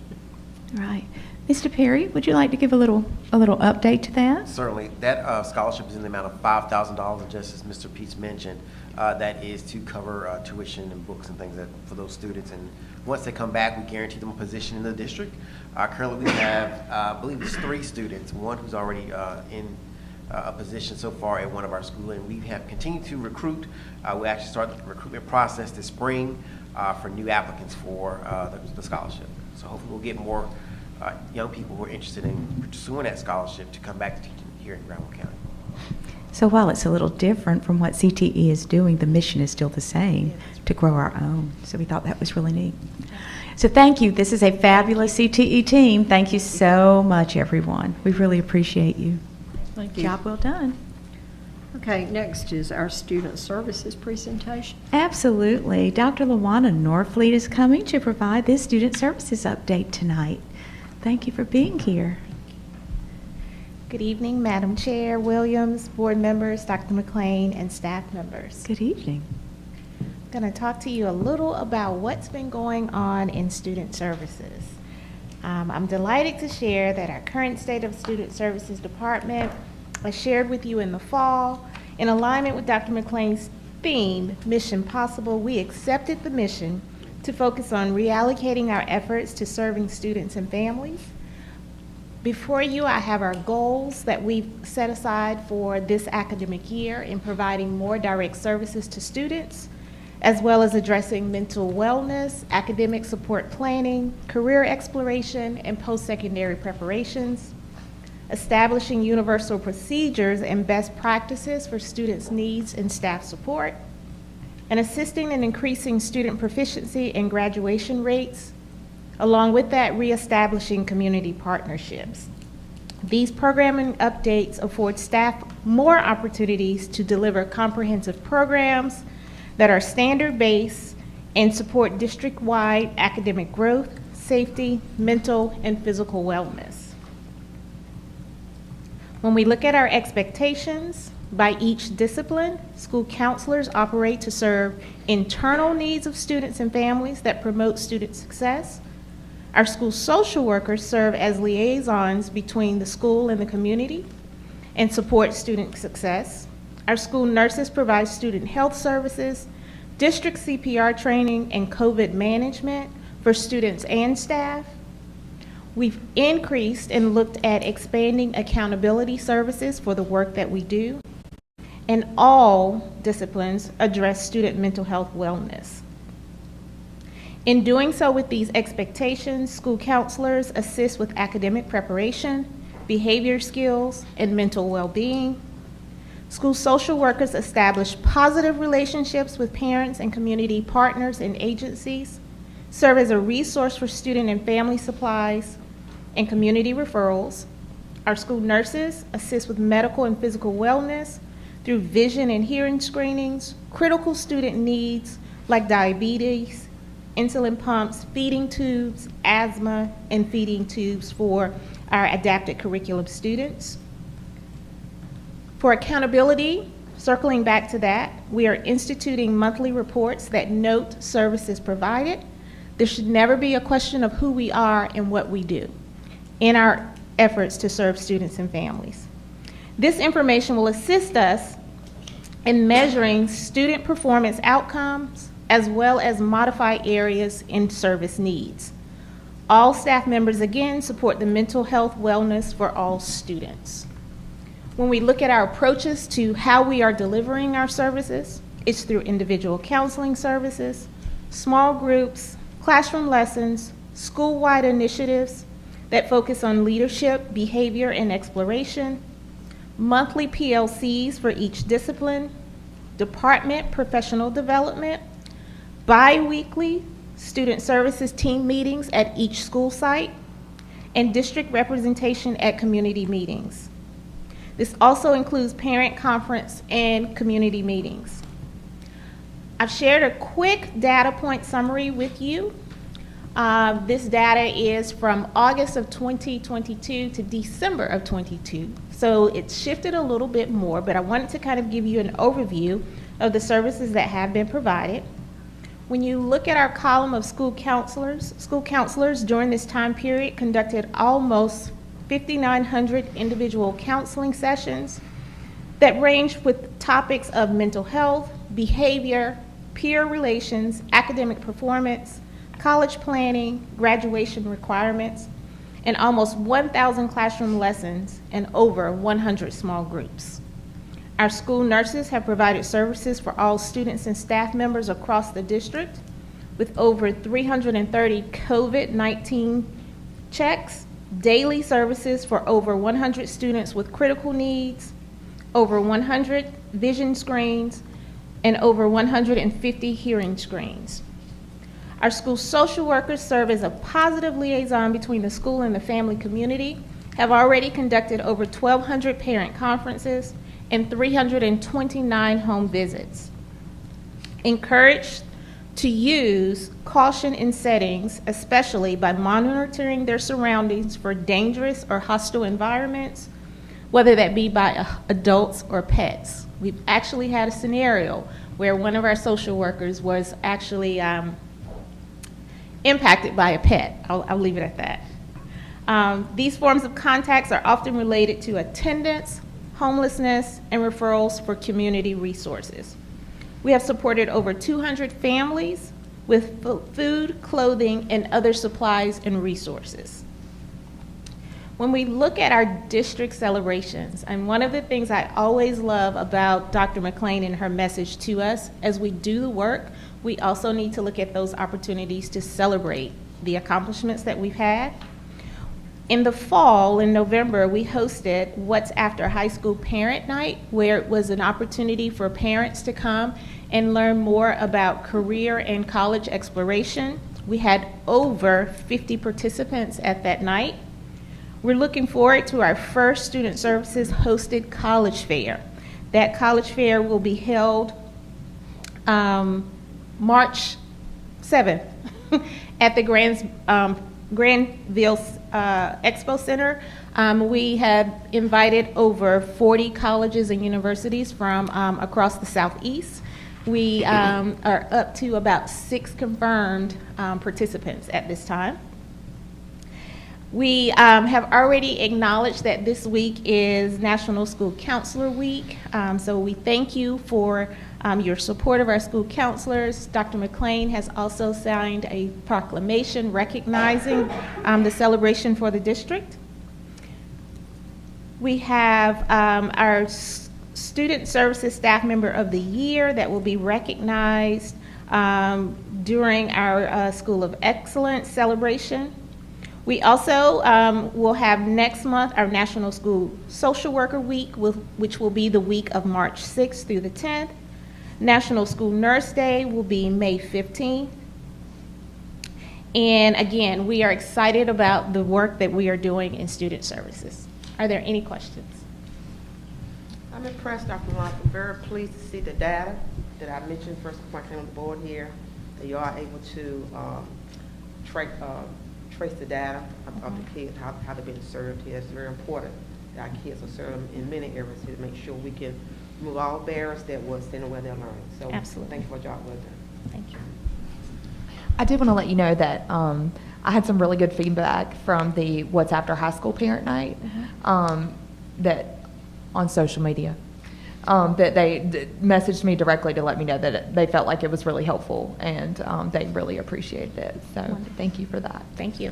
Right. Mr. Perry, would you like to give a little update to that? Certainly. That scholarship is in the amount of $5,000, and just as Mr. Peets mentioned, that is to cover tuition and books and things for those students. And once they come back, we guarantee them a position in the district. Currently, we have, I believe it's 3 students, one who's already in a position so far at one of our schools, and we have continued to recruit. We actually started the recruitment process this spring for new applicants for the scholarship. So hopefully we'll get more young people who are interested in pursuing that scholarship to come back to teaching here in Granville County. So while it's a little different from what CTE is doing, the mission is still the same, to grow our own. So we thought that was really neat. So thank you. This is a fabulous CTE team. Thank you so much, everyone. We really appreciate you. Thank you. Job well done. Okay, next is our student services presentation. Absolutely. Dr. LaWanda Norfleet is coming to provide this student services update tonight. Thank you for being here. Good evening, Madam Chair Williams, board members, Dr. McLean, and staff members. Good evening. I'm going to talk to you a little about what's been going on in student services. I'm delighted to share that our current state of student services department, I shared with you in the fall, in alignment with Dr. McLean's theme, Mission Possible, we accepted the mission to focus on reallocating our efforts to serving students and families. Before you, I have our goals that we've set aside for this academic year in providing more direct services to students, as well as addressing mental wellness, academic support planning, career exploration, and post-secondary preparations, establishing universal procedures and best practices for students' needs and staff support, and assisting in increasing student proficiency and graduation rates. Along with that, reestablishing community partnerships. These programming updates afford staff more opportunities to deliver comprehensive programs that are standard-based and support district-wide academic growth, safety, mental, and physical wellness. When we look at our expectations, by each discipline, school counselors operate to serve internal needs of students and families that promote student success. Our school social workers serve as liaisons between the school and the community and support student success. Our school nurses provide student health services, district CPR training, and COVID management for students and staff. We've increased and looked at expanding accountability services for the work that we do. And all disciplines address student mental health wellness. In doing so with these expectations, school counselors assist with academic preparation, behavior skills, and mental well-being. School social workers establish positive relationships with parents and community partners and agencies, serve as a resource for student and family supplies and community referrals. Our school nurses assist with medical and physical wellness through vision and hearing screenings, critical student needs like diabetes, insulin pumps, feeding tubes, asthma, and feeding tubes for our adapted curriculum students. For accountability, circling back to that, we are instituting monthly reports that note services provided. There should never be a question of who we are and what we do in our efforts to serve students and families. This information will assist us in measuring student performance outcomes as well as modify areas in service needs. All staff members, again, support the mental health wellness for all students. When we look at our approaches to how we are delivering our services, it's through individual counseling services, small groups, classroom lessons, school-wide initiatives that focus on leadership, behavior, and exploration, monthly PLCs for each discipline, department professional development, bi-weekly student services team meetings at each school site, and district representation at community meetings. This also includes parent conference and community meetings. I've shared a quick data point summary with you. This data is from August of 2022 to December of 22. So it's shifted a little bit more, but I wanted to kind of give you an overview of the services that have been provided. When you look at our column of school counselors during this time period conducted almost 5,900 individual counseling sessions that range with topics of mental health, behavior, peer relations, academic performance, college planning, graduation requirements, and almost 1,000 classroom lessons and over 100 small groups. Our school nurses have provided services for all students and staff members across the district with over 330 COVID-19 checks daily services for over 100 students with critical needs, over 100 vision screens, and over 150 hearing screens. Our school social workers serve as a positive liaison between the school and the family community, have already conducted over 1,200 parent conferences and 329 home visits. Encouraged to use caution in settings, especially by monitoring their surroundings for dangerous or hostile environments, whether that be by adults or pets. We've actually had a scenario where one of our social workers was actually impacted by a pet. I'll leave it at that. These forms of contacts are often related to attendance, homelessness, and referrals for community resources. We have supported over 200 families with food, clothing, and other supplies and resources. When we look at our district celebrations, and one of the things I always love about Dr. McLean and her message to us, as we do the work, we also need to look at those opportunities to celebrate the accomplishments that we've had. In the fall, in November, we hosted What's After High School Parent Night, where it was an opportunity for parents to come and learn more about career and college exploration. We had over 50 participants at that night. We're looking forward to our first Student Services hosted college fair. That college fair will be held March 7th at the Granville Expo Center. We have invited over 40 colleges and universities from across the Southeast. We are up to about 6 confirmed participants at this time. We have already acknowledged that this week is National School Counselor Week, so we thank you for your support of our school counselors. Dr. McLean has also signed a proclamation recognizing the celebration for the district. We have our Student Services Staff Member of the Year that will be recognized during our School of Excellence celebration. We also will have next month our National School Social Worker Week, which will be the week of March 6th through the 10th. National School Nurse Day will be May 15th. And again, we are excited about the work that we are doing in student services. Are there any questions? I'm impressed, Dr. Lawrence. I'm very pleased to see the data that I mentioned first before I came on the board here, that you are able to trace the data of the kids, how they're being served here. It's very important that our kids are served in many areas to make sure we can remove all barriers that will stand in where they're learning. So Absolutely. Thank you for a job well done. Thank you. I did want to let you know that I had some really good feedback from the What's After High School Parent Night that on social media. That they messaged me directly to let me know that they felt like it was really helpful, and they really appreciated it. So Wonderful. Thank you for that. Thank you.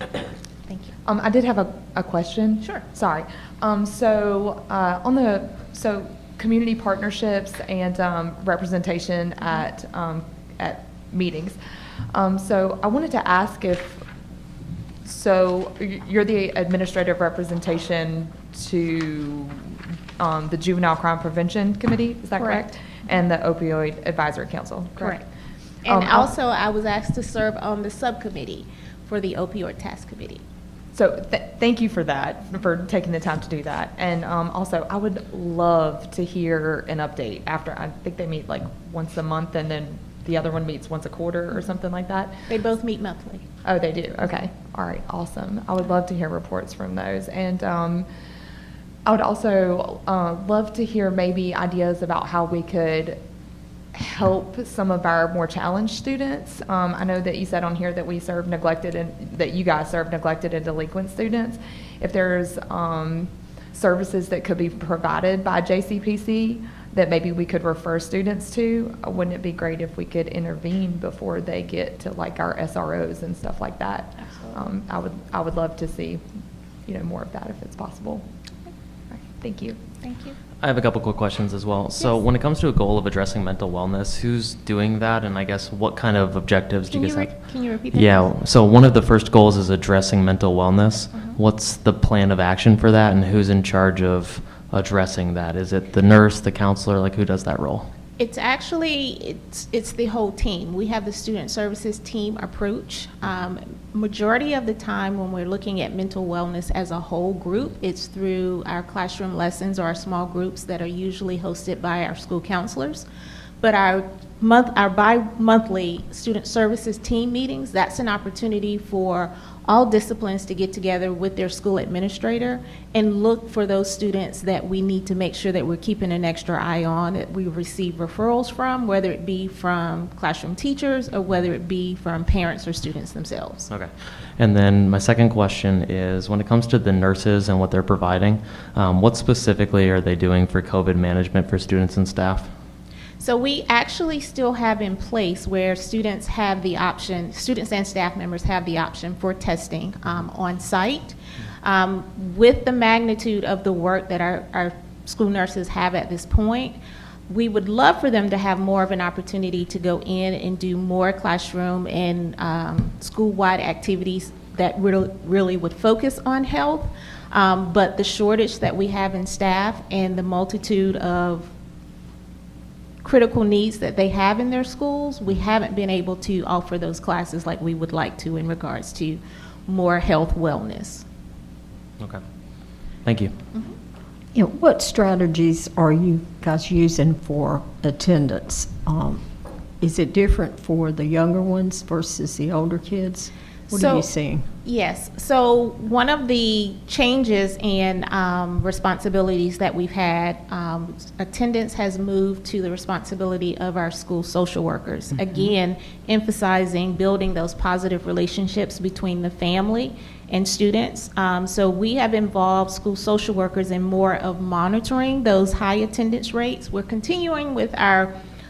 Thank you. I did have a question. Sure. Sorry. So community partnerships and representation at meetings. So I wanted to ask so you're the administrative representation to the Juvenile Crime Prevention Committee, is that correct? And the Opioid Advisory Council, correct? And also, I was asked to serve on the subcommittee for the Opioid Task Committee. So thank you for that, for taking the time to do that. And also, I would love to hear an update after, I think they meet like once a month, and then the other one meets once a quarter or something like that. They both meet monthly. Oh, they do? Okay. All right. Awesome. I would love to hear reports from those. And I would also love to hear maybe ideas about how we could help some of our more challenged students. I know that you said on here that we serve neglected, and that you guys serve neglected and delinquent students. If there's services that could be provided by JCPC that maybe we could refer students to, wouldn't it be great if we could intervene before they get to like our SROs and stuff like that? Absolutely. I would love to see, more of that if it's possible. All right, thank you. Thank you. I have a couple quick questions as well. So when it comes to a goal of addressing mental wellness, who's doing that? And I guess what kind of objectives do you guys have? Can you repeat that? Yeah, so one of the first goals is addressing mental wellness. What's the plan of action for that, and who's in charge of addressing that? Is it the nurse, the counselor, like who does that role? It's actually, it's the whole team. We have the student services team approach. Majority of the time when we're looking at mental wellness as a whole group, it's through our classroom lessons or our small groups that are usually hosted by our school counselors. But our bi-monthly student services team meetings, that's an opportunity for all disciplines to get together with their school administrator and look for those students that we need to make sure that we're keeping an extra eye on, that we receive referrals from, whether it be from classroom teachers or whether it be from parents or students themselves. Okay. And then my second question is, when it comes to the nurses and what they're providing, what specifically are they doing for COVID management for students and staff? So we actually still have in place where students have the option, students and staff members have the option for testing on site. With the magnitude of the work that our school nurses have at this point, we would love for them to have more of an opportunity to go in and do more classroom and school-wide activities that really would focus on health. But the shortage that we have in staff and the multitude of critical needs that they have in their schools, we haven't been able to offer those classes like we would like to in regards to more health wellness. Okay. Thank you. You know, what strategies are you guys using for attendance? Is it different for the younger ones versus the older kids? What are you seeing? Yes. So one of the changes in responsibilities that we've had, attendance has moved to the responsibility of our school social workers. Again, emphasizing building those positive relationships between the family and students. So we have involved school social workers in more of monitoring those high attendance rates. We're continuing with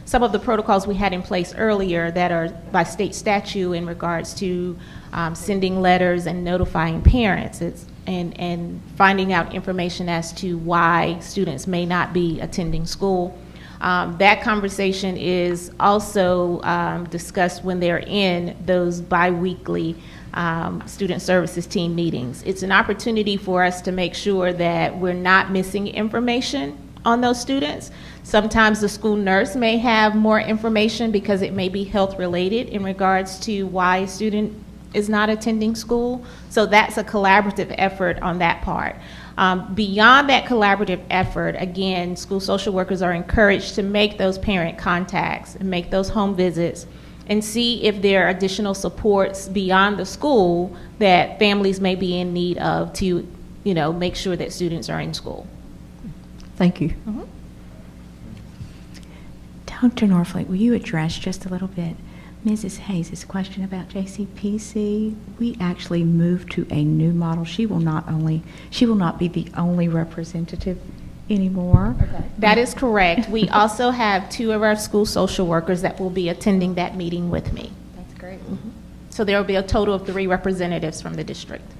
some of the protocols we had in place earlier that are by state statute in regards to sending letters and notifying parents and finding out information as to why students may not be attending school. That conversation is also discussed when they're in those bi-weekly student services team meetings. It's an opportunity for us to make sure that we're not missing information on those students. Sometimes the school nurse may have more information because it may be health related in regards to why a student is not attending school. So that's a collaborative effort on that part. Beyond that collaborative effort, again, school social workers are encouraged to make those parent contacts and make those home visits and see if there are additional supports beyond the school that families may be in need of to, make sure that students are in school. Thank you. Dr. Norfleet, will you address just a little bit Mrs. Hayes' question about JCPC? We actually moved to a new model. She will not be the only representative anymore. Okay. That is correct. We also have 2 of our school social workers that will be attending that meeting with me. That's great. So there will be a total of 3 representatives from the district.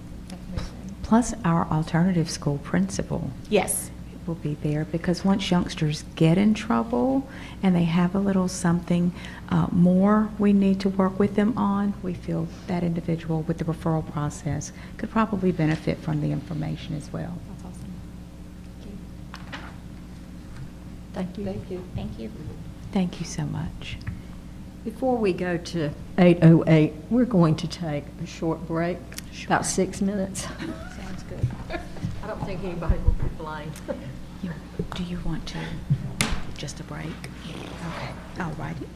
Plus our alternative school principal. Yes. Will be there because once youngsters get in trouble and they have a little something more we need to work with them on, we feel that individual with the referral process could probably benefit from the information as well. That's awesome. Thank you. Thank you. Thank you. Thank you so much. Before we go to 8:08, we're going to take a short break, about 6 minutes. Sounds good. I don't think anybody will complain. Do you want to just a break? Okay. All righty.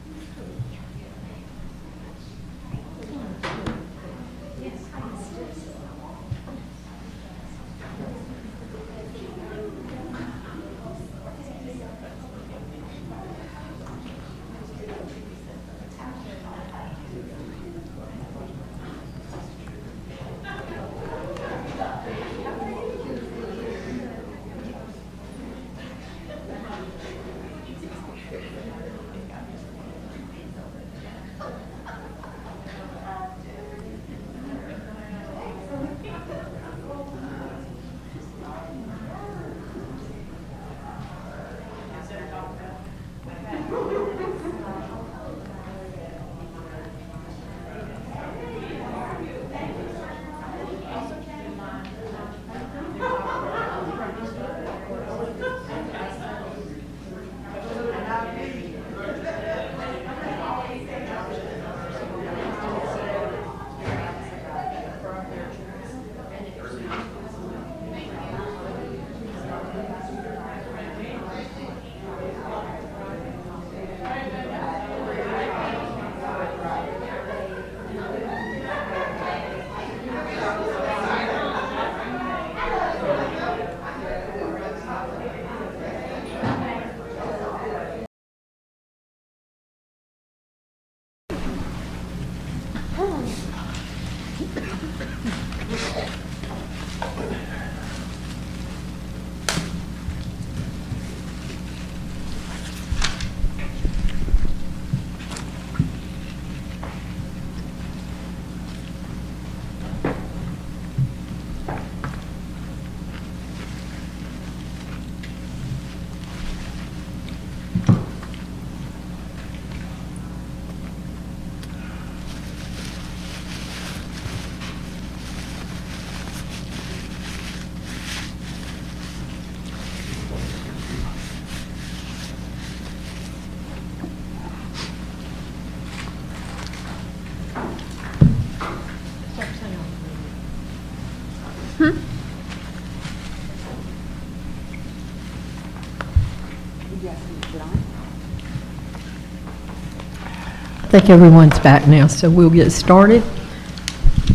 I think everyone's back now, so we'll get started.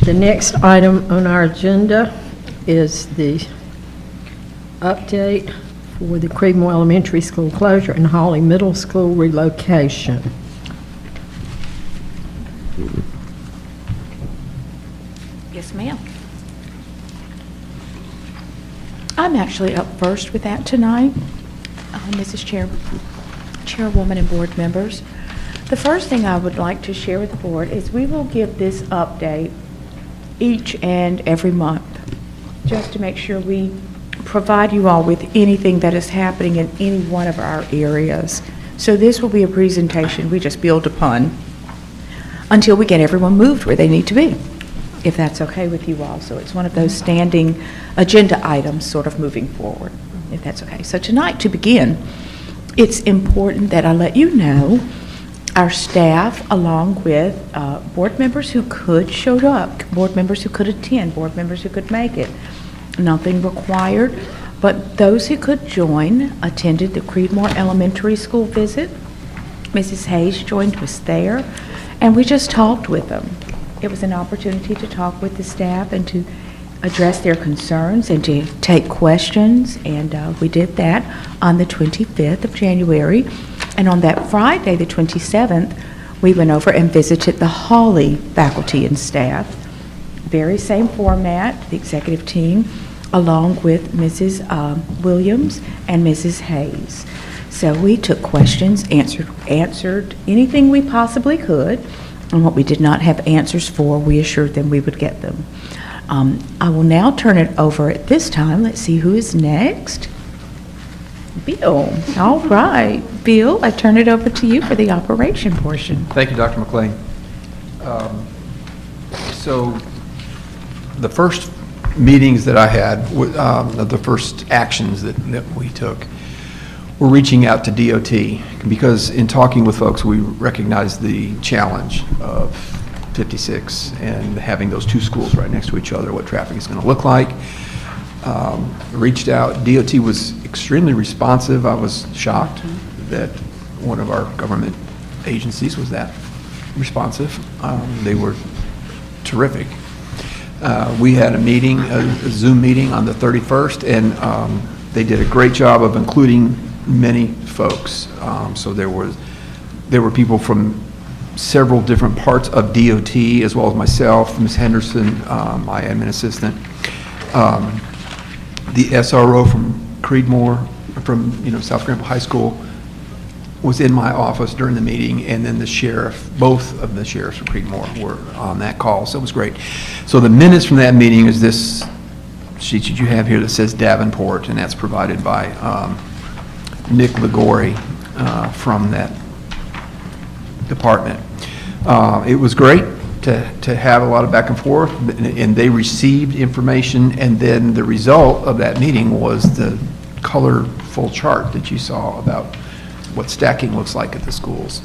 The next item on our agenda is the update for the Creedmoor Elementary School closure and Hawley Middle School relocation. Yes, ma'am. I'm actually up first with that tonight, Mrs. Chairwoman and board members. The first thing I would like to share with the board is we will give this update each and every month, just to make sure we provide you all with anything that is happening in any one of our areas. So this will be a presentation we just build upon until we get everyone moved where they need to be, if that's okay with you all. So it's one of those standing agenda items sort of moving forward, if that's okay. So tonight, to begin, it's important that I let you know our staff, along with board members who could show up, board members who could attend, board members who could make it. Nothing required, but those who could join attended the Creedmoor Elementary School visit. Mrs. Hayes joined us there, and we just talked with them. It was an opportunity to talk with the staff and to address their concerns and to take questions, and we did that on the 25th of January. And on that Friday, the 27th, we went over and visited the Hawley faculty and staff. Very same format, the executive team, along with Mrs. Williams and Mrs. Hayes. So we took questions, answered anything we possibly could, and what we did not have answers for, we assured them we would get them. I will now turn it over at this time. Let's see who is next. Bill. All right. Bill, I turn it over to you for the operation portion. Thank you, Dr. McLean. So the first meetings that I had, the first actions that we took, were reaching out to DOT, because in talking with folks, we recognized the challenge of 56 and having those two schools right next to each other, what traffic is going to look like. Reached out. DOT was extremely responsive. I was shocked that one of our government agencies was that responsive. They were terrific. We had a meeting, a Zoom meeting on the 31st, and they did a great job of including many folks. So there were people from several different parts of DOT, as well as myself, Ms. Henderson, my admin assistant, the SRO from Creedmoor, from South Granville High School, was in my office during the meeting, and then the sheriff, both of the sheriffs from Creedmoor were on that call, so it was great. So the minutes from that meeting is this sheet that you have here that says Davenport, and that's provided by Nick Ligori from that department. It was great to have a lot of back and forth, and they received information, and then the result of that meeting was the colorful chart that you saw about what stacking looks like at the schools.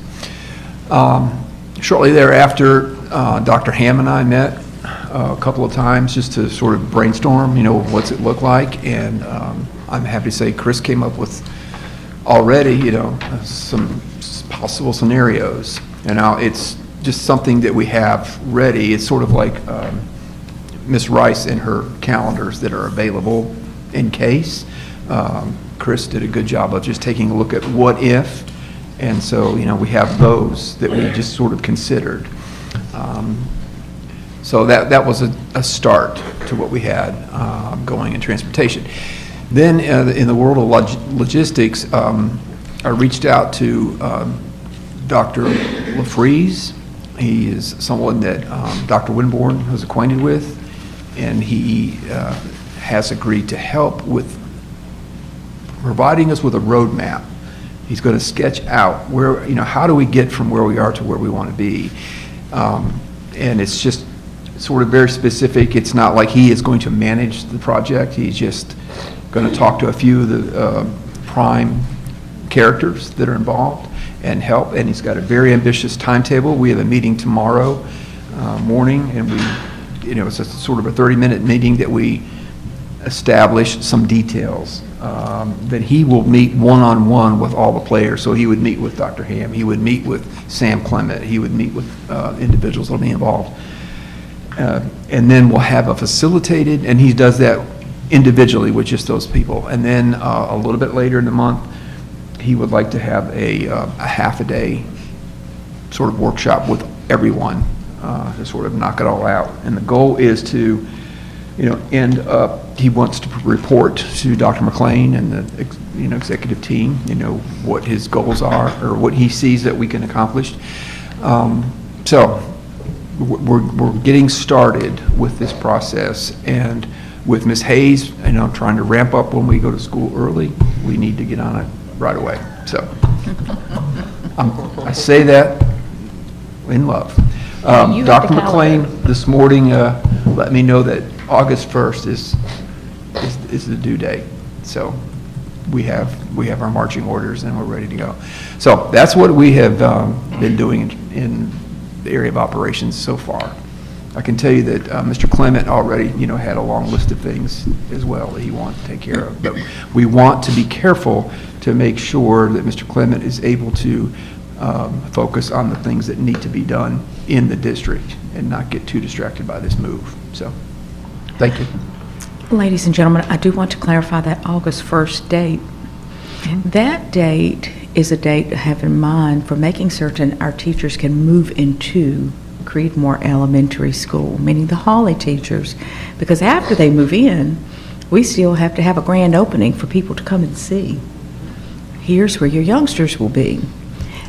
Shortly thereafter, Dr. Ham and I met a couple of times just to sort of brainstorm, what's it look like, and I'm happy to say Chris came up with already, some possible scenarios. And now it's just something that we have ready. It's sort of like Ms. Rice and her calendars that are available in case. Chris did a good job of just taking a look at what if, and so we have those that we just sort of considered. So that was a start to what we had going in transportation. Then in the world of logistics, I reached out to Dr. LaFreeze. He is someone that Dr. Winborn was acquainted with, and he has agreed to help with providing us with a roadmap. He's going to sketch out where, how do we get from where we are to where we want to be. And it's just sort of very specific. It's not like he is going to manage the project. He's just going to talk to a few of the prime characters that are involved and help. And he's got a very ambitious timetable. We have a meeting tomorrow morning, and it's a sort of a 30-minute meeting that we establish some details that he will meet one-on-one with all the players. So he would meet with Dr. Ham, he would meet with Sam Clement, he would meet with individuals that will be involved. And then we'll have a facilitated, and he does that individually with just those people. And then a little bit later in the month, he would like to have a half a day sort of workshop with everyone to sort of knock it all out. And the goal is to, end up, he wants to report to Dr. McLean and the executive team, what his goals are or what he sees that we can accomplish. So we're getting started with this process, and with Ms. Hayes, trying to ramp up when we go to school early, we need to get on it right away. So I say that in love. Dr. McLean this morning let me know that August 1st is the due date. So we have our marching orders and we're ready to go. So that's what we have been doing in the area of operations so far. I can tell you that Mr. Clement already, had a long list of things as well that he wanted to take care of. But we want to be careful to make sure that Mr. Clement is able to focus on the things that need to be done in the district and not get too distracted by this move. So, thank you. Ladies and gentlemen, I do want to clarify that August 1st date. That date is a date to have in mind for making certain our teachers can move into Creedmoor Elementary School, meaning the Hawley teachers, because after they move in, we still have to have a grand opening for people to come and see. Here's where your youngsters will be.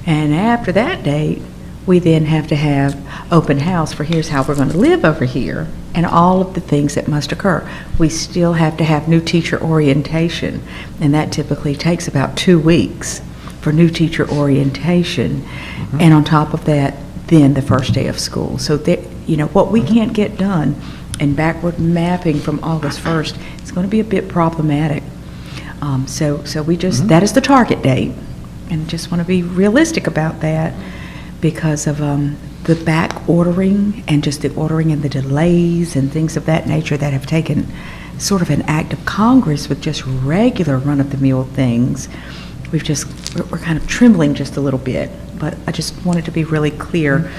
And after that date, we then have to have open house for here's how we're going to live over here and all of the things that must occur. We still have to have new teacher orientation, and that typically takes about 2 weeks for new teacher orientation. And on top of that, then the first day of school. So what we can't get done and backward mapping from August 1st, it's going to be a bit problematic. So we just, that is the target date, and just want to be realistic about that because of the back ordering and just the ordering and the delays and things of that nature that have taken sort of an act of Congress with just regular run-of-the-mill things. We're kind of trembling just a little bit, but I just wanted to be really clear.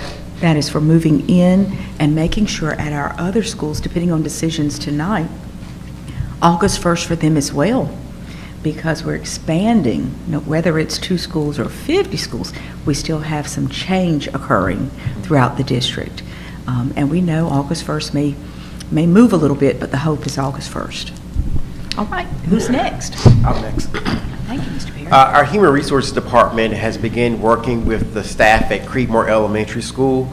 That is for moving in and making sure at our other schools, depending on decisions tonight, August 1st for them as well, because we're expanding. Whether it's 2 schools or 50 schools, we still have some change occurring throughout the district. And we know August 1st may move a little bit, but the hope is August 1st. All right, who's next? I'm next. Thank you, Mr. Perry. Our Human Resources Department has begun working with the staff at Creedmoor Elementary School.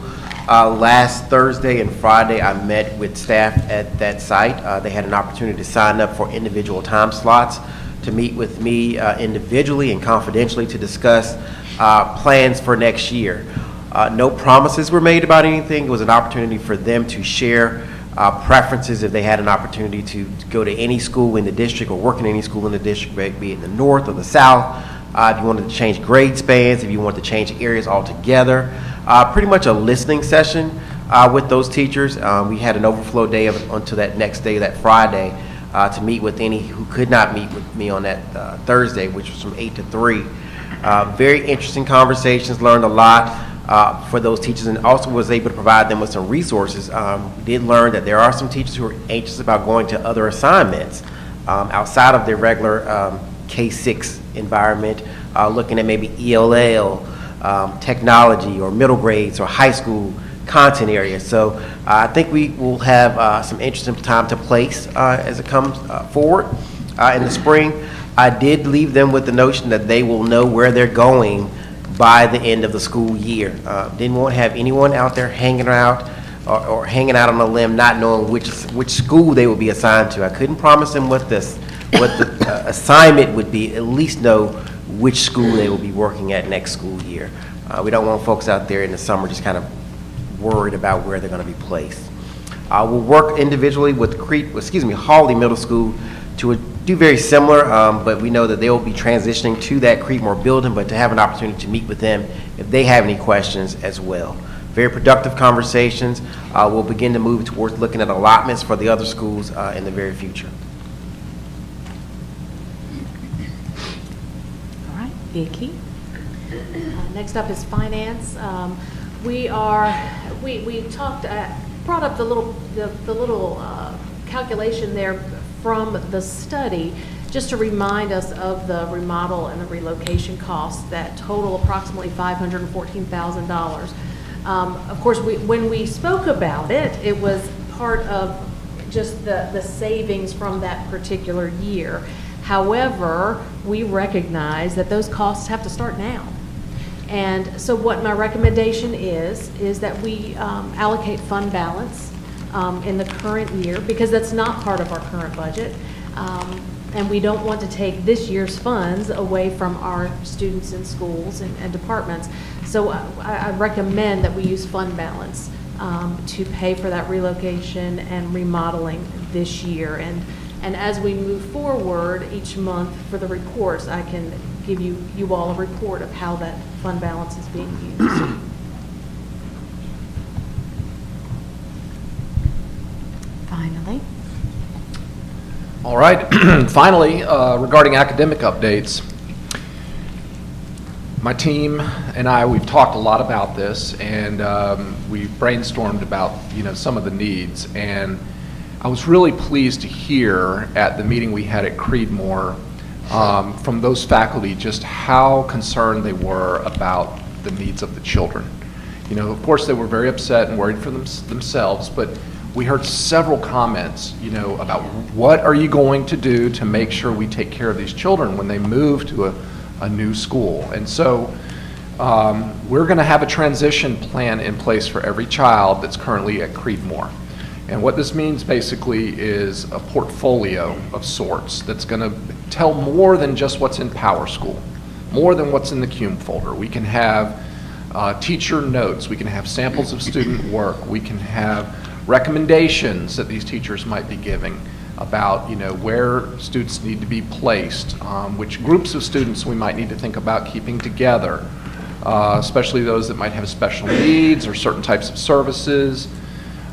Last Thursday and Friday, I met with staff at that site. They had an opportunity to sign up for individual time slots to meet with me individually and confidentially to discuss plans for next year. No promises were made about anything. It was an opportunity for them to share preferences if they had an opportunity to go to any school in the district or work in any school in the district, be it in the north or the south. If you wanted to change grade spans, if you wanted to change areas altogether. Pretty much a listening session with those teachers. We had an overflow day until that next day, that Friday, to meet with any who could not meet with me on that Thursday, which was from 8 to 3. Very interesting conversations, learned a lot for those teachers, and also was able to provide them with some resources. We did learn that there are some teachers who are anxious about going to other assignments outside of their regular K-6 environment, looking at maybe ELL, technology, or middle grades, or high school content areas. So I think we will have some interesting time to place as it comes forward in the spring. I did leave them with the notion that they will know where they're going by the end of the school year. Didn't want to have anyone out there hanging out or hanging out on a limb not knowing which school they will be assigned to. I couldn't promise them what the assignment would be, at least know which school they will be working at next school year. We don't want folks out there in the summer just kind of worried about where they're going to be placed. We'll work individually with Hawley Middle School to do very similar, but we know that they will be transitioning to that Creedmoor building, but to have an opportunity to meet with them if they have any questions as well. Very productive conversations. We'll begin to move towards looking at allotments for the other schools in the very future. Vicki. Next up is finance. We talked, brought up the little calculation there from the study, just to remind us of the remodel and the relocation costs that total approximately $514,000. Of course, when we spoke about it, it was part of just the savings from that particular year. However, we recognize that those costs have to start now. And so what my recommendation is that we allocate fund balance in the current year, because that's not part of our current budget. And we don't want to take this year's funds away from our students in schools and departments. So I recommend that we use fund balance to pay for that relocation and remodeling this year. And as we move forward each month for the reports, I can give you all a report of how that fund balance is being used. Finally. All right. Finally, regarding academic updates, my team and I, we've talked a lot about this, and we brainstormed about some of the needs. And I was really pleased to hear at the meeting we had at Creedmoor from those faculty just how concerned they were about the needs of the children. Of course, they were very upset and worried for themselves, but we heard several comments, about what are you going to do to make sure we take care of these children when they move to a new school. And so we're going to have a transition plan in place for every child that's currently at Creedmoor. And what this means basically is a portfolio of sorts that's going to tell more than just what's in Power School, more than what's in the CUME folder. We can have teacher notes, we can have samples of student work, we can have recommendations that these teachers might be giving about where students need to be placed, which groups of students we might need to think about keeping together, especially those that might have special needs or certain types of services.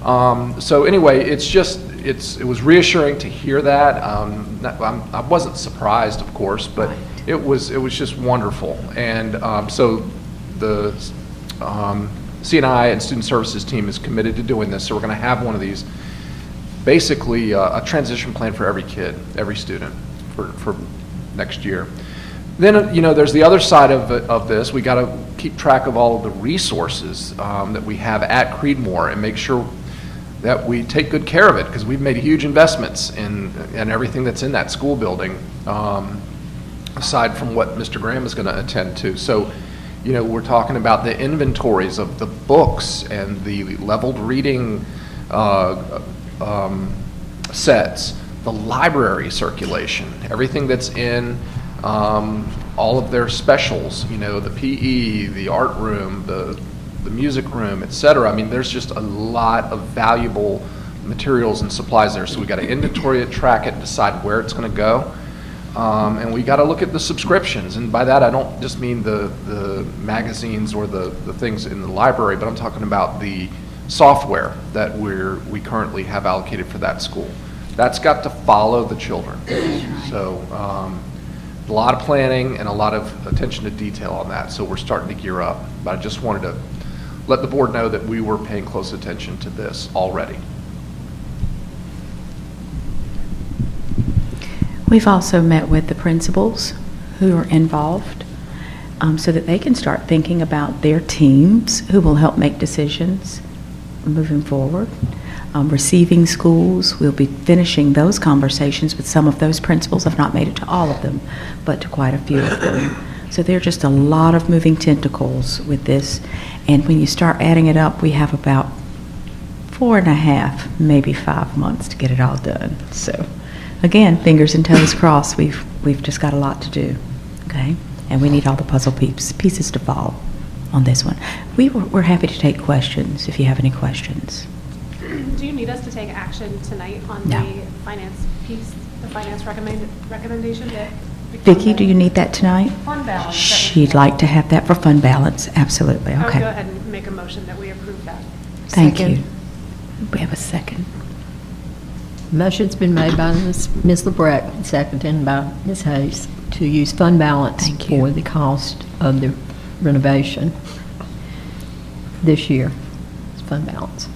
So anyway, it was reassuring to hear that. I wasn't surprised, of course, but it was just wonderful. And so the CNI and Student Services team is committed to doing this. So we're going to have one of these, basically a transition plan for every kid, every student for next year. Then, there's the other side of this. We got to keep track of all of the resources that we have at Creedmoor and make sure that we take good care of it, because we've made huge investments in everything that's in that school building, aside from what Mr. Graham is going to attend to. So, we're talking about the inventories of the books and the leveled reading sets, the library circulation, everything that's in all of their specials, the PE, the art room, the music room, etc. I mean, there's just a lot of valuable materials and supplies there. So we got to inventory it, track it, and decide where it's going to go. And we got to look at the subscriptions. And by that, I don't just mean the magazines or the things in the library, but I'm talking about the software that we currently have allocated for that school. That's got to follow the children. So a lot of planning and a lot of attention to detail on that. So we're starting to gear up. But I just wanted to let the board know that we were paying close attention to this already. We've also met with the principals who are involved so that they can start thinking about their teams who will help make decisions moving forward. Receiving schools, we'll be finishing those conversations with some of those principals. I've not made it to all of them, but to quite a few of them. So there are just a lot of moving tentacles with this. And when you start adding it up, we have about 4.5, maybe 5 months to get it all done. So again, fingers and toes crossed. We've just got a lot to do, okay? And we need all the puzzle pieces to fall on this one. We're happy to take questions if you have any questions. Do you need us to take action tonight on No. the finance piece, the finance recommendation that? Vicki, do you need that tonight? Fund balance. She'd like to have that for fund balance, absolutely, I would okay. go ahead and make a motion that we approve that. Thank you. We have a second. Motion's been made by Ms. LeBrecq, seconded by Ms. Hayes to use fund balance for the cost of the renovation this year. It's fund balance.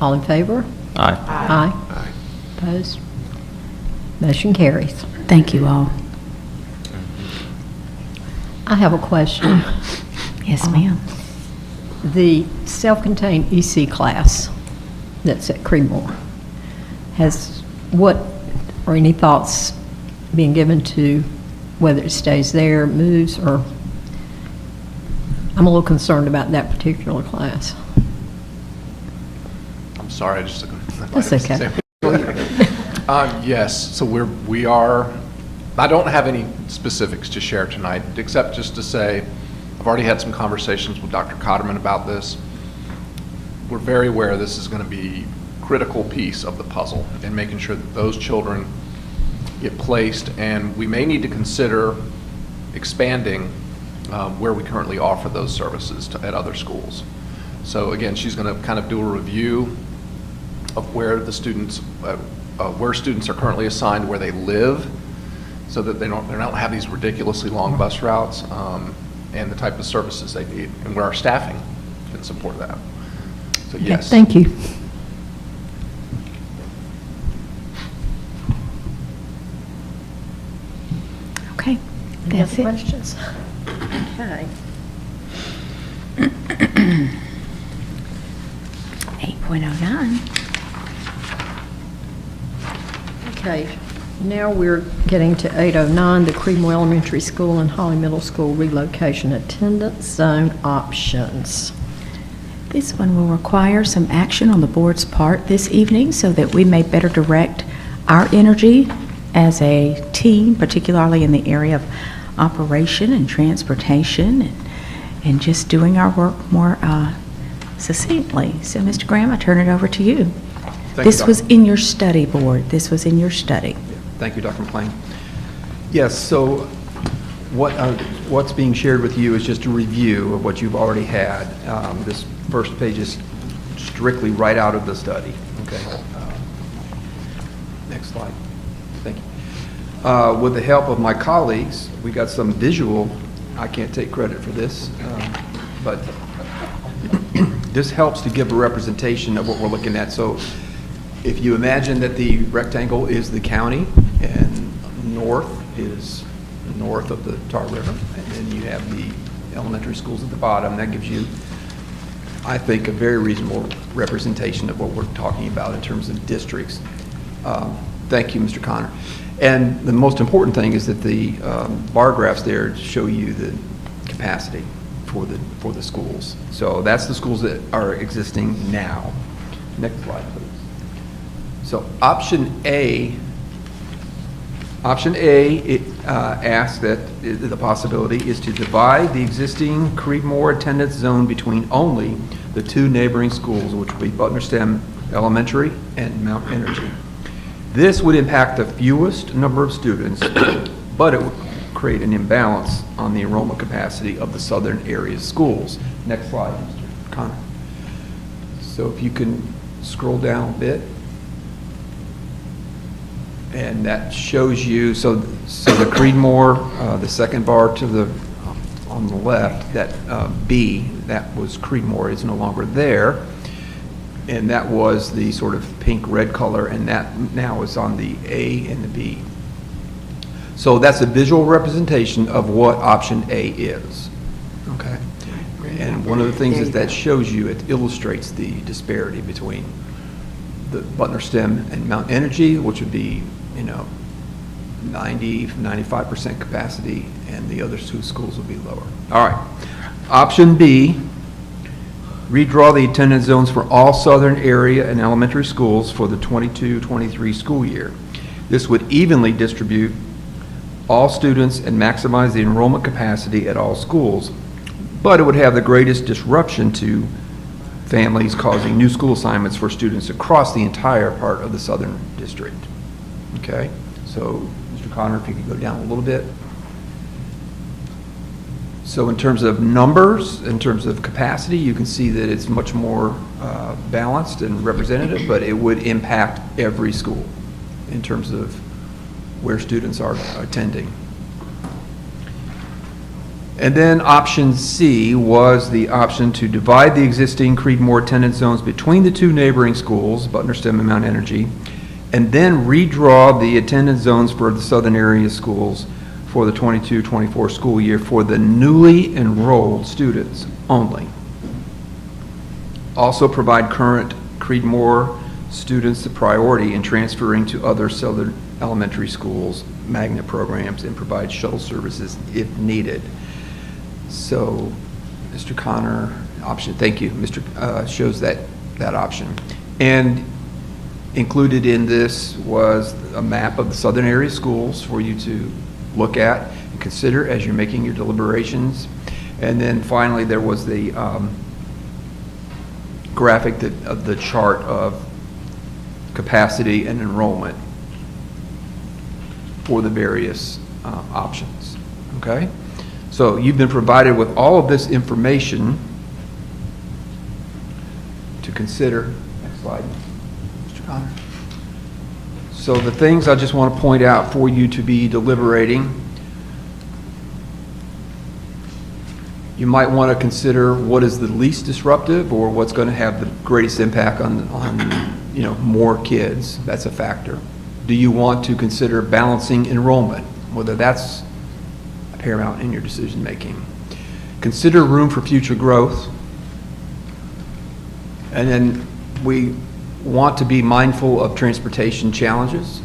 All in favor? Aye. Aye. Opposed? Motion carries. Thank you all. I have a question. Yes, ma'am. The self-contained EC class that's at Creedmoor, has what, or any thoughts being given to whether it stays there, moves, or I'm a little concerned about that particular class. I'm sorry, I just took That's okay. Yes, so we are, I don't have any specifics to share tonight, except just to say, I've already had some conversations with Dr. Cotterman about this. We're very aware this is going to be a critical piece of the puzzle in making sure that those children get placed, and we may need to consider expanding where we currently offer those services at other schools. So again, she's going to kind of do a review of where the students, where students are currently assigned, where they live, so that they don't have these ridiculously long bus routes, and the type of services they need, and where our staffing can support that. So yes. Thank you. Okay, Any that's other it. questions? Okay. 8.09. Okay, now we're getting to 809, the Creedmoor Elementary School and Holly Middle School relocation attendance zone options. This one will require some action on the board's part this evening so that we may better direct our energy as a team, particularly in the area of operation and transportation and just doing our work more succinctly. So, Mr. Graham, I turn it over to you. This was in your study, board. This was in your study. Thank you, Dr. McLean. Yes, so what's being shared with you is just a review of what you've already had. This first page is strictly right out of the study. Okay. Next slide. Thank you. With the help of my colleagues, we got some visual. I can't take credit for this, but this helps to give a representation of what we're looking at. So if you imagine that the rectangle is the county and north is north of the Tar River, and then you have the elementary schools at the bottom, that gives you, I think, a very reasonable representation of what we're talking about in terms of districts. Thank you, Mr. Connor. And the most important thing is that the bar graphs there show you the capacity for the schools. So that's the schools that are existing now. Next slide, please. So option A asks that the possibility is to divide the existing Creedmoor attendance zone between only the two neighboring schools, which would be Butner STEM Elementary and Mount Energy. This would impact the fewest number of students, but it would create an imbalance on the enrollment capacity of the southern area schools. Next slide, Mr. Connor. So if you can scroll down a bit. And that shows you, so the Creedmoor, the second bar to the, on the left, that B, that was Creedmoor, is no longer there. And that was the sort of pink-red color, and that now is on the A and the B. So that's a visual representation of what option A is, okay? And one of the things is that shows you, it illustrates the disparity between the Butner STEM and Mount Energy, which would be, 95% capacity, and the other two schools will be lower. All right. Option B, redraw the attendance zones for all southern area and elementary schools for the 22-23 school year. This would evenly distribute all students and maximize the enrollment capacity at all schools, but it would have the greatest disruption to families, causing new school assignments for students across the entire part of the southern district. Okay, so Mr. Connor, if you could go down a little bit. So in terms of numbers, in terms of capacity, you can see that it's much more balanced and representative, but it would impact every school in terms of where students are attending. And then option C was the option to divide the existing Creedmoor attendance zones between the two neighboring schools, Butner STEM and Mount Energy, and then redraw the attendance zones for the southern area schools for the 22-24 school year for the newly enrolled students only. Also provide current Creedmoor students the priority in transferring to other southern elementary schools, magnet programs, and provide shuttle services if needed. So, Mr. Connor, option, thank you, shows that option. And included in this was a map of the southern area schools for you to look at and consider as you're making your deliberations. And then finally, there was the graphic of the chart of capacity and enrollment for the various options, okay? So you've been provided with all of this information to consider. Next slide, Mr. Connor. So the things I just want to point out for you to be deliberating, you might want to consider what is the least disruptive or what's going to have the greatest impact on more kids. That's a factor. Do you want to consider balancing enrollment, whether that's paramount in your decision making? Consider room for future growth. And then we want to be mindful of transportation challenges.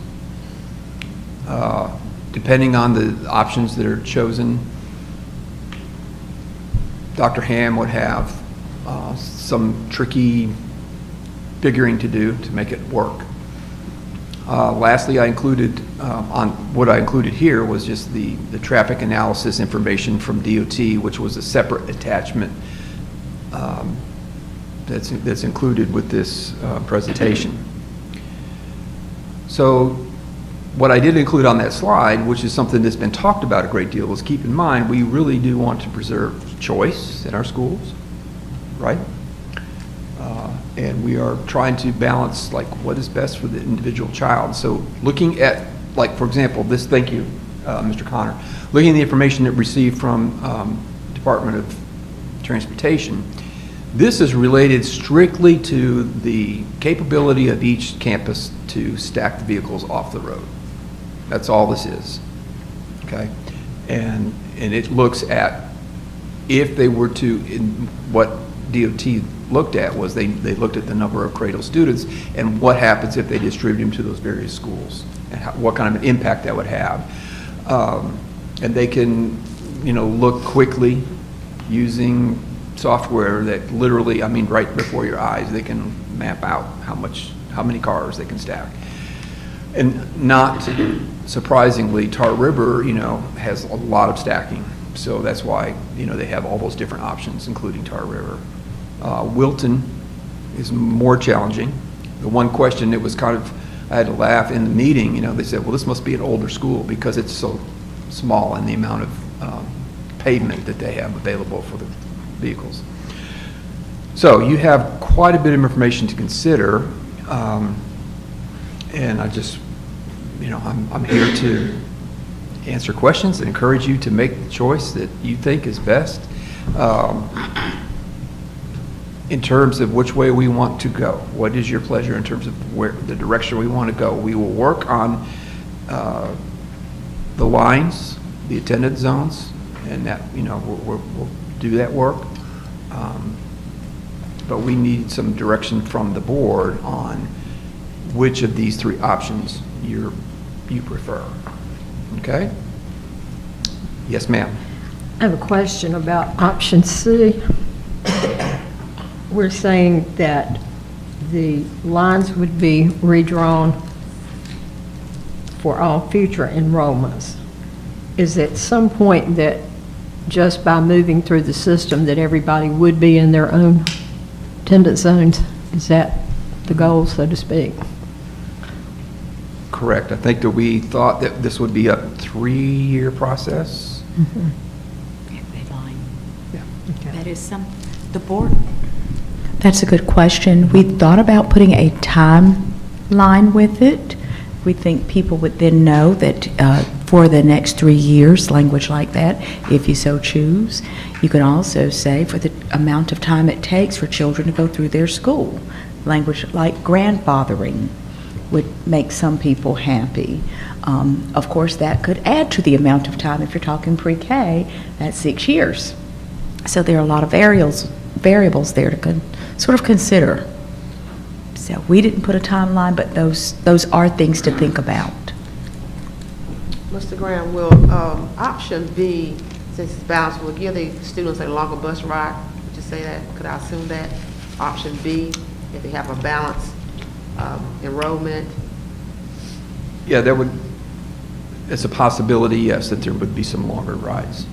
Depending on the options that are chosen, Dr. Ham would have some tricky figuring to do to make it work. Lastly, I included, what I included here was just the traffic analysis information from DOT, which was a separate attachment that's included with this presentation. So what I did include on that slide, which is something that's been talked about a great deal, is keep in mind we really do want to preserve choice in our schools, right? And we are trying to balance like what is best for the individual child. So looking at, like, for example, this, thank you, Mr. Connor, looking at the information that we received from Department of Transportation, this is related strictly to the capability of each campus to stack the vehicles off the road. That's all this is, okay? And it looks at if they were to, what DOT looked at was they looked at the number of Cradle students and what happens if they distribute them to those various schools and what kind of an impact that would have. And they can, look quickly using software that literally, right before your eyes, they can map out how many cars they can stack. And not surprisingly, Tar River, has a lot of stacking. So that's why, they have all those different options, including Tar River. Wilton is more challenging. The one question that was I had to laugh in the meeting, they said, well, this must be an older school because it's so small in the amount of pavement that they have available for the vehicles. So you have quite a bit of information to consider, and I just, I'm here to answer questions and encourage you to make the choice that you think is best in terms of which way we want to go. What is your pleasure in terms of where the direction we want to go? We will work on the lines, the attendance zones, and that, we'll do that work. But we need some direction from the board on which of these three options you prefer. Okay? Yes, ma'am. I have a question about option C. We're saying that the lines would be redrawn for all future enrollments. Is at some point that just by moving through the system that everybody would be in their own attendance zones? Is that the goal, so to speak? Correct. I think that we thought that this would be a 3-year process. Mm-hmm. Yeah. Okay. That is the board. That's a good question. We thought about putting a timeline with it. We think people would then know that for the next 3 years, language like that, if you so choose. You can also say for the amount of time it takes for children to go through their school. Language like grandfathering would make some people happy. Of course, that could add to the amount of time if you're talking pre-K, that's 6 years. So there are a lot of variables there to sort of consider. So we didn't put a timeline, but those are things to think about. Mr. Graham, will option B, since it's balanced, will give the students a longer bus ride? Would you say that? Could I assume that? Option B, if they have a balanced enrollment? Yeah, that would, it's a possibility, yes, that there would be some longer rides.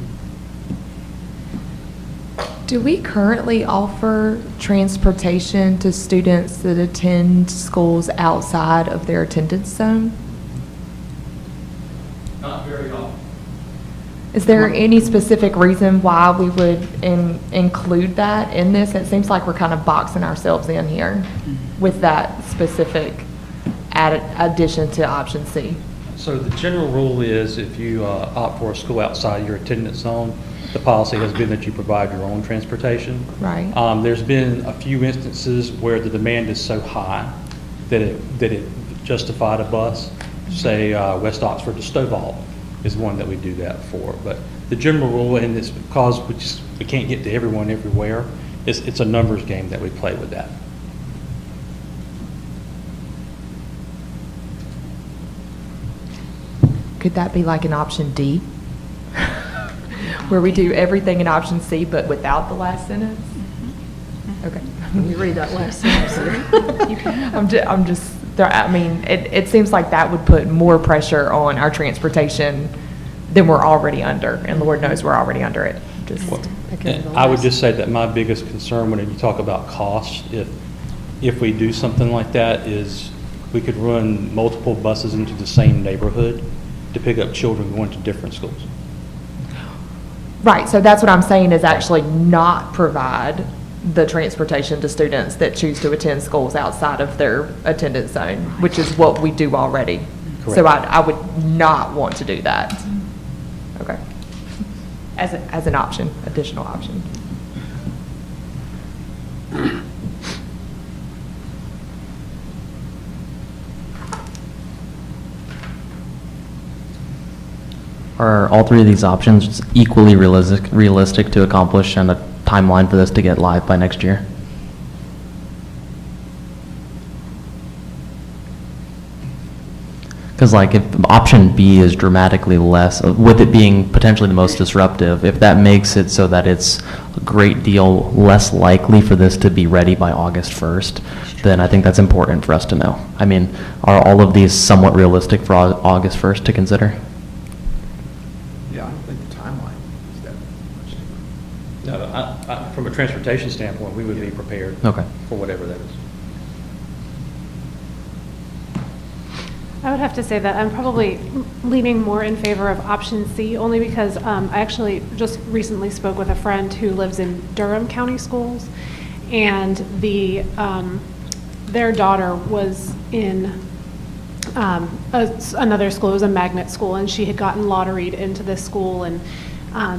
Do we currently offer transportation to students that attend schools outside of their attendance zone? Not very often. Is there any specific reason why we would include that in this? It seems like we're kind of boxing ourselves in here with that specific addition to option C. So the general rule is if you opt for a school outside your attendance zone, the policy has been that you provide your own transportation. Right. There's been a few instances where the demand is so high that it justified a bus. Say West Oxford to Stovall is one that we do that for. But the general rule, and it's because we can't get to everyone everywhere, it's a numbers game that we play with that. Could that be like an option D? Where we do everything in option C but without the last sentence? Okay. Can you read that last sentence? It seems like that would put more pressure on our transportation than we're already under, and Lord knows we're already under it. I would just say that my biggest concern when you talk about cost, if we do something like that, is we could run multiple buses into the same neighborhood to pick up children going to different schools. Right, so that's what I'm saying, is actually not provide the transportation to students that choose to attend schools outside of their attendance zone, which is what we do already. Correct. So I would not want to do that. Okay. As an option, additional option. Are all three of these options equally realistic to accomplish, and a timeline for this to get live by next year? Because like if option B is dramatically less, with it being potentially the most disruptive, if that makes it so that it's a great deal less likely for this to be ready by August 1st, then I think that's important for us to know. I mean, are all of these somewhat realistic for August 1st to consider? Yeah, I don't think the timeline is that much different. No, from a transportation standpoint, we would be prepared Okay. for whatever that is. I would have to say that I'm probably leaning more in favor of option C, only because I actually just recently spoke with a friend who lives in Durham County Schools, and their daughter was in another school. It was a magnet school, and she had gotten lotteried into this school, and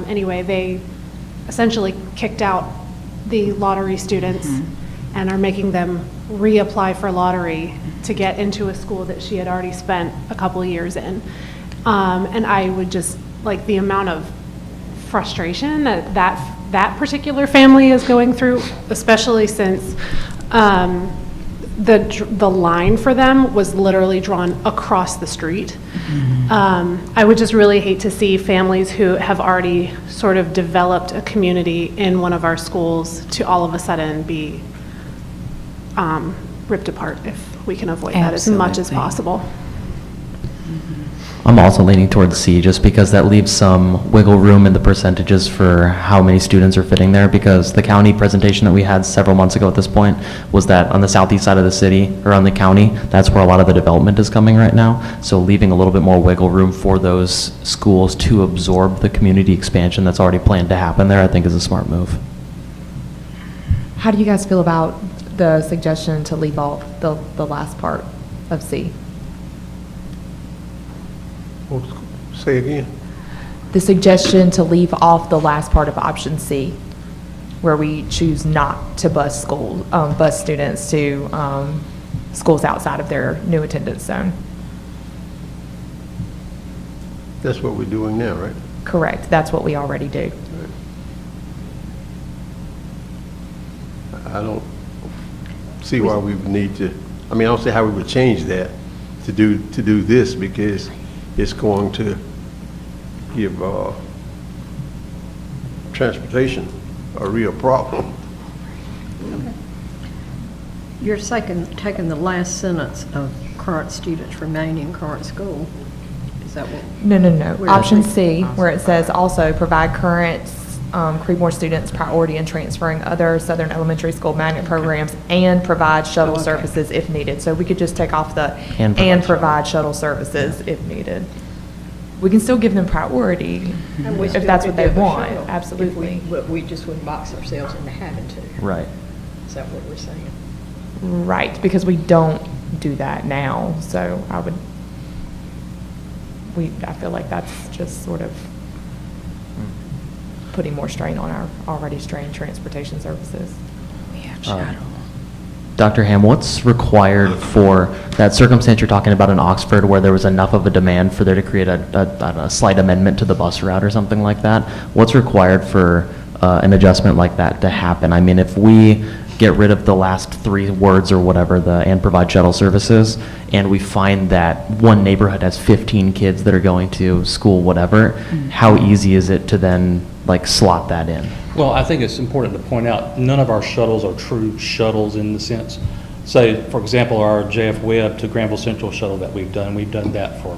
anyway, they essentially kicked out the lottery students and are making them reapply for lottery to get into a school that she had already spent a couple of years in. And I would just, like, the amount of frustration that particular family is going through, especially since the line for them was literally drawn across the street. I would just really hate to see families who have already sort of developed a community in one of our schools to all of a sudden be ripped apart, if we can avoid that as much as possible. I'm also leaning towards C, just because that leaves some wiggle room in the percentages for how many students are fitting there, because the county presentation that we had several months ago at this point was that on the southeast side of the city, around the county, that's where a lot of the development is coming right now. So leaving a little bit more wiggle room for those schools to absorb the community expansion that's already planned to happen there, I think is a smart move. How do you guys feel about the suggestion to leave off the last part of C? Well, Say again? The suggestion to leave off the last part of option C, where we choose not to bus students to schools outside of their new attendance zone. That's what we're doing now, right? Correct. That's what we already do. I don't see why we would need to, I mean, I don't see how we would change that to do this, because it's going to give transportation a real problem. You're taking the last sentence of current students remain in current school. Is that what? No. Where Option is it? C, where it says also provide current Creedmoor students priority in transferring other Southern Elementary School magnet programs and provide shuttle services if needed. So we could just take off the and provide shuttle services if needed. We can still give them priority And we if still that's could what they give a want. shuttle Absolutely. But we just wouldn't box ourselves into having to. Right. Is that what we're saying? Right, because we don't do that now. So I feel like that's just sort of putting more strain on our already strained transportation services. We have shuttle. Dr. Ham, what's required for that circumstance you're talking about in Oxford where there was enough of a demand for there to create a slight amendment to the bus route or something like that? What's required for an adjustment like that to happen? I mean, if we get rid of the last 3 words or whatever, and provide shuttle services, and we find that one neighborhood has 15 kids that are going to school, whatever, how easy is it to then slot that in? Well, I think it's important to point out, none of our shuttles are true shuttles in the sense. Say, for example, our JF Webb to Granville Central shuttle that we've done that for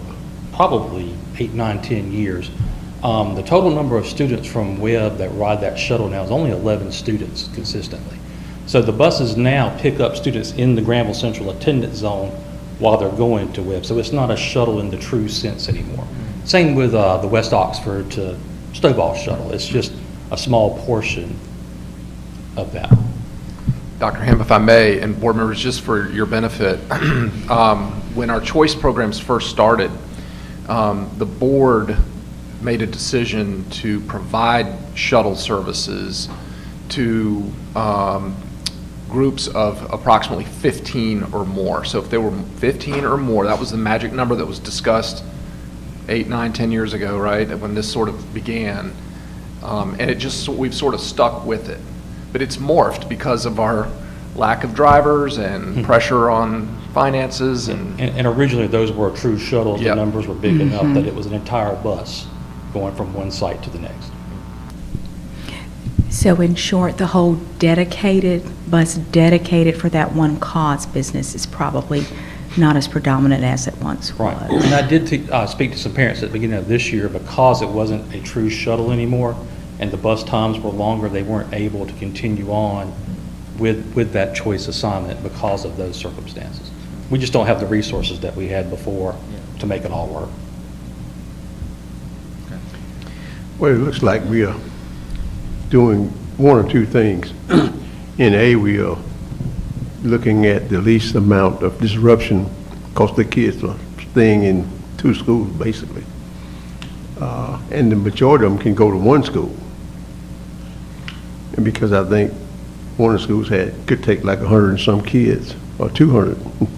probably 8, 9, 10 years. The total number of students from Webb that ride that shuttle now is only 11 students consistently. So the buses now pick up students in the Granville Central attendance zone while they're going to Webb. So it's not a shuttle in the true sense anymore. Same with the West Oxford to Stovall shuttle. It's just a small portion of that. Dr. Ham, if I may, and board members, just for your benefit, when our choice programs first started, the board made a decision to provide shuttle services to groups of approximately 15 or more. So if there were 15 or more, that was the magic number that was discussed 8, 9, 10 years ago, right, when this sort of began. And we've sort of stuck with it. But it's morphed because of our lack of drivers and pressure on finances. And originally those were true shuttles. Yep. The numbers were big enough that it was an entire bus going from one site to the next. So in short, the whole bus dedicated for that one cause business is probably not as predominant as it once was. Right. And I did speak to some parents at the beginning of this year because it wasn't a true shuttle anymore and the bus times were longer, they weren't able to continue on with that choice assignment because of those circumstances. We just don't have the resources that we had before to make it all work. Well, it looks like we are doing one or two things. In A, we are looking at the least amount of disruption because the kids are staying in 2 schools, basically. And the majority of them can go to one school. And because I think one of the schools could take like 100 and some kids, or 200.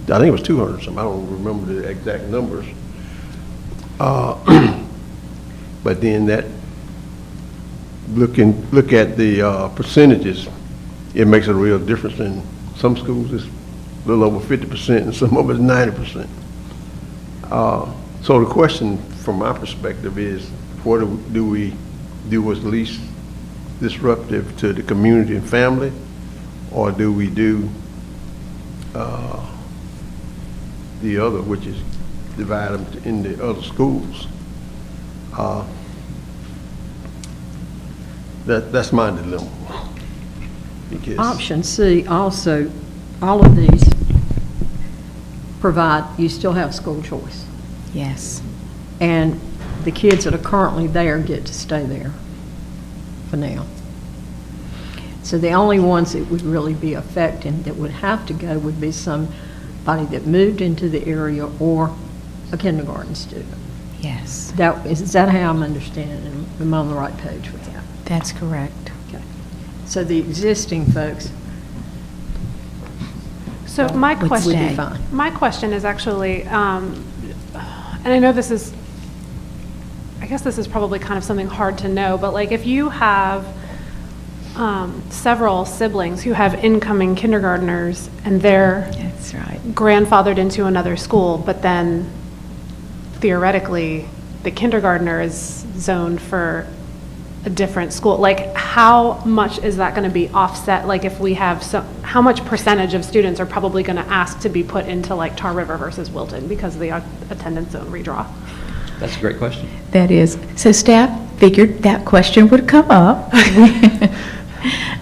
I think it was 200 and some. I don't remember the exact numbers. But then that, look at the percentages, it makes a real difference. In some schools it's a little over 50% and some of it's 90%. So the question from my perspective is, what do we do what's least disruptive to the community and family, or do we do the other, which is divide them into other schools? That's my dilemma. Because Option C also, all of these provide, you still have school choice. Yes. And the kids that are currently there get to stay there for now. So the only ones that would really be affected that would have to go would be somebody that moved into the area or a kindergarten student. Yes. Is that how I'm understanding? Am I on the right page with that? That's correct. Okay. So the existing folks. So my Would question, be fine. my question is actually, and I know this is, I guess this is probably kind of something hard to know, but like if you have several siblings who have incoming kindergartners and they're That's right. grandfathered into another school, but then theoretically the kindergartner is zoned for a different school, like how much is that going to be offset? Like if we have how much percentage of students are probably going to ask to be put into like Tar River versus Wilton because of the attendance zone redraw? That's a great question. That is. So staff figured that question would come up.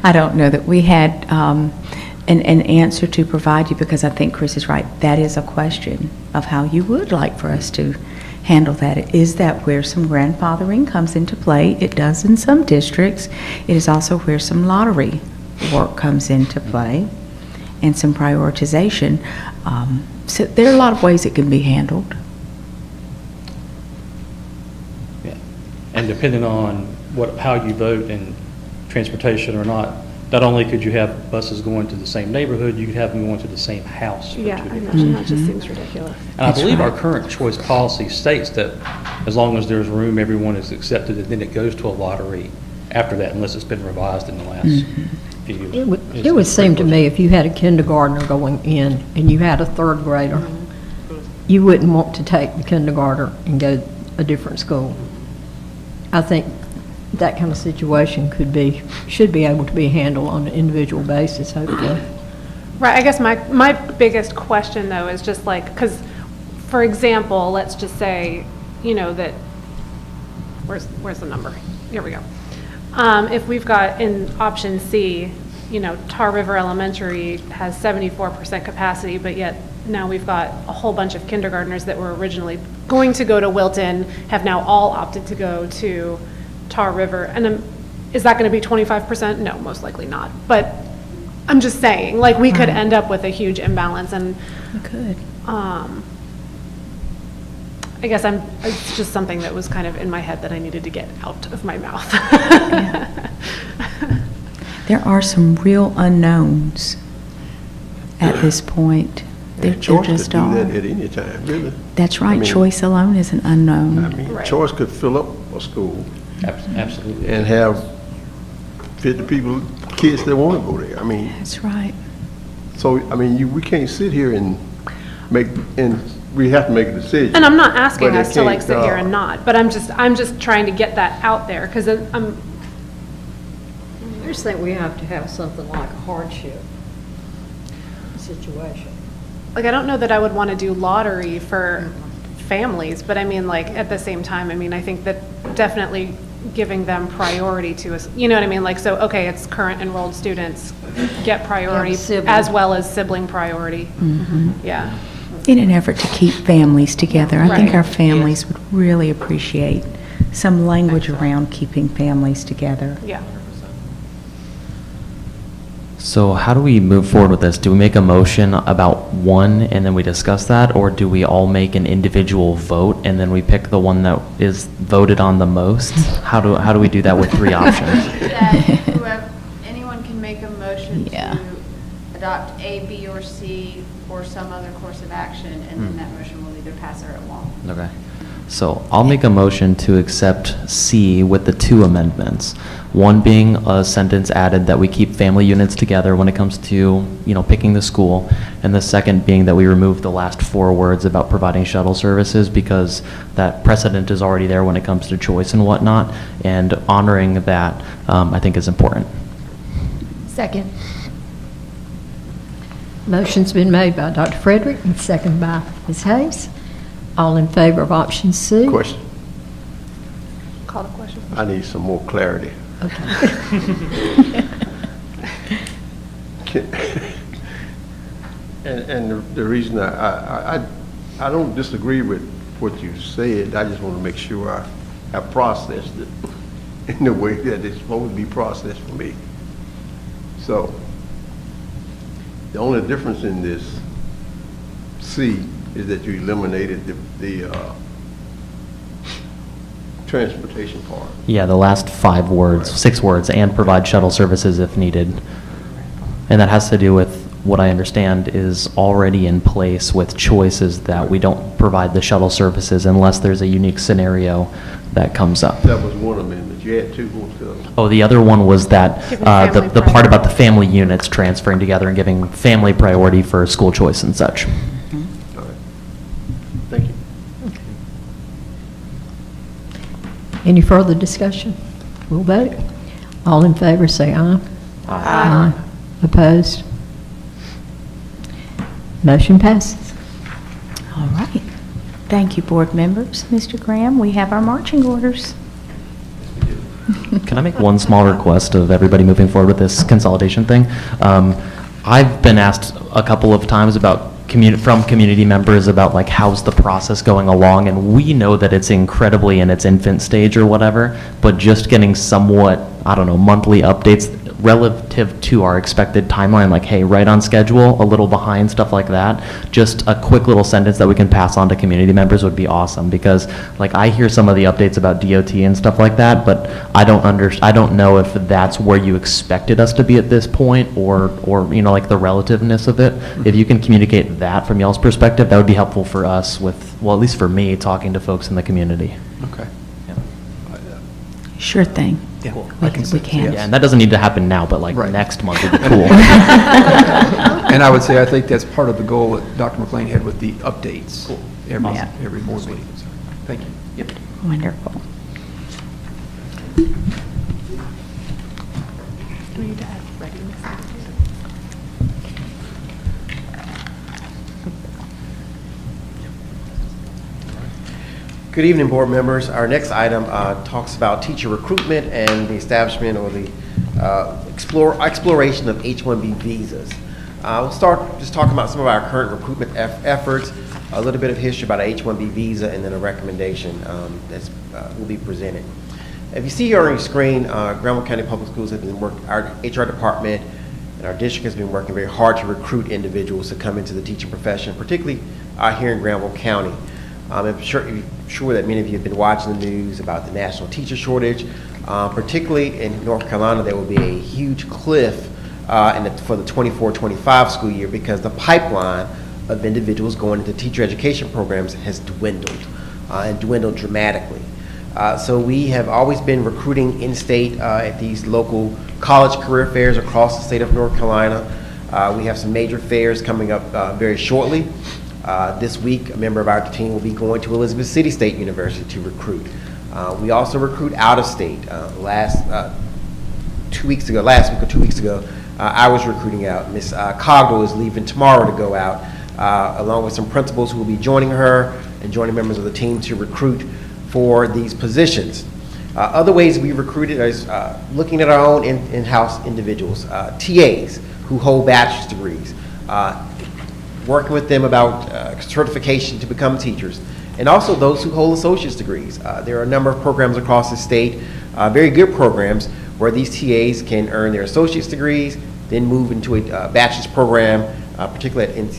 I don't know that we had an answer to provide you because I think Chris is right. That is a question of how you would like for us to handle that. Is that where some grandfathering comes into play? It does in some districts. It is also where some lottery work comes into play and some prioritization. So there are a lot of ways it can be handled. Yeah. And depending on how you vote in transportation or not only could you have buses going to the same neighborhood, you could have them going to the same house. For Yeah, two I different imagine that schools. just seems ridiculous. And I believe our current choice policy states that as long as there's room, everyone is accepted, and then it goes to a lottery after that, unless it's been revised in the last few years. It would seem to me if you had a kindergartner going in and you had a third grader, you wouldn't want to take the kindergartner and go to a different school. I think that kind of situation should be able to be handled on an individual basis, hopefully. Right, I guess my biggest question though is just like, because for example, let's just say, you know, that, where's the number? Here we go. If we've got in option C, you know, Tar River Elementary has 74% capacity, but yet now we've got a whole bunch of kindergartners that were originally going to go to Wilton, have now all opted to go to Tar River. And is that going to be 25%? No, most likely not. But I'm just saying, like, we could end up with a huge imbalance. And We could. I guess it's just something that was kind of in my head that I needed to get out of my mouth. There are some real unknowns at this point. There Choice just could do are. that at any time, really. That's right. I mean, Choice alone is an unknown. I mean, choice could fill up a school. Absolutely. And have 50 kids that want to go there. I mean. That's right. So, I mean, we can't sit here and we have to make a decision. And I'm not asking But it us to like can't, sit here and not, but I'm just trying to get that out there because I'm. I just think we have to have something like a hardship situation. Like, I don't know that I would want to do lottery for families, but I mean, like, at the same time, I mean, I think that definitely giving them priority to us, you know what I mean? Like, so, okay, it's current enrolled students get priority as well as sibling priority. Yeah. In an effort to keep families together. I think Right. our families would really appreciate some language around keeping families together. Yeah. So how do we move forward with this? Do we make a motion about one and then we discuss that, or do we all make an individual vote and then we pick the one that is voted on the most? How do we do that with three options? Anyone can make a motion to adopt A, B, or C, or some other course of action, and then that motion will either pass or it won't. Okay. So I'll make a motion to accept C with the two amendments. One being a sentence added that we keep family units together when it comes to, picking the school. And the second being that we remove the last four words about providing shuttle services because that precedent is already there when it comes to choice and whatnot. And honoring that, I think is important. Second. Motion's been made by Dr. Frederick and seconded by Ms. Hayes. All in favor of option C? Question. Call the question. I need some more clarity. Okay. And the reason I don't disagree with what you said, I just want to make sure I have processed it in the way that it's supposed to be processed for me. So, the only difference in this C is that you eliminated the transportation part. Yeah, the last 5 words, 6 words, and provide shuttle services if needed. And that has to do with what I understand is already in place with choices that we don't provide the shuttle services unless there's a unique scenario that comes up. That was one amendment. You had 2 more to go. Oh, the other one was that Giving the family the part about the family units transferring together and giving family priority for school choice and such. All right. Thank you. Any further discussion? We'll vote. All in favor, say aye. Aye. Opposed? Motion passes. All right. Thank you, board members. Mr. Graham, we have our marching orders. Can I make one small request of everybody moving forward with this consolidation thing? I've been asked a couple of times about from community members about like how's the process going along, and we know that it's incredibly in its infant stage or whatever, but just getting somewhat, I don't know, monthly updates relative to our expected timeline, like, hey, right on schedule, a little behind, stuff like that. Just a quick little sentence that we can pass on to community members would be awesome, because like I hear some of the updates about DOT and stuff like that, but I don't know if that's where you expected us to be at this point, or you know, like the relativeness of it. If you can communicate that from y'all's perspective, that would be helpful for us with, well, at least for me, talking to folks in the community. Okay. Sure thing. Yeah, We can. Yeah, and that doesn't need to happen now, but like next month would be cool. And I would say I think that's part of the goal that Dr. McLean had with the updates. Cool. Every board meeting. So, thank you. Yep. Wonderful. Do we need to add recognition? Good evening, board members. Our next item talks about teacher recruitment and the establishment or the exploration of H-1B visas. We'll start just talking about some of our current recruitment efforts, a little bit of history about an H-1B visa, and then a recommendation that will be presented. If you see here on your screen, Granville County Public Schools have been our HR department and our district has been working very hard to recruit individuals to come into the teaching profession, particularly here in Granville County. I'm sure that many of you have been watching the news about the national teacher shortage. Particularly in North Carolina, there will be a huge cliff for the 24-25 school year because the pipeline of individuals going into teacher education programs has dwindled and dwindled dramatically. So we have always been recruiting in-state at these local college career fairs across the state of North Carolina. We have some major fairs coming up very shortly. This week, a member of our team will be going to Elizabeth City State University to recruit. We also recruit out of state. Last week or 2 weeks ago, I was recruiting out. Ms. Cogdell is leaving tomorrow to go out, along with some principals who will be joining her and joining members of the team to recruit for these positions. Other ways we recruited is looking at our own in-house individuals, TAs who hold bachelor's degrees, working with them about certification to become teachers, and also those who hold associate's degrees. There are a number of programs across the state, very good programs, where these TAs can earn their associate's degrees, then move into a bachelor's program, particularly in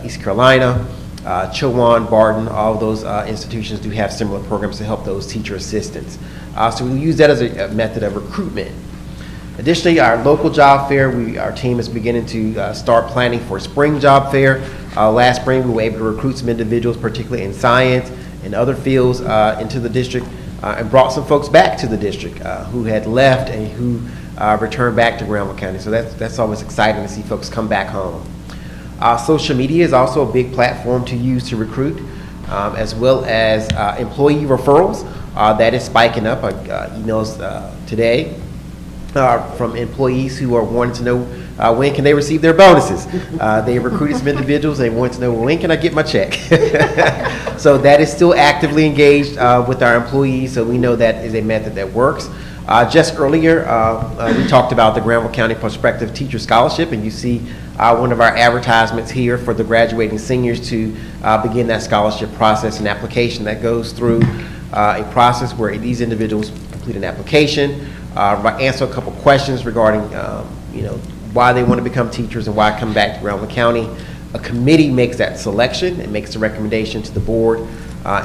East Carolina, Chowan, Barton, all of those institutions do have similar programs to help those teacher assistants. So we use that as a method of recruitment. Additionally, our local job fair, our team is beginning to start planning for a spring job fair. Last spring, we were able to recruit some individuals, particularly in science and other fields, into the district, and brought some folks back to the district who had left and who returned back to Granville County. So that's always exciting to see folks come back home. Social media is also a big platform to use to recruit, as well as employee referrals. That is spiking up. I got emails today from employees who are wanting to know when can they receive their bonuses. They recruited some individuals, they want to know when can I get my check. So that is still actively engaged with our employees, so we know that is a method that works. Just earlier, we talked about the Granville County Prospective Teacher Scholarship, and you see one of our advertisements here for the graduating seniors to begin that scholarship process and application that goes through a process where these individuals complete an application, answer a couple questions regarding why they want to become teachers and why come back to Granville County. A committee makes that selection and makes the recommendation to the board.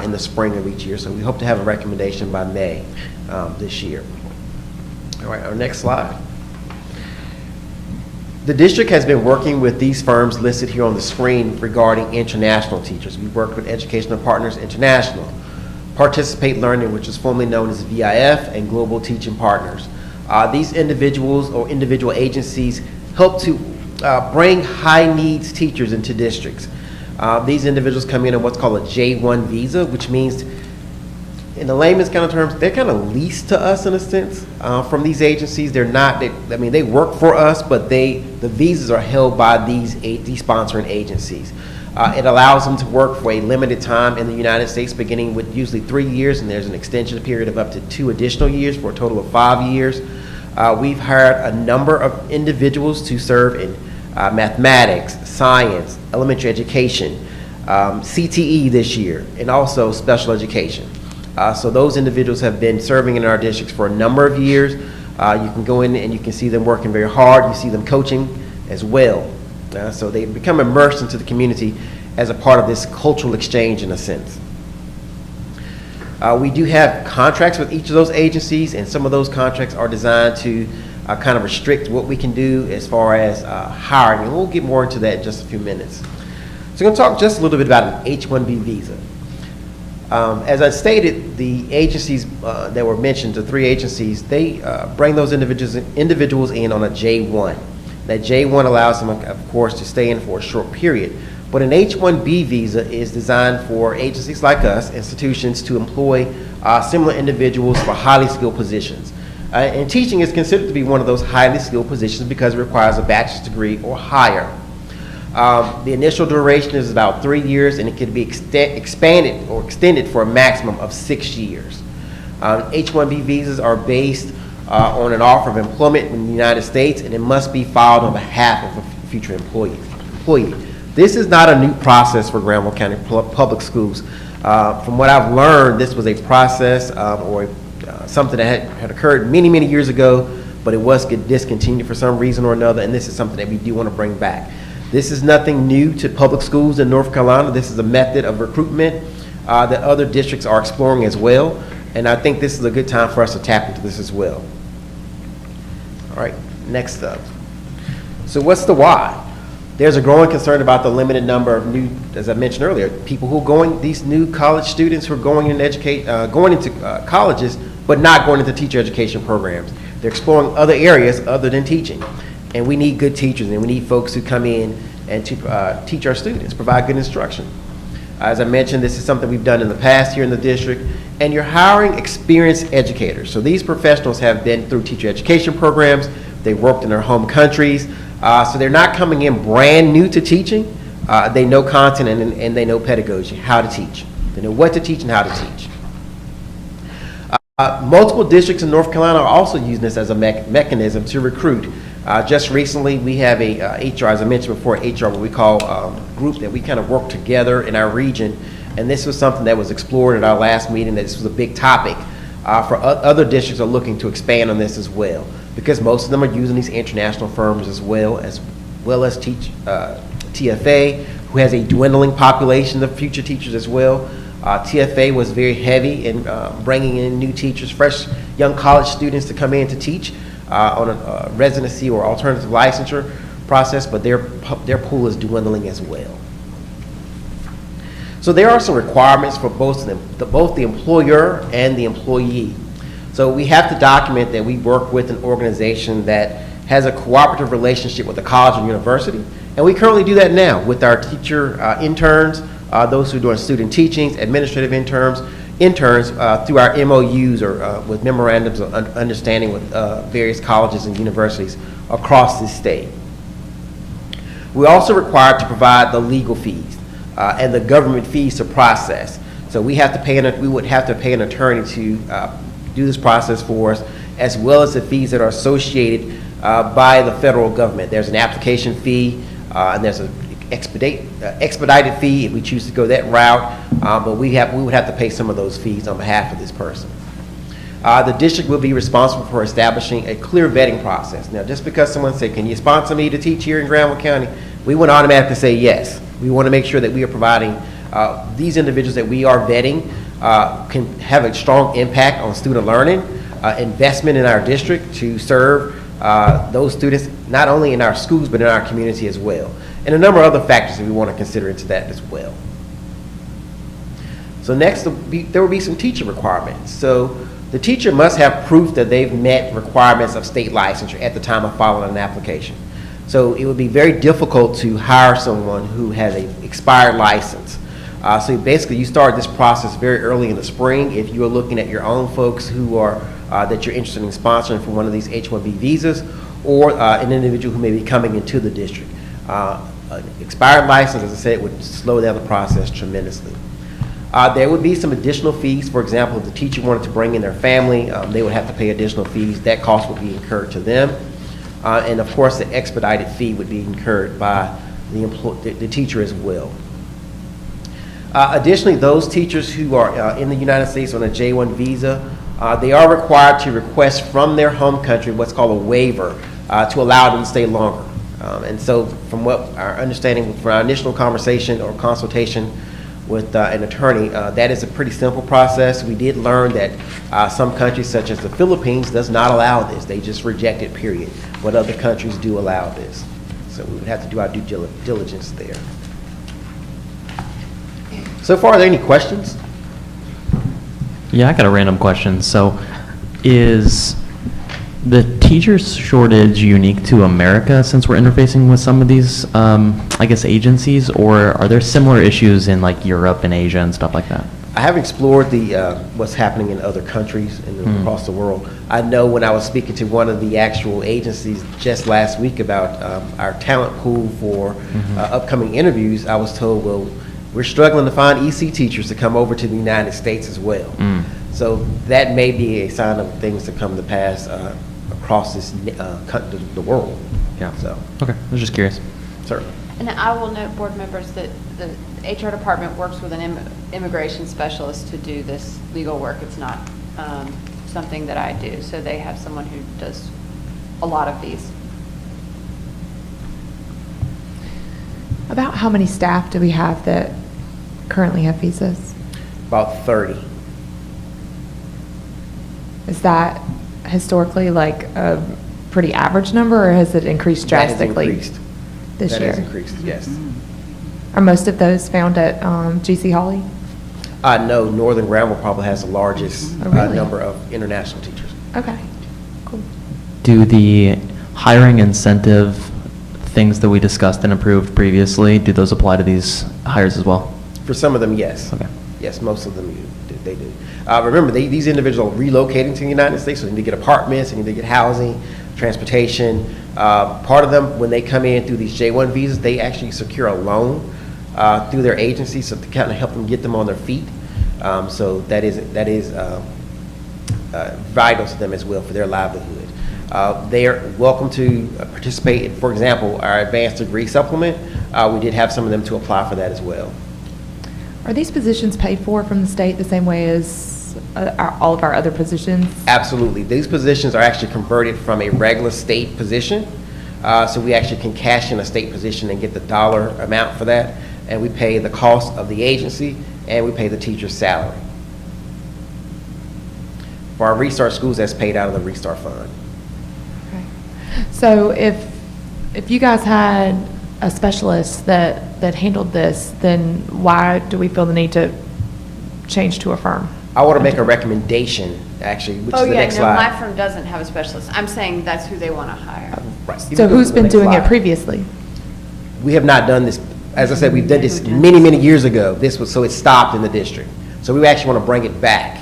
in the spring of each year. So we hope to have a recommendation by May this year. All right, our next slide. The district has been working with these firms listed here on the screen regarding international teachers. We work with Educational Partners International, Participate Learning, which is formerly known as VIF, and Global Teaching Partners. These individuals or individual agencies help to bring high needs teachers into districts. These individuals come in on what's called a J1 visa, which means, in the layman's kind of terms, they're kind of leased to us in a sense from these agencies. They're not, they work for us, but the visas are held by these sponsoring agencies. It allows them to work for a limited time in the United States, beginning with usually 3 years, and there's an extension period of up to 2 additional years for a total of 5 years. We've hired a number of individuals to serve in mathematics, science, elementary education, CTE this year, and also special education. So those individuals have been serving in our districts for a number of years. You can go in and you can see them working very hard. You see them coaching as well. So they become immersed into the community as a part of this cultural exchange in a sense. We do have contracts with each of those agencies, and some of those contracts are designed to kind of restrict what we can do as far as hiring. And we'll get more into that in just a few minutes. So I'm going to talk just a little bit about an H-1B visa. As I stated, the agencies that were mentioned, the 3 agencies, they bring those individuals in on a J1. That J1 allows them, of course, to stay in for a short period. But an H-1B visa is designed for agencies like us, institutions, to employ similar individuals for highly skilled positions. And teaching is considered to be one of those highly skilled positions because it requires a bachelor's degree or higher. The initial duration is about 3 years, and it can be expanded or extended for a maximum of 6 years. H-1B visas are based on an offer of employment in the United States, and it must be filed on behalf of a future employee. This is not a new process for Granville County Public Schools. From what I've learned, this was a process or something that had occurred many, many years ago, but it was discontinued for some reason or another, and this is something that we do want to bring back. This is nothing new to public schools in North Carolina. This is a method of recruitment that other districts are exploring as well, and I think this is a good time for us to tap into this as well. All right, next up. So what's the why? There's a growing concern about the limited number of new, as I mentioned earlier, people who are going, these new college students who are going into colleges, but not going into teacher education programs. They're exploring other areas other than teaching. And we need good teachers, and we need folks who come in and to teach our students, provide good instruction. As I mentioned, this is something we've done in the past here in the district, and you're hiring experienced educators. So these professionals have been through teacher education programs, they've worked in their home countries, so they're not coming in brand new to teaching. They know content and they know pedagogy, how to teach. They know what to teach and how to teach. Multiple districts in North Carolina are also using this as a mechanism to recruit. Just recently, we have a HR, as I mentioned before, HR, what we call group that we kind of work together in our region. And this was something that was explored at our last meeting, that this was a big topic. For other districts are looking to expand on this as well, because most of them are using these international firms as well as TFA, who has a dwindling population of future teachers as well. TFA was very heavy in bringing in new teachers, fresh young college students to come in to teach on a residency or alternative licensure process, but their pool is dwindling as well. So there are some requirements for both the employer and the employee. So we have to document that we work with an organization that has a cooperative relationship with the college or university, and we currently do that now with our teacher interns, those who are doing student teachings, administrative interns through our MOUs or with memorandums of understanding with various colleges and universities across this state. We're also required to provide the legal fees and the government fees to process. So we would have to pay an attorney to do this process for us, as well as the fees that are associated by the federal government. There's an application fee and there's an expedited fee if we choose to go that route, but we would have to pay some of those fees on behalf of this person. The district will be responsible for establishing a clear vetting process. Now, just because someone said, "Can you sponsor me to teach here in Granville County?" we wouldn't automatically say yes. We want to make sure that we are providing These individuals that we are vetting can have a strong impact on student learning, investment in our district to serve those students not only in our schools but in our community as well, and a number of other factors that we want to consider into that as well. So next, there will be some teacher requirements. So the teacher must have proof that they've met requirements of state licensure at the time of filing an application. So it would be very difficult to hire someone who has an expired license. So basically, you start this process very early in the spring. If you are looking at your own folks who are that you're interested in sponsoring for one of these H-1B visas, or an individual who may be coming into the district. An expired license, as I said, would slow down the process tremendously. There would be some additional fees. For example, if the teacher wanted to bring in their family, they would have to pay additional fees. That cost would be incurred to them. And of course, the expedited fee would be incurred by the teacher as well. Additionally, those teachers who are in the United States on a J-1 visa, they are required to request from their home country what's called a waiver to allow them to stay longer. And so from what our understanding from our initial conversation or consultation with an attorney, that is a pretty simple process. We did learn that some countries such as the Philippines does not allow this. They just reject it, period. But other countries do allow this. So we would have to do our due diligence there. So far, are there any questions? Yeah, I got a random question. So is the teacher shortage unique to America since we're interfacing with some of these, I guess, agencies, or are there similar issues in like Europe and Asia and stuff like that? I haven't explored the what's happening in other countries and across the world. I know when I was speaking to one of the actual agencies just last week about our talent pool for upcoming interviews, I was told, well, we're struggling to find EC teachers to come over to the United States as well. So that may be a sign of things to come to pass across the world. Yeah. So. Okay, I was just curious. Certainly. And I will note, board members, that the HR department works with an immigration specialist to do this legal work. It's not something that I do. So they have someone who does a lot of these. About how many staff do we have that currently have visas? About 30. Is that historically like a pretty average number, or has it increased drastically? That has increased. This year? That has increased, yes. Are most of those found at GC Hawley? No, Northern Granville probably has the largest really? number of international teachers. Okay, cool. Do the hiring incentive things that we discussed and approved previously, do those apply to these hires as well? For some of them, yes. Okay. Yes, most of them they do. Remember, these individuals are relocating to the United States, so they need to get apartments, they need to get housing, transportation. Part of them, when they come in through these J-1 visas, they actually secure a loan through their agency, so to kind of help them get them on their feet. So that is vital to them as well for their livelihood. They are welcome to participate in, for example, our advanced degree supplement. We did have some of them to apply for that as well. Are these positions paid for from the state the same way as all of our other positions? Absolutely. These positions are actually converted from a regular state position. So we actually can cash in a state position and get the dollar amount for that. And we pay the cost of the agency, and we pay the teacher's salary. For our Restart schools, that's paid out of the Restart Fund. Okay. So if you guys had a specialist that handled this, then why do we feel the need to change to a firm? I want to make a recommendation, actually, which is the next slide. My firm doesn't have a specialist. I'm saying that's who they want to hire. Right. So who's been doing it previously? We have not done this. As I said, we've done this many, many years ago. So it stopped in the district. So we actually want to bring it back.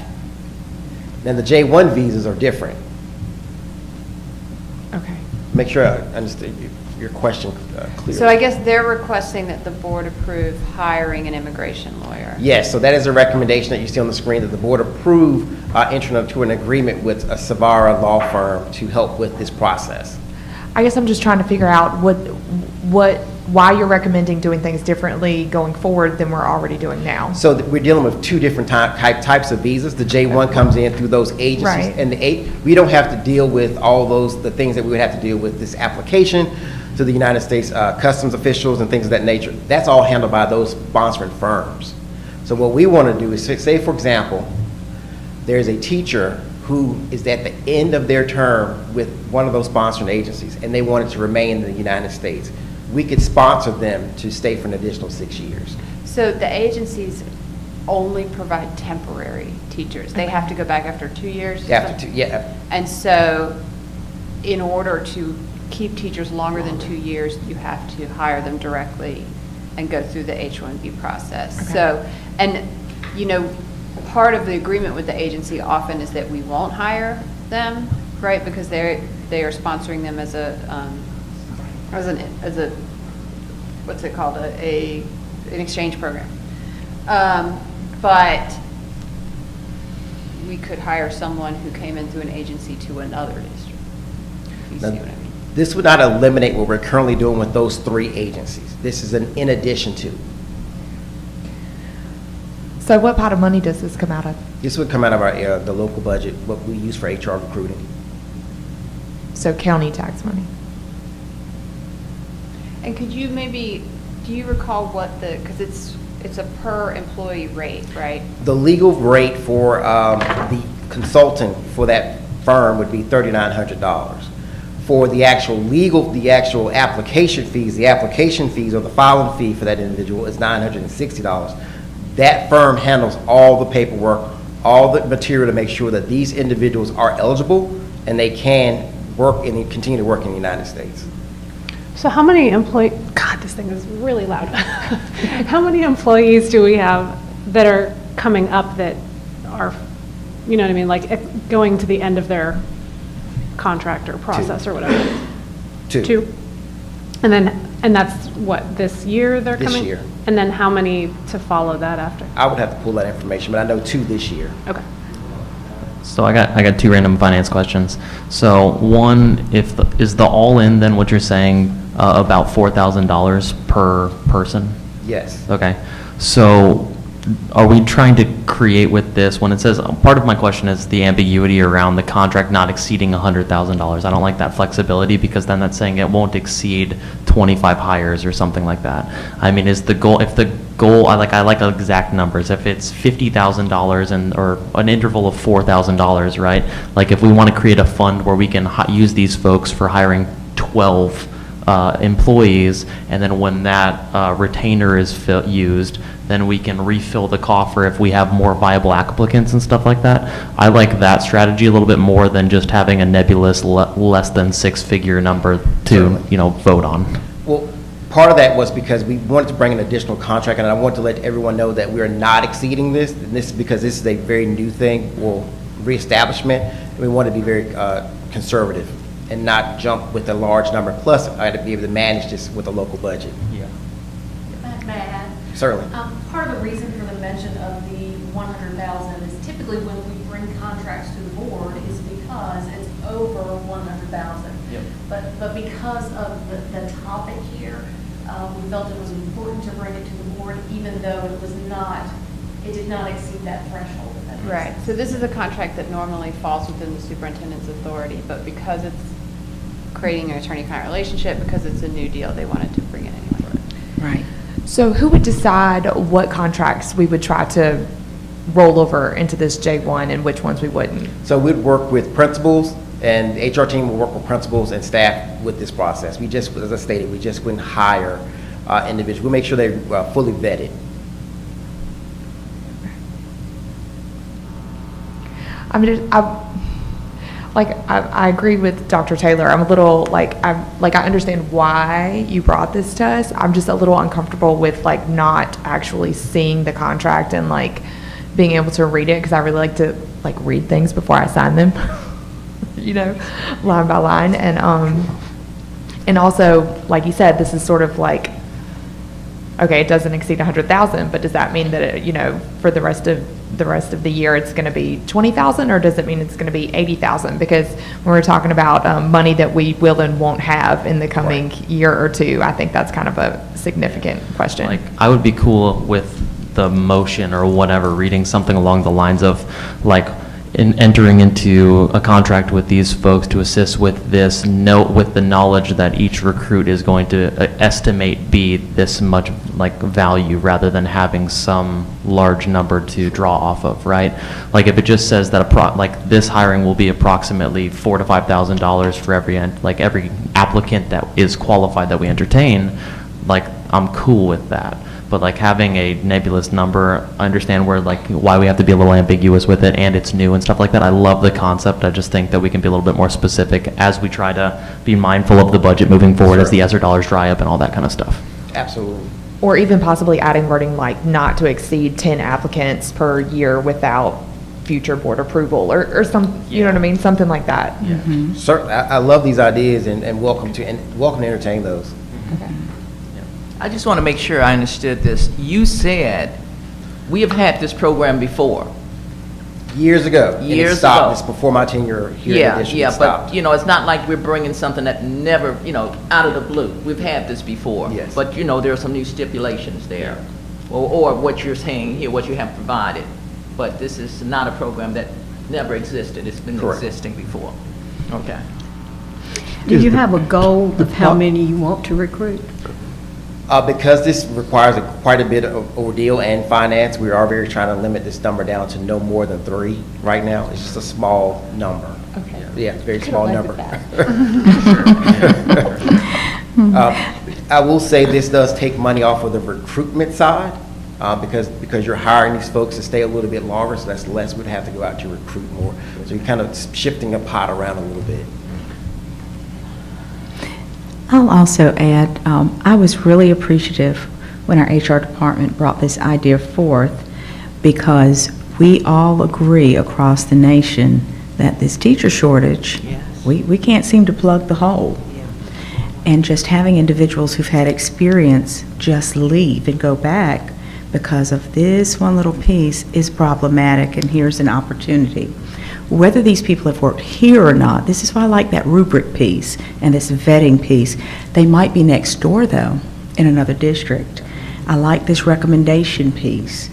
Then the J-1 visas are different. Okay. Make sure I understand your question clearly. So I guess they're requesting that the board approve hiring an immigration lawyer. Yes, so that is a recommendation that you see on the screen, that the board approve entering into an agreement with a Savara law firm to help with this process. I guess I'm just trying to figure out why you're recommending doing things differently going forward than we're already doing now. So we're dealing with two different types of visas. The J-1 comes in through those agencies, right. And we don't have to deal with all the things that we would have to deal with this application to the United States customs officials and things of that nature. That's all handled by those sponsoring firms. So what we want to do is say, for example, there's a teacher who is at the end of their term with one of those sponsoring agencies, and they wanted to remain in the United States. We could sponsor them to stay for an additional 6 years. So the agencies only provide temporary teachers. They have to go back after 2 years? After 2, yeah. And so in order to keep teachers longer than 2 years, you have to hire them directly and go through the H-1B process. Okay. So, and, you know, part of the agreement with the agency often is that we won't hire them, right? Because they are sponsoring them as a, what's it called, an exchange program. But we could hire someone who came in through an agency to another district. You see what I mean? This would not eliminate what we're currently doing with those 3 agencies. This is an in addition to. So what pot of money does this come out of? This would come out of our the local budget, what we use for HR recruiting. So county tax money. And could you maybe, do you recall what because it's a per employee rate, right? The legal rate for the consultant for that firm would be $3,900. For the actual application fees or the filing fee for that individual is $960. That firm handles all the paperwork, all the material to make sure that these individuals are eligible and they can work and continue to work in the United States. So how many employees, God, this thing is really loud. How many employees do we have that are coming up that are, you know what I mean, like going to the end of their contract or process or whatever? 2. And that's what, this year they're coming? This year. And then how many to follow that after? I would have to pull that information, but I know 2 this year. Okay. So I got 2 random finance questions. So one, is the all-in then what you're saying about $4,000 per person? Yes. Okay. So are we trying to create with this, when it says, part of my question is the ambiguity around the contract not exceeding $100,000. I don't like that flexibility because then that's saying it won't exceed 25 hires or something like that. I mean, is the goal, if the goal, I like exact numbers, if it's $50,000 or an interval of $4,000, right? Like if we want to create a fund where we can use these folks for hiring 12 employees, and then when that retainer is used, then we can refill the coffer if we have more viable applicants and stuff like that. I like that strategy a little bit more than just having a nebulous less than 6-figure number to vote on. Well, part of that was because we wanted to bring an additional contract, and I want to let everyone know that we are not exceeding this. And this is because this is a very new thing, reestablishment, and we want to be very conservative and not jump with a large number. Plus, I had to be able to manage this with a local budget. Yeah. May I add? Certainly. Part of the reason for the mention of the 100,000 is typically when we bring contracts to the board is because it's over 100,000. Yep. But because of the topic here, we felt it was important to bring it to the board, even though it did not exceed that threshold. if that makes Right. sense. So this is a contract that normally falls within the superintendent's authority, but because it's creating an attorney-client relationship, because it's a new deal, they wanted to bring it anyway. Right. So who would decide what contracts we would try to roll over into this J1 and which ones we wouldn't? So we'd work with principals, and the HR team will work with principals and staff with this process. We just, as I stated, we just wouldn't hire individuals. We'll make sure they're fully vetted. I agree with Dr. Taylor. I'm a little I understand why you brought this to us. I'm just a little uncomfortable with not actually seeing the contract and being able to read it, because I really like to read things before I sign them, line by line. And also, like you said, this is sort of okay, it doesn't exceed 100,000, but does that mean that for the rest of the year it's going to be 20,000, or does it mean it's going to be 80,000? Because when we're talking about money that we will and won't have in the coming year or two, I think that's kind of a significant question. I would be cool with the motion or whatever reading something along the lines of in entering into a contract with these folks to assist with this, with the knowledge that each recruit is going to estimate be this much like value, rather than having some large number to draw off of, right? Like if it just says that like this hiring will be approximately $4,000 to $5,000 for every applicant that is qualified that we entertain, like I'm cool with that. But like having a nebulous number, I understand why we have to be a little ambiguous with it, and it's new and stuff like that. I love the concept. I just think that we can be a little bit more specific as we try to be mindful of the budget moving forward, as the ESSER dollars dry up and all that kind of stuff. Absolutely. Or even possibly adding wording like not to exceed 10 applicants per year without future board approval, or some, you know what I mean, something like that. Certainly, I love these ideas and welcome to entertain those. Okay. I just want to make sure I understood this. You said we have had this program before. Years ago. And it Years stopped. ago. It's before my tenure here in the district. Yeah, It stopped. but, it's not like we're bringing something that never, out of the blue. We've had this before. Yes. But, there are some new stipulations there. Or what you're saying here, what you have provided. But this is not a program that never existed. It's been Correct. existing before. Okay. Do you have a goal of how many you want to recruit? Because this requires quite a bit of ordeal and finance, we are very trying to limit this number down to no more than 3 right now. It's just a small number. Okay. Yeah, it's a very Could've small led number. with I will say this does take money off of the recruitment side, because you're hiring these folks to stay a little bit longer, so that's less we'd have to go out to recruit more. So you're kind of shifting a pot around a little bit. I'll also add, I was really appreciative when our HR department brought this idea forth, because we all agree across the nation that this teacher shortage, we can't seem to plug the hole. And just having individuals who've had experience just leave and go back because of this one little piece is problematic, and here's an opportunity. Whether these people have worked here or not, this is why I like that rubric piece and this vetting piece. They might be next door, though, in another district. I like this recommendation piece.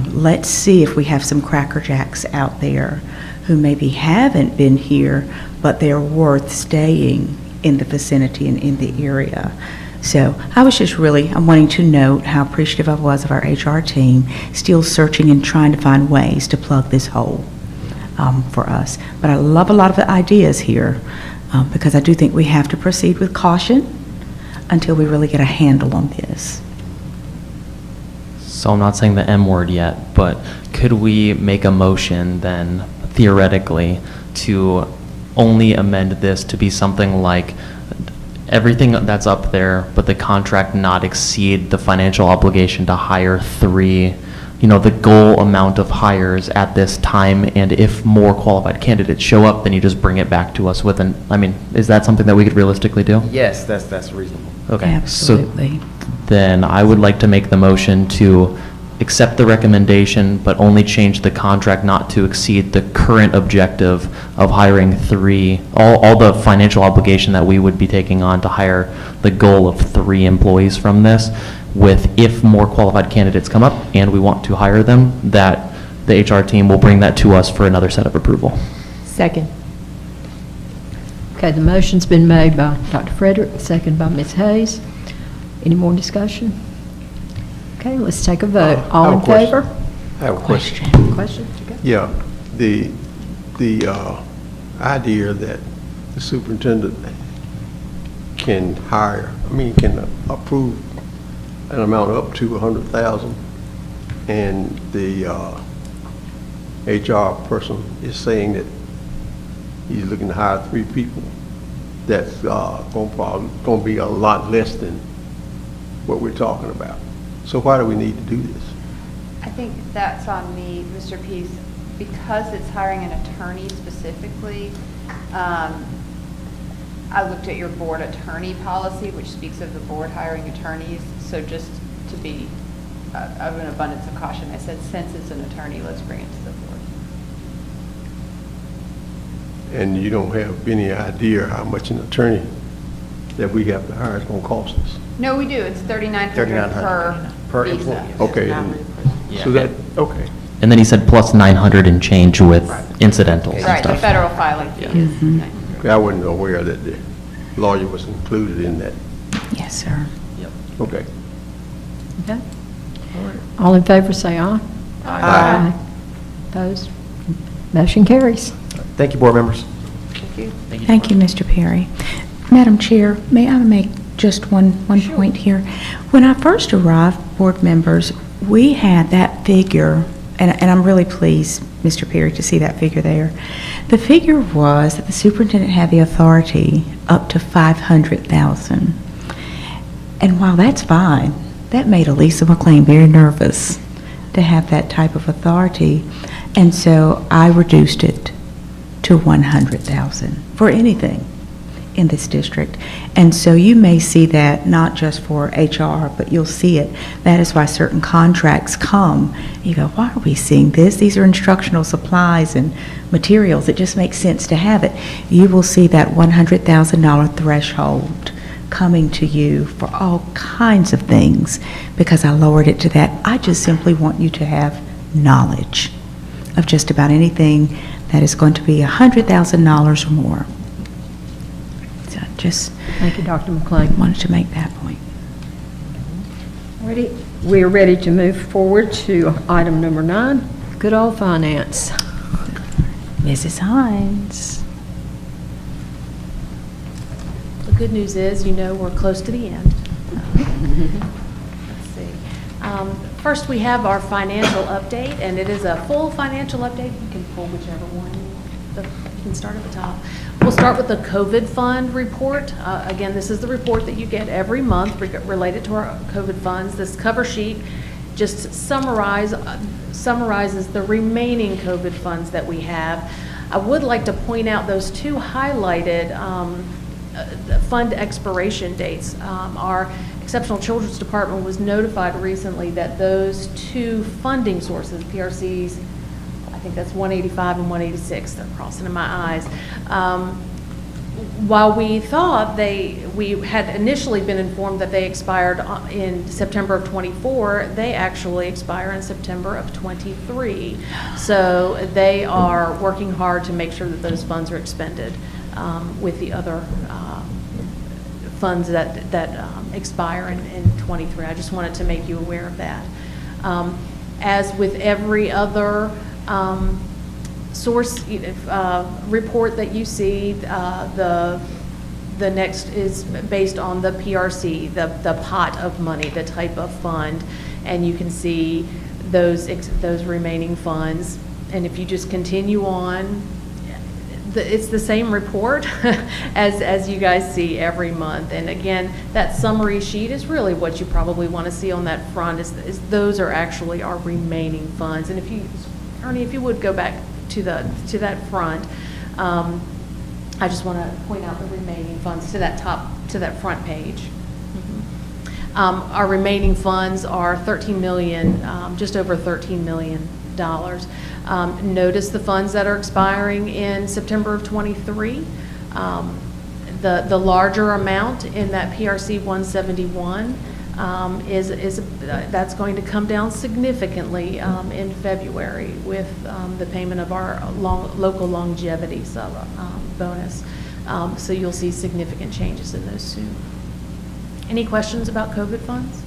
Let's see if we have some Cracker Jacks out there who maybe haven't been here, but they're worth staying in the vicinity and in the area. So I was just I'm wanting to note how appreciative I was of our HR team, still searching and trying to find ways to plug this hole. For us. But I love a lot of the ideas here, because I do think we have to proceed with caution until we really get a handle on this. So I'm not saying the M word yet, but could we make a motion then, theoretically, to only amend this to be something like everything that's up there, but the contract not exceed the financial obligation to hire 3, the goal amount of hires at this time, and if more qualified candidates show up, then you just bring it back to us with is that something that we could realistically do? Yes, that's reasonable. Okay. Absolutely. So then I would like to make the motion to accept the recommendation, but only change the contract not to exceed the current objective of hiring 3, all the financial obligation that we would be taking on to hire the goal of 3 employees from this, with if more qualified candidates come up and we want to hire them, that the HR team will bring that to us for another set of approval. Second. Okay, the motion's been made by Dr. Frederick, second by Ms. Hayes. Any more discussion? Okay, let's take a vote. All in favor? I have a question. Question? Okay. Yeah, the idea that the superintendent can can approve an amount up to $100,000, and the HR person is saying that he's looking to hire 3 people. That's going to be a lot less than what we're talking about. So why do we need to do this? I think that's on me, Mr. Pease, because it's hiring an attorney specifically. I looked at your board attorney policy, which speaks of the board hiring attorneys. So just to be of an abundance of caution, I said, since it's an attorney, let's bring it to the board. And you don't have any idea how much an attorney that we have to hire is going to cost us? No, we do. It's $3,900 per visa. employee. Okay. So that, okay. And then he said plus 900 and change with incidentals and Right, the stuff. federal filing fee is I wasn't aware that the lawyer was included in that. Yes, sir. Okay. Okay. All in favor, say aye. Aye. Opposed? Motion carries. Thank you, board members. Thank you, Mr. Perry. Madam Chair, may I make just one point here? When I first arrived, board members, we had that figure, and I'm really pleased, Mr. Perry, to see that figure there. The figure was that the superintendent had the authority up to $500,000. And while that's fine, that made Elisa McLean very nervous to have that type of authority. And so I reduced it to $100,000 for anything in this district. And so you may see that not just for HR, but you'll see it. That is why certain contracts come. You go, why are we seeing this? These are instructional supplies and materials. It just makes sense to have it. You will see that $100,000 threshold coming to you for all kinds of things because I lowered it to that. I just simply want you to have knowledge of just about anything that is going to be $100,000 or more. So just Thank you, Dr. McClain. wanted to make that point. Ready? We are ready to move forward to item number 9, good old finance. Mrs. Hines. The good news is, you know, we're close to the end. Let's see. First, we have our financial update, and it is a full financial update. You can pull whichever one. You can start at the top. We'll start with the COVID fund report. Again, this is the report that you get every month related to our COVID funds. This cover sheet just summarizes the remaining COVID funds that we have. I would like to point out those two highlighted fund expiration dates. Our Exceptional Children's Department was notified recently that those two funding sources, PRCs, I think that's 185 and 186, they're crossing in my eyes. While we thought we had initially been informed that they expired in September of 24, they actually expire in September of 23. So they are working hard to make sure that those funds are expended with the other funds that expire in 23. I just wanted to make you aware of that. As with every other source report that you see, the next is based on the PRC, the pot of money, the type of fund, and you can see those remaining funds. And if you just continue on, it's the same report as you guys see every month. And again, that summary sheet is really what you probably want to see on that front. Is those are actually our remaining funds. And if you, Ernie, if you would go back to that front, I just want to point out the remaining funds to that front page. Our remaining funds are $13 million, just over $13 million. Notice the funds that are expiring in September of 23. The larger amount in that PRC 171 that's going to come down significantly in February with the payment of our local longevity bonus. So you'll see significant changes in those soon. Any questions about COVID funds?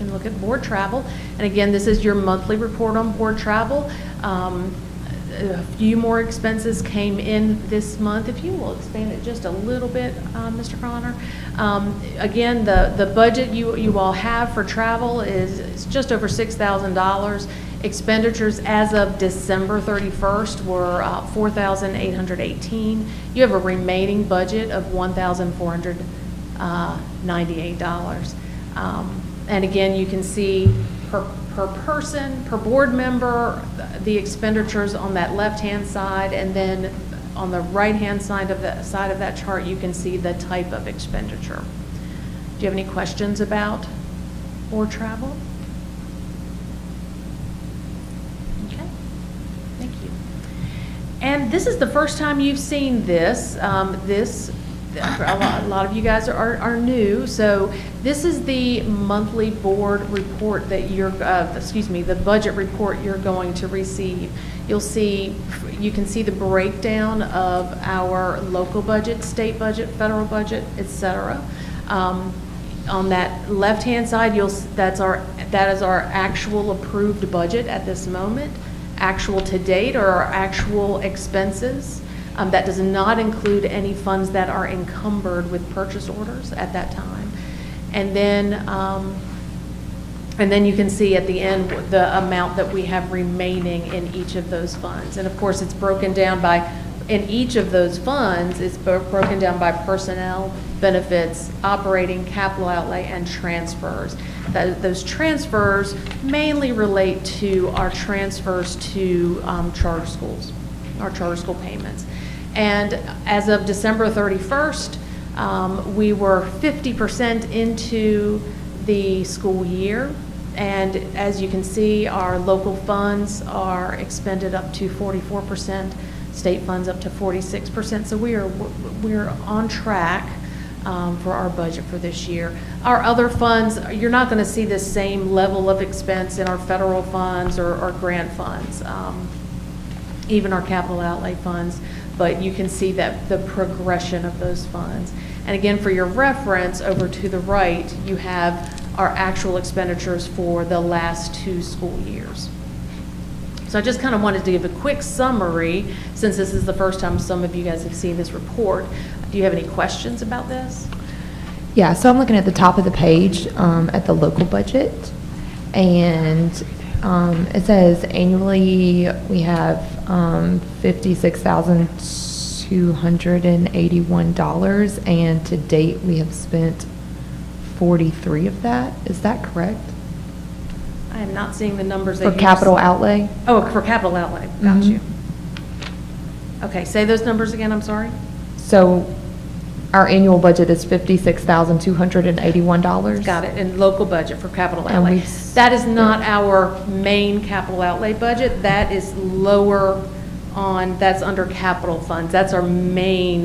And look at board travel. And again, this is your monthly report on board travel. A few more expenses came in this month. If you will expand it just a little bit, Mr. Connor. Again, the budget you all have for travel is just over $6,000. Expenditures as of December 31st were $4,818. You have a remaining budget of $1,498. And again, you can see per person, per board member, the expenditures on that left-hand side, and then on the right-hand side of that chart, you can see the type of expenditure. Do you have any questions about board travel? Okay, thank you. And this is the first time you've seen this. This a lot of you guys are new, so this is the monthly board report that the budget report you're going to receive. You can see the breakdown of our local budget, state budget, federal budget, et cetera. On that left-hand side, that is our actual approved budget at this moment. Actual to date are our actual expenses. That does not include any funds that are encumbered with purchase orders at that time. And then you can see at the end the amount that we have remaining in each of those funds. And of course, it's broken down in each of those funds, it's broken down by personnel, benefits, operating, capital outlay, and transfers. Those transfers mainly relate to our transfers to charter schools, our charter school payments. And as of December 31st, we were 50% into the school year. And as you can see, our local funds are expended up to 44%, state funds up to 46%. So we're on track for our budget for this year. Our other funds, you're not going to see the same level of expense in our federal funds or grant funds, even our capital outlay funds, but you can see that the progression of those funds. And again, for your reference, over to the right, you have our actual expenditures for the last 2 school years. So I just kind of wanted to give a quick summary, since this is the first time some of you guys have seen this report. Do you have any questions about this? Yeah, so I'm looking at the top of the page at the local budget, and it says annually we have $56,281, and to date we have spent 43 of that. Is that correct? I am not seeing the numbers. For capital outlay? Oh, for capital outlay. Got you. Okay, say those numbers again, I'm sorry. So our annual budget is $56,281. Got it, and local budget for capital outlay. That is not our main capital outlay budget. That is lower on, that's under capital funds. That's our main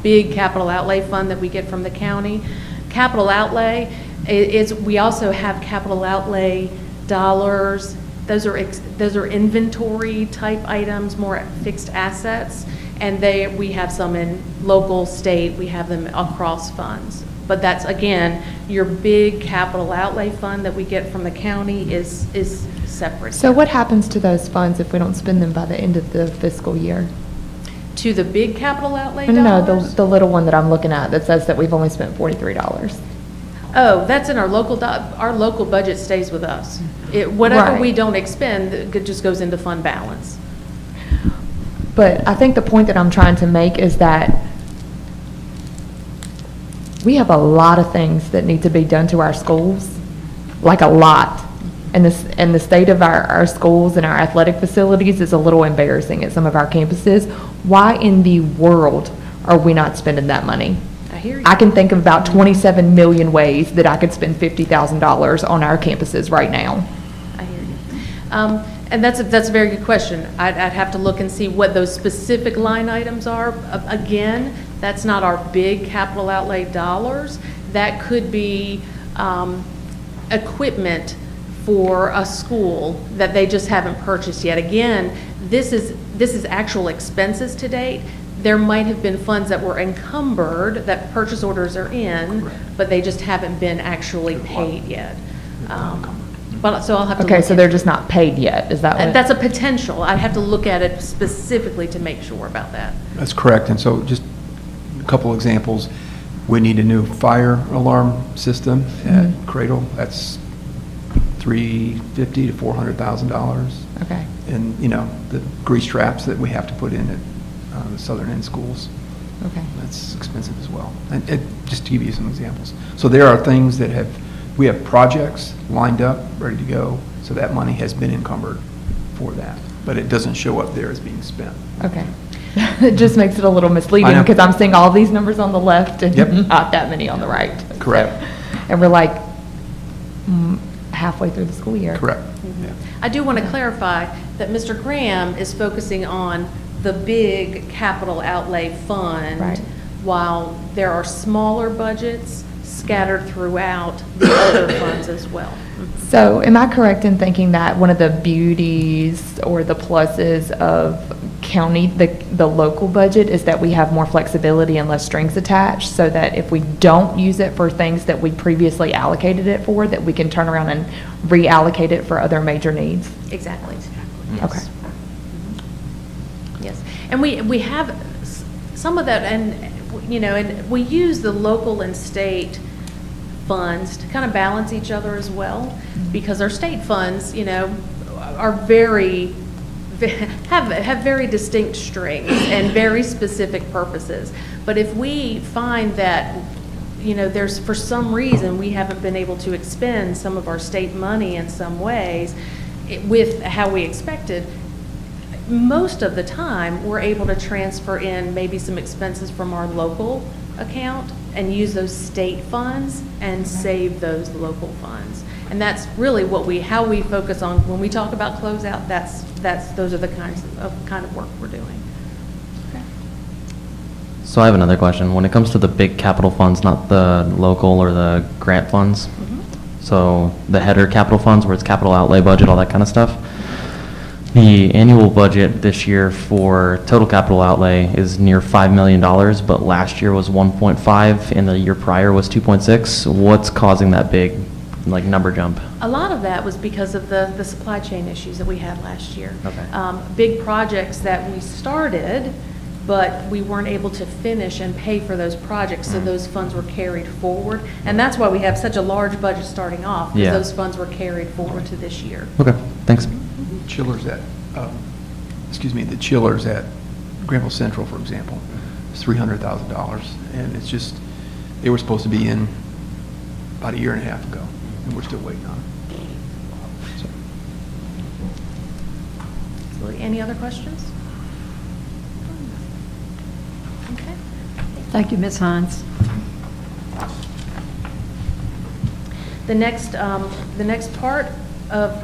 big capital outlay fund that we get from the county. Capital outlay we also have capital outlay dollars. Those are inventory type items, more fixed assets. And we have some in local, state, we have them across funds. But that's, again, your big capital outlay fund that we get from the county is separate. So what happens to those funds if we don't spend them by the end of the fiscal year? To the big capital outlay dollars? dollars? No, the little one that I'm looking at that says that we've only spent $43. Oh, that's in our local budget stays with us. Whatever we don't expend, it just goes into fund balance. But I think the point that I'm trying to make is that we have a lot of things that need to be done to our schools, like a lot. And the state of our schools and our athletic facilities is a little embarrassing at some of our campuses. Why in the world are we not spending that money? I hear you. I can think of about 27 million ways that I could spend $50,000 on our campuses right now. I hear you. And that's a very good question. I'd have to look and see what those specific line items are. Again, that's not our big capital outlay dollars. That could be equipment for a school that they just haven't purchased yet. Again, this is actual expenses to date. There might have been funds that were encumbered, that purchase orders are in, but they just haven't been actually paid yet. So I'll have to. Okay, so they're just not paid yet. Is that what? That's a potential. I'd have to look at it specifically to make sure about that. That's correct. And so just a couple examples. We need a new fire alarm system at Cradle. That's $350,000 to $400,000. Okay. And, the grease traps that we have to put in at the southern end schools. Okay. That's expensive as well. And just to give you some examples. So there are things that we have projects lined up, ready to go, so that money has been encumbered for that. But it doesn't show up there as being spent. Okay. It just makes it a little misleading because I'm seeing all these numbers on the left and not that many on the right. Correct. So, and we're like halfway through the school year. Correct. I do want to clarify that Mr. Graham is focusing on the big capital outlay fund, Right. while there are smaller budgets scattered throughout the other funds as well. So am I correct in thinking that one of the beauties or the pluses of county, the local budget, is that we have more flexibility and less strings attached, so that if we don't use it for things that we previously allocated it for, that we can turn around and reallocate it for other major needs? Exactly. Okay. Yes, and we have some of that, and, and we use the local and state funds to kind of balance each other as well, because our state funds, are have very distinct strings and very specific purposes. But if we find that, there's, for some reason, we haven't been able to expend some of our state money in some ways with how we expected, most of the time, we're able to transfer in maybe some expenses from our local account and use those state funds and save those local funds. And that's really how we focus on when we talk about closeout. Those are the kind of work we're doing. So I have another question. When it comes to the big capital funds, not the local or the grant funds, so the header capital funds where it's capital outlay budget, all that kind of stuff, the annual budget this year for total capital outlay is near $5 million, but last year was 1.5 and the year prior was 2.6. What's causing that big number jump? A lot of that was because of the supply chain issues that we had last year. Okay. Big projects that we started, but we weren't able to finish and pay for those projects, so those funds were carried forward. And that's why we have such a large budget starting off, because those funds were carried forward to this year. Okay, thanks. The chillers at Granville Central, for example, is $300,000, and it's just, they were supposed to be in about a year and a half ago, and we're still waiting on it. So. Any other questions? Okay. Thank you, Ms. Hines. The next part of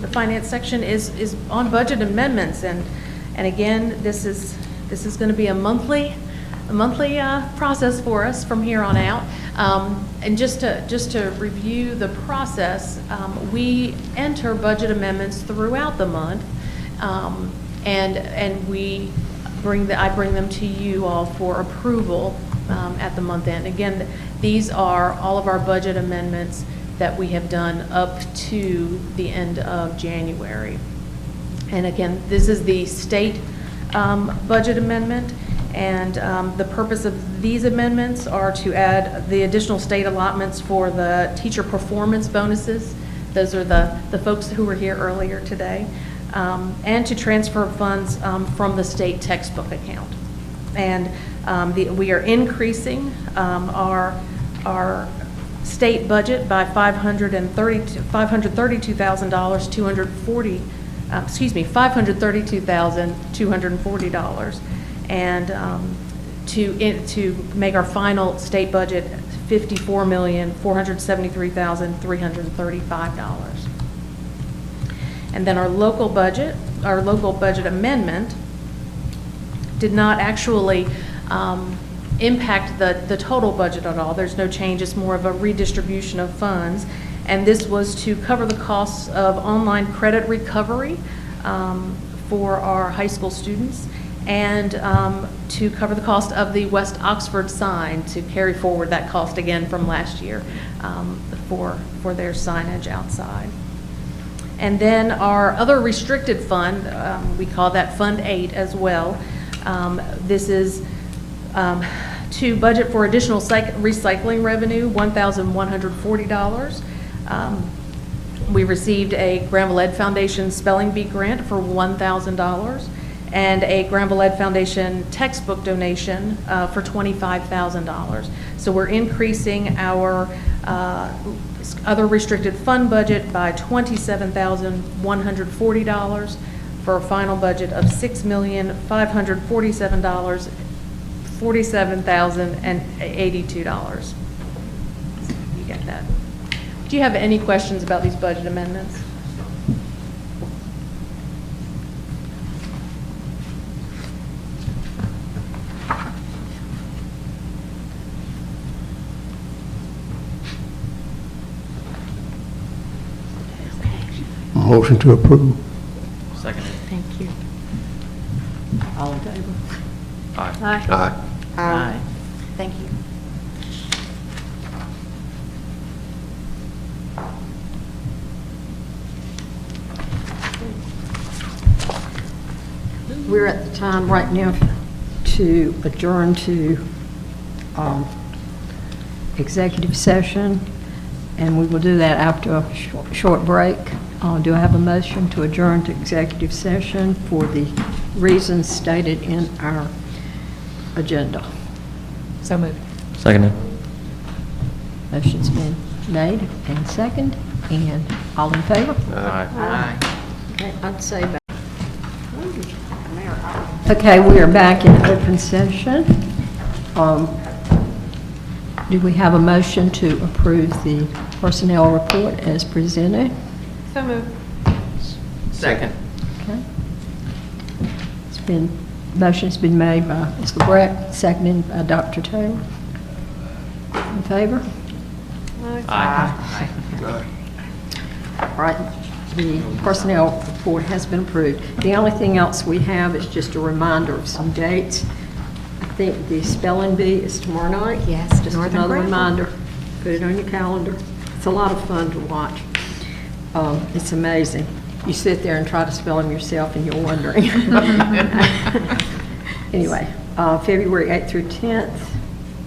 the finance section is on budget amendments, and again, this is going to be a monthly process for us from here on out. And just to review the process, we enter budget amendments throughout the month, and I bring them to you all for approval at the month end. Again, these are all of our budget amendments that we have done up to the end of January. And again, this is the state budget amendment, and the purpose of these amendments are to add the additional state allotments for the teacher performance bonuses. Those are the folks who were here earlier today, and to transfer funds from the state textbook account. And we are increasing our state budget by $532,240, and to make our final state budget $54,473,335. And then our local budget amendment did not actually impact the total budget at all. There's no change. It's more of a redistribution of funds. And this was to cover the costs of online credit recovery for our high school students, and to cover the cost of the West Oxford sign, to carry forward that cost again from last year for their signage outside. And then our other restricted fund, we call that Fund 8 as well. This is to budget for additional recycling revenue, $1,140. We received a Granville Ed Foundation Spelling Bee grant for $1,000, and a Granville Ed Foundation textbook donation for $25,000. So we're increasing our other restricted fund budget by $27,140 for a final budget of $6,547,082. You get that? Do you have any questions about these budget amendments? Motion to approve. Second. Thank you. All in favor? Aye. Aye. Aye. Thank you. We're at the time right now to adjourn to executive session, and we will do that after a short break. Do I have a motion to adjourn to executive session for the reasons stated in our agenda? So moved. Seconded. Motion's been made and second, and all in favor? Aye. Okay, I'd say that. Okay, we are back in open session. Do we have a motion to approve the personnel report as presented? So moved. Second. Okay. Motion's been made by Ms. LeBrecq, seconded by Dr. Taylor. In favor? Aye. All right, the personnel report has been approved. The only thing else we have is just a reminder of some dates. I think the spelling bee is tomorrow night. Yes, Just Northern another Granville. reminder. Put it on your calendar. It's a lot of fun to watch. It's amazing. You sit there and try to spell them yourself and you're wondering. Anyway, February 8th through 10th,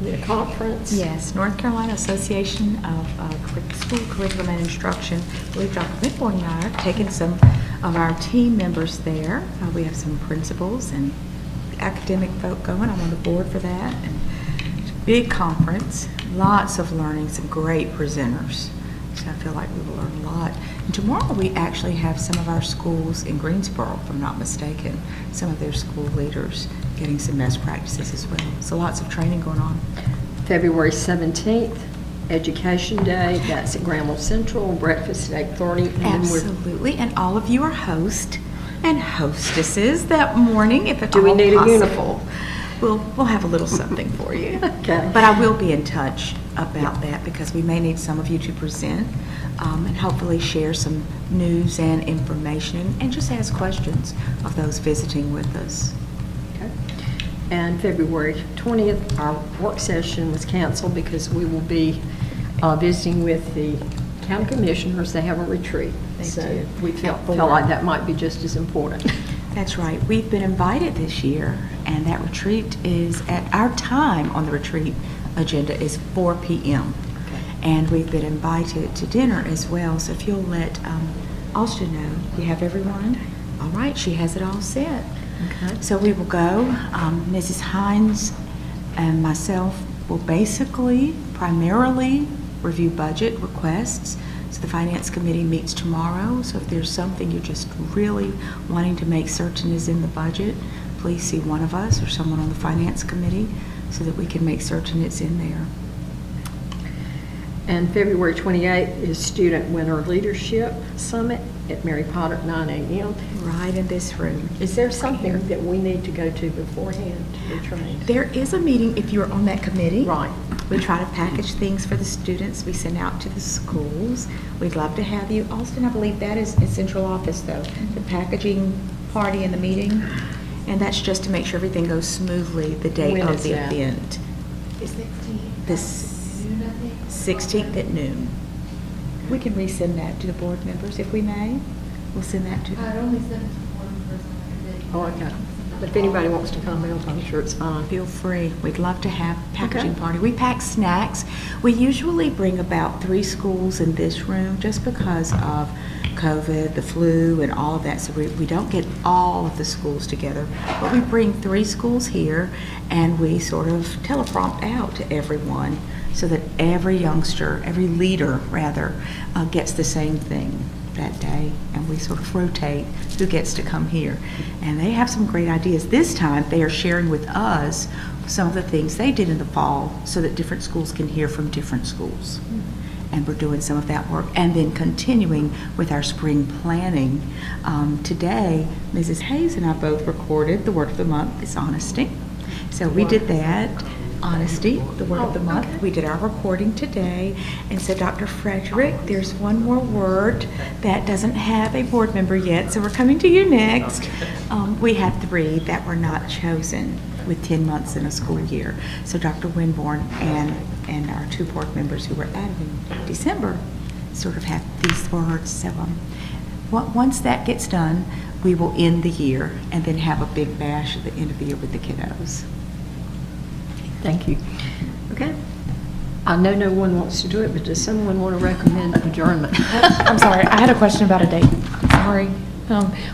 the conference. Yes, North Carolina Association of School Curriculum and Instruction. I believe Dr. Midborn and I are taking some of our team members there. We have some principals and academic folk going. I'm on the board for that. And it's a big conference, lots of learning, some great presenters. So I feel like we will learn a lot. And tomorrow we actually have some of our schools in Greensboro, if I'm not mistaken, some of their school leaders getting some best practices as well. So lots of training going on. February 17th, Education Day. That's at Granville Central. Breakfast at 8:30. Absolutely. And all of you are hosts and hostesses that morning, if at Do we all need a possible. uniform? We'll have a little something for you. Okay. But I will be in touch about that because we may need some of you to present and hopefully share some news and information and just ask questions of those visiting with us. Okay. And February 20th, our work session was canceled because we will be visiting with the county commissioners. They have a retreat. So we felt like that might be just as important. That's right. We've been invited this year, and that retreat is at our time on the retreat agenda is 4 p.m. And we've been invited to dinner as well. So if you'll let Austin know, you have everyone. All right, she has it all set. Okay. So we will go. Mrs. Hines and myself will basically primarily review budget requests. So the Finance Committee meets tomorrow. So if there's something you're just really wanting to make certain is in the budget, please see one of us or someone on the Finance Committee so that we can make certain it's in there. And February 28th is Student Winter Leadership Summit at Mary Potter at 9 a.m. Right in this room. Is there something that we need to go to beforehand to be trained? There is a meeting if you're on that committee. Right. We try to package things for the students. We send out to the schools. We'd love to have you. Austin, I believe that is in central office though, the packaging party and the meeting. And that's just to make sure everything goes smoothly the day When of is the that? event. Is The 16th at noon. We can resend that to the board members if we may. We'll send that to them. I'd only send it to one person. Oh, okay. But if anybody wants to come out, I'm sure it's fine. Feel free. We'd love to have a packaging Okay. party. We pack snacks. We usually bring about 3 schools in this room just because of COVID, the flu, and all of that. So we don't get all of the schools together, but we bring 3 schools here and we sort of teleprompt out to everyone so that every youngster, every leader rather, gets the same thing that day, and we sort of rotate who gets to come here. And they have some great ideas. This time, they are sharing with us some of the things they did in the fall so that different schools can hear from different schools. And we're doing some of that work. And then continuing with our spring planning. Today, Mrs. Hayes and I both recorded the word of the month is honesty. So we did that. Honesty, the word of the month. We did our reporting today. And so Dr. Frederick, there's one more word that doesn't have a board member yet, so we're coming to you next. We have 3 that were not chosen with 10 months in a school year. So Dr. Winborn and our 2 board members who were added in December sort of have these words. So once that gets done, we will end the year and then have a big bash at the end of the year with the kiddos. Thank you. Okay. I know no one wants to do it, but does someone want to recommend adjournment? I'm sorry, I had a question about a date. Sorry.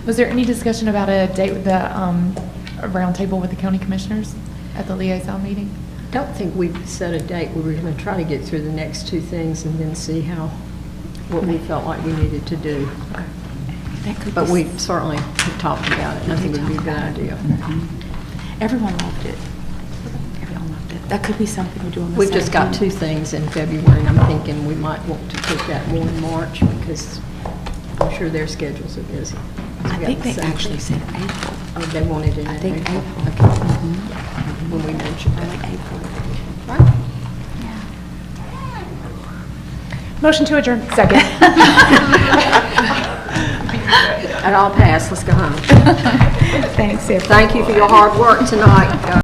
Was there any discussion about a date with the a roundtable with the county commissioners at the liaison meeting? I don't think we've set a date. We were going to try to get through the next 2 things and then see what we felt like we needed to do. Okay. But we certainly have talked about it, and I think it would be a good idea. Everyone loved it. That could be something we do on the We've just got 17th. 2 things in February, and I'm thinking we might want to put that more in March because I'm sure their schedules are busy. I think they actually said April. Oh, they wanted it in I think April. April. Okay. When we mentioned Early that. April. Right. Motion to adjourn. Second. It all passed. Let's go home. Thanks, everyone. Thank you for your hard work tonight.